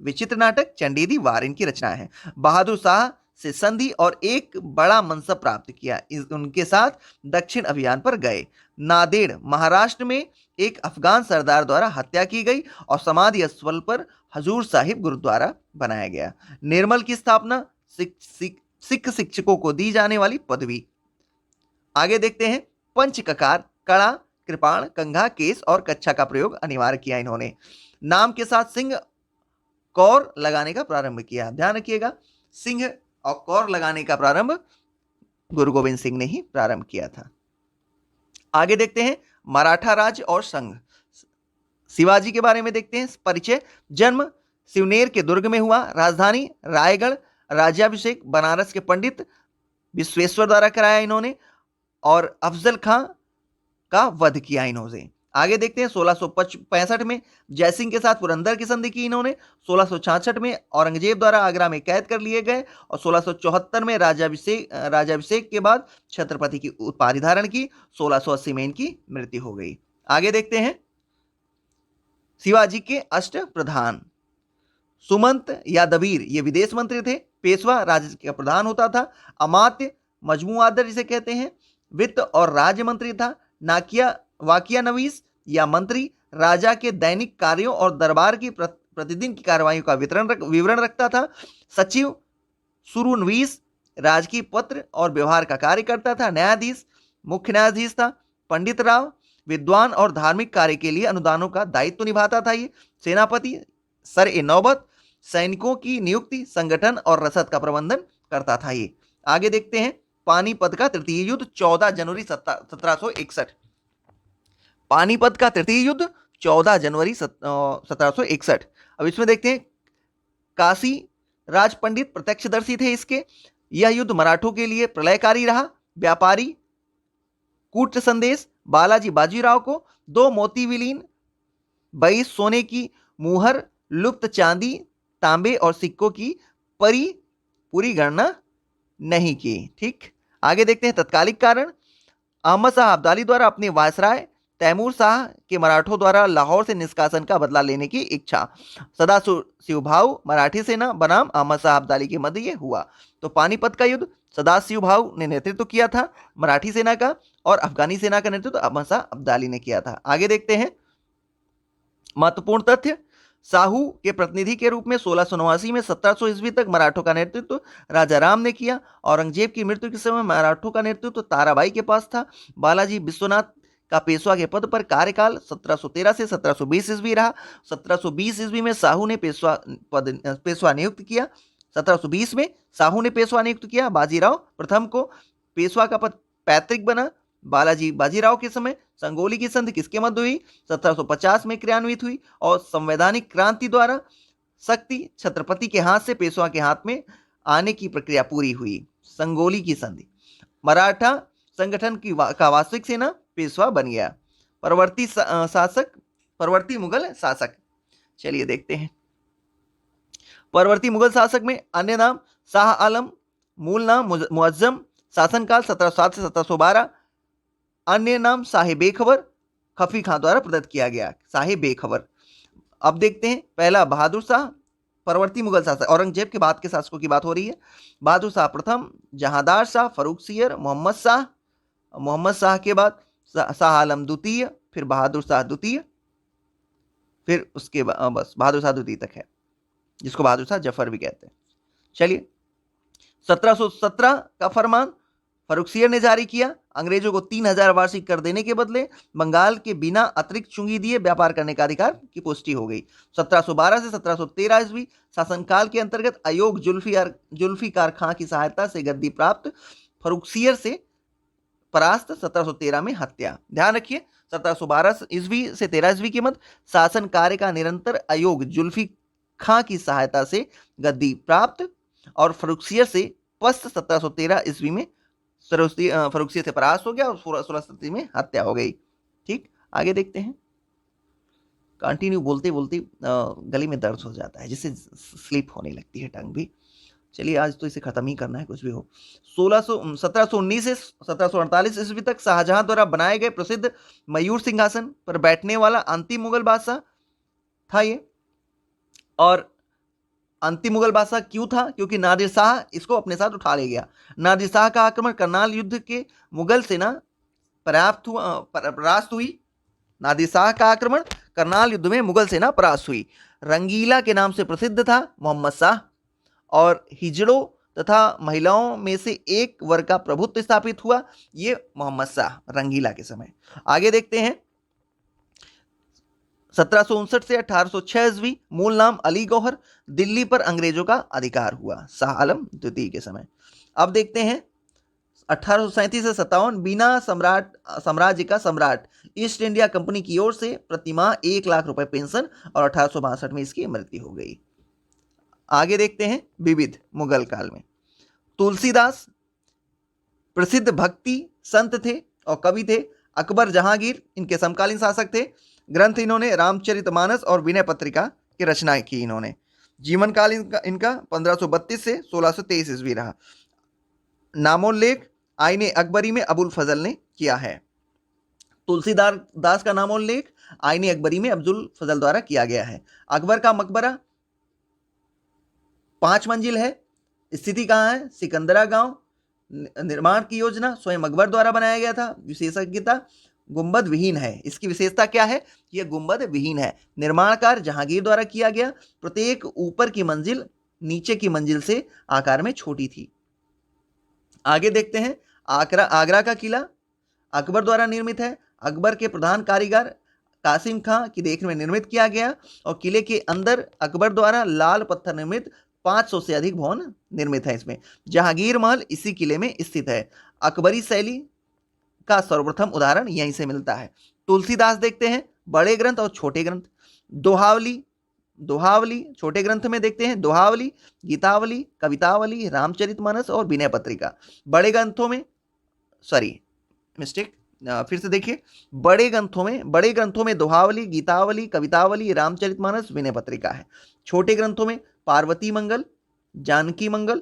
विचित्र नाटक, चंडी दीवार इनकी रचनाएं हैं। बहादुर शाह से संधि और एक बड़ा मनसब प्राप्त किया। उनके साथ दक्षिण अभियान पर गए। नांदेड़ महाराष्ट्र में एक अफगान सरदार द्वारा हत्या की गई और समाधि स्थल पर हजूर साहिब गुरुद्वारा बनाया गया। निर्मल की स्थापना, सिख शिक्षकों को दी जाने वाली पदवी। आगे देखते हैं पंच ककार, कड़ा, कृपाण, कंघा, केस और कच्छा का प्रयोग अनिवार्य किया इन्होंने। नाम के साथ सिंह कौर लगाने का प्रारंभ किया। ध्यान रखिएगा, सिंह और कौर लगाने का प्रारंभ गुरु गोविंद सिंह ने ही प्रारंभ किया था। आगे देखते हैं मराठा राज और संघ। शिवाजी के बारे में देखते हैं परिचय। जन्म सिवनेर के दुर्ग में हुआ। राजधानी रायगढ़। राज्याभिषेक बनारस के पंडित विश्वेश्वर द्वारा कराया इन्होंने और अफजल खां का वध किया इन्होंने। आगे देखते हैं 1665 में जयसिंह के साथ पुरंदर की संधि की इन्होंने। 1666 में औरंगजेब द्वारा आगरा में कैद कर लिए गए और 1674 में राज्याभिषेक के बाद छत्रपति की उपाधि धारण की। 1680 में इनकी मृत्यु हो गई। आगे देखते हैं शिवाजी के अष्ट प्रधान। सुमंत या दबीर ये विदेश मंत्री थे। पेशवा राज्य का प्रधान होता था। अमात्य मजमुआदर जिसे कहते हैं वित्त और राज्य मंत्री था। नाकिया वाकिया नवीस या मंत्री राजा के दैनिक कार्यों और दरबार की प्रतिदिन की कार्रवाइयों का विवरण रखता था। सचिव सुरुनवीस राजकीय पत्र और व्यवहार का कार्य करता था। न्यायाधीश मुख्य न्यायाधीश था। पंडित राव विद्वान और धार्मिक कार्य के लिए अनुदानों का दायित्व निभाता था। ये सेनापति सर ए नौबत सैनिकों की नियुक्ति, संगठन और रसद का प्रबंधन करता था। ये आगे देखते हैं पानीपत का तृतीय युद्ध 14 जनवरी 1761। पानीपत का तृतीय युद्ध 14 जनवरी 1761। अब इसमें देखते हैं काशी राज पंडित प्रत्यक्षदर्शी थे इसके। यह युद्ध मराठों के लिए प्रलयकारी रहा। व्यापारी कूट संदेश बालाजी बाजीराव को 2 मोती विलीन 22 सोने की मुहर, लुप्त चांदी, तांबे और सिक्कों की पूरी गणना नहीं की। ठीक, आगे देखते हैं तत्कालिक कारण। अहमद शाह अब्दाली द्वारा अपने वायसराय तैमूर शाह के मराठों द्वारा लाहौर से निष्कासन का बदला लेने की इच्छा। सदाशिव भाऊ मराठी सेना बनाम अहमद शाह अब्दाली के मध्य ये हुआ। तो पानीपत का युद्ध सदाशिव भाऊ ने नेतृत्व किया था मराठी सेना का और अफगानी सेना का नेतृत्व अहमद शाह अब्दाली ने किया था। आगे देखते हैं महत्वपूर्ण तथ्य। साहू के प्रतिनिधि के रूप में 1689 में 1700 ईस्वी तक मराठों का नेतृत्व राजा राम ने किया। औरंगजेब की मृत्यु के समय मराठों का नेतृत्व ताराबाई के पास था। बालाजी विश्वनाथ का पेशवा के पद पर कार्यकाल 1713 से 1720 ईस्वी रहा। 1720 ईस्वी में साहू ने पेशवा नियुक्त किया। 1720 में साहू ने पेशवा नियुक्त किया। बाजीराव प्रथम को पेशवा का पद पैतृक बना। बालाजी बाजीराव के समय संगोली की संधि किसके मध्य हुई? 1750 में क्रियान्वित हुई और संवैधानिक क्रांति द्वारा शक्ति छत्रपति के हाथ से पेशवा के हाथ में आने की प्रक्रिया पूरी हुई। संगोली की संधि। मराठा संगठन का वास्तविक सेना पेशवा बन गया। परवर्ती मुगल शासक। चलिए देखते हैं परवर्ती मुगल शासक में अन्य नाम शाह आलम, मूल नाम मुअज्जम, शासनकाल 1707 से 1712। अन्य नाम साहिब बेखबर, खफी खां द्वारा प्रदत्त किया गया। साहिब बेखबर। अब देखते हैं पहला बहादुर शाह, परवर्ती मुगल शासक, औरंगजेब के बाद के शासकों की बात हो रही है। बहादुर शाह प्रथम, जहांदार शाह, फरूख सियर, मोहम्मद शाह के बाद शाह आलम द्वितीय, फिर बहादुर शाह द्वितीय, फिर उसके बस बहादुर शाह द्वितीय तक है, जिसको बहादुर शाह जफर भी कहते हैं। चलिए 1717 का फरमान, फर्रुखसियर ने जारी किया। अंग्रेजों को 3000 वार्षिक कर देने के बदले बंगाल के बिना अतिरिक्त चुंगी दिए व्यापार करने का अधिकार की पुष्टि हो गई। 1712 से 1713 ईस्वी शासनकाल के अंतर्गत अयोग जुल्फिकार खां की सहायता से गद्दी प्राप्त फर्रुखसियर से परास्त 1713 में हत्या। ध्यान रखिए 1712 ईस्वी से 13 ईस्वी के मध्य शासन कार्य का निरंतर अयोग जुल्फी खां की सहायता से गद्दी प्राप्त और फर्रुखसियर से पस्त 1713 ईस्वी में फर्रुखसियर से परास्त हो गया और 1630 में हत्या हो गई। ठीक, आगे देखते हैं। कंटिन्यू बोलते बोलते गले में दर्द हो जाता है, जिससे स्लिप होने लगती है टंग भी। चलिए आज तो इसे खत्म ही करना है, कुछ भी हो। 1719 से 1748 ईस्वी तक शाहजहां द्वारा बनाए गए प्रसिद्ध मयूर सिंहासन पर बैठने वाला अंतिम मुगल बादशाह था ये। और अंतिम मुगल बादशाह क्यों था? क्योंकि नादिर शाह इसको अपने साथ उठा ले गया। नादिर शाह का आक्रमण करनाल युद्ध के मुगल सेना परास्त हुई। नादिर शाह का आक्रमण करनाल युद्ध में मुगल सेना परास्त हुई। रंगीला के नाम से प्रसिद्ध था मोहम्मद शाह और हिजड़ों तथा महिलाओं में से एक वर्ग का प्रभुत्व स्थापित हुआ, ये मोहम्मद शाह रंगीला के समय। आगे देखते हैं 1759 से 1806 ईस्वी। मूल नाम अली गौहर। दिल्ली पर अंग्रेजों का अधिकार हुआ शाह आलम द्वितीय के समय। अब देखते हैं 1837 से 57 बिना साम्राज्य का सम्राट ईस्ट इंडिया कंपनी की ओर से प्रतिमाह 1 लाख रुपए पेंशन और 1862 में इसकी मृत्यु हो गई। आगे देखते हैं विविध मुगल काल में। तुलसीदास प्रसिद्ध भक्ति संत थे और कवि थे। अकबर जहांगीर इनके समकालीन शासक थे। ग्रंथ इन्होंने रामचरितमानस और विनय पत्रिका की रचना की इन्होंने। जीवन काल इनका 1532 से 1623 ईस्वी रहा। नामोल्लेख आईने अकबरी में अबुल फजल ने किया है। तुलसीदास का नामोल्लेख आईने अकबरी में अब्दुल फजल द्वारा किया गया है। अकबर का मकबरा 5 मंजिल है। स्थिति कहाँ है? सिकंदरा गांव। निर्माण की योजना स्वयं अकबर द्वारा बनाया गया था। विशेषज्ञता गुंबद विहीन है। इसकी विशेषता क्या है? यह गुंबद विहीन है। निर्माण कार्य जहांगीर द्वारा किया गया। प्रत्येक ऊपर की मंजिल नीचे की मंजिल से आकार में छोटी थी। आगे देखते हैं आगरा का किला अकबर द्वारा निर्मित है। अकबर के प्रधान कारीगर कासिम खां की देखरेख में निर्मित किया गया और किले के अंदर अकबर द्वारा लाल पत्थर निर्मित 500 से अधिक भवन निर्मित है। इसमें जहांगीर महल इसी किले में स्थित है। अकबरी शैली का सर्वप्रथम उदाहरण यहीं से मिलता है। तुलसीदास देखते हैं बड़े ग्रंथ और छोटे ग्रंथ। दोहावली छोटे ग्रंथ में देखते हैं दोहावली, गीतावली, कवितावली, रामचरितमानस और विनय पत्रिका। बड़े ग्रंथों में फिर से देखिए बड़े ग्रंथों में दोहावली, गीतावली, कवितावली, रामचरितमानस, विनय पत्रिका है। छोटे ग्रंथों में पार्वती मंगल, जानकी मंगल,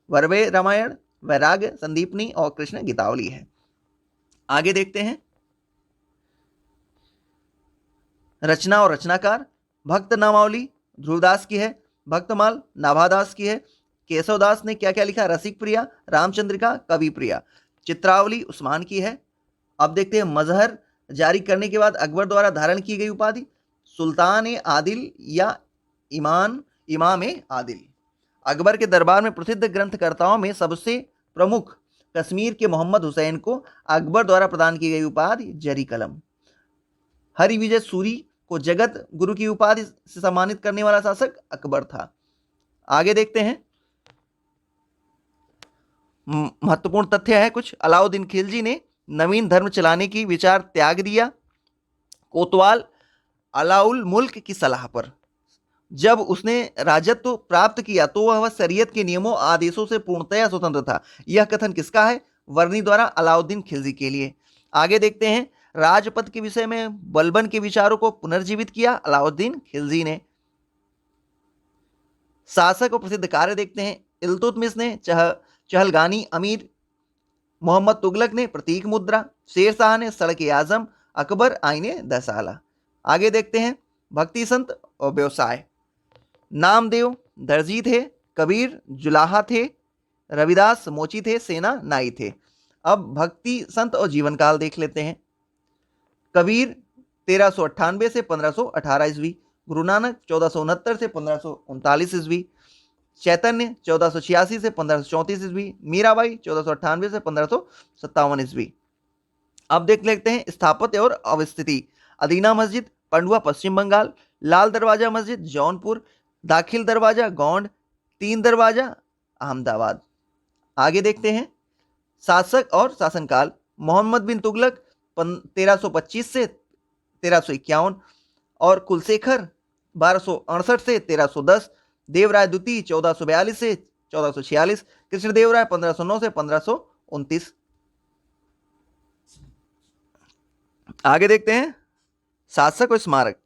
वरवे रामायण, वैराग्य संदीपनी और कृष्ण गीतावली है। आगे देखते हैं रचना और रचनाकार। भक्त नामावली ध्रुवदास की है। भक्तमाल नाभादास की है। केशवदास ने क्या क्या लिखा? रसिक प्रिया, रामचंद्रिका, कवि प्रिया। चित्रावली उस्मान की है। अब देखते हैं मजहर जारी करने के बाद अकबर द्वारा धारण की गई उपाधि सुल्तान आदिल या इमाम आदिल। अकबर के दरबार में प्रसिद्ध ग्रंथकर्ताओं में सबसे प्रमुख कश्मीर के मोहम्मद हुसैन को अकबर द्वारा प्रदान की गई उपाधि जरी कलम। हरि विजय सूरी को जगत गुरु की उपाधि से सम्मानित करने वाला शासक अकबर था। आगे देखते हैं महत्वपूर्ण तथ्य है कुछ। अलाउद्दीन खिलजी ने नवीन धर्म चलाने की विचार त्याग दिया। कोतवाल अलाउल मुल्क की सलाह पर जब उसने राजत्व प्राप्त किया तो वह शरीयत के नियमों आदेशों से पूर्णतया स्वतंत्र था। यह कथन किसका है? वर्नी द्वारा अलाउद्दीन खिलजी के लिए। आगे देखते हैं राजपथ के विषय में बलबन के विचारों को पुनर्जीवित किया अलाउद्दीन खिलजी ने। शासक और प्रसिद्ध कार्य देखते हैं इल्तुतमिश ने चहलगानी अमीर, मोहम्मद तुगलक ने प्रतीक मुद्रा, शेर शाह ने सड़क आजम, अकबर आईने दसाला। आगे देखते हैं भक्ति संत और व्यवसाय। नामदेव दर्जी थे, कबीर जुलाहा थे, रविदास मोची थे, सेना नाई थे। अब भक्ति संत और जीवन काल देख लेते हैं। कबीर 1398 से 1518 ईस्वी, गुरु नानक 1469 से 1539 ईस्वी, चैतन्य 1486 से 1534 ईस्वी, मीराबाई 1498 से 1557 ईस्वी। अब देख लेते हैं स्थापत्य और अवस्थिति। अदीना मस्जिद पंडुआ पश्चिम बंगाल, लाल दरवाजा मस्जिद जौनपुर, दाखिल दरवाजा गौंड, तीन दरवाजा अहमदाबाद। आगे देखते हैं शासक और शासनकाल। मोहम्मद बिन तुगलक 1325 से 1351 और कुलशेखर 1268 से 1310, देवराय द्वितीय 1442 से 1446, कृष्णदेवराय 1509 से 1529। आगे देखते हैं शासक और स्मारक।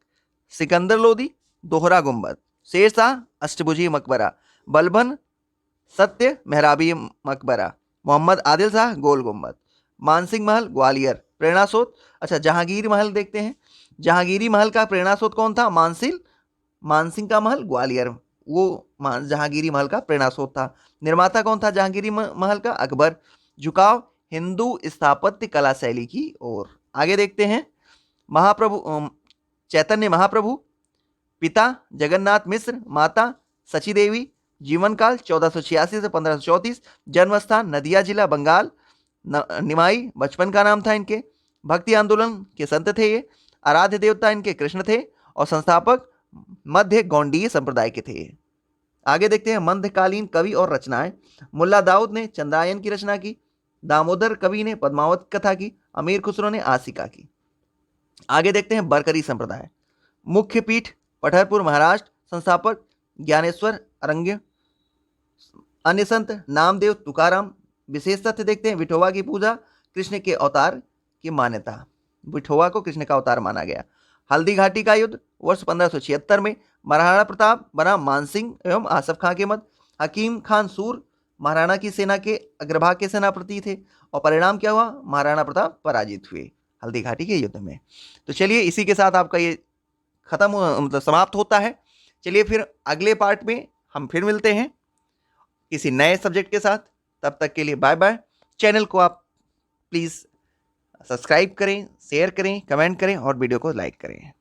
सिकंदर लोदी दोहरा गुंबद, शेरशाह अष्टभुजी मकबरा, बलबन सत्य मेहराबी मकबरा, मोहम्मद आदिल शाह गोल गुंबद, मानसिंह महल ग्वालियर, प्रेरणा स्रोत। अच्छा, जहांगीर महल देखते हैं। जहांगीरी महल का प्रेरणा स्रोत कौन था? मानसिंह का महल ग्वालियर, वो जहांगीरी महल का प्रेरणा स्रोत था। निर्माता कौन था जहांगीरी महल का? अकबर। झुकाव हिंदू स्थापत्य कला शैली की ओर। आगे देखते हैं चैतन्य महाप्रभु, पिता जगन्नाथ मिश्र, माता सची देवी, जीवन काल 1486 से 1534, जन्म स्थान नदिया जिला बंगाल, निमाई बचपन का नाम था इनके, भक्ति आंदोलन के संत थे ये, आराध्य देवता इनके कृष्ण थे और संस्थापक मध्य गौंडीय संप्रदाय के थे। आगे देखते हैं मध्यकालीन कवि और रचनाएं। मुल्ला दाऊद ने चंद्रायन की रचना की, दामोदर कवि ने पद्मावत कथा की, अमीर खुसरो ने आसिका की। आगे देखते हैं बरकरी संप्रदाय। मुख्य पीठ पठरपुर महाराष्ट्र, संस्थापक ज्ञानेश्वर अरंग्य, अन्य संत नामदेव तुकाराम। विशेष तथ्य देखते हैं विठोबा की पूजा कृष्ण के अवतार की मान्यता, विठोबा को कृष्ण का अवतार माना गया। हल्दी घाटी का युद्ध वर्ष 1576 में महाराणा प्रताप बना मानसिंह एवं आसफ खां के मध्य। हकीम खान सूर महाराणा की सेना के अग्रभाग के सेनापति थे और परिणाम क्या हुआ? महाराणा प्रताप पराजित हुए हल्दी घाटी के युद्ध में। तो चलिए इसी के साथ आपका ये खत्म समाप्त होता है। चलिए फिर अगले पार्ट में हम फिर मिलते हैं किसी नए सब्जेक्ट के साथ। तब तक के लिए बाय बाय। चैनल को आप प्लीज़ सब्सक्राइब करें, शेयर करें, कमेंट करें और वीडियो को लाइक करें।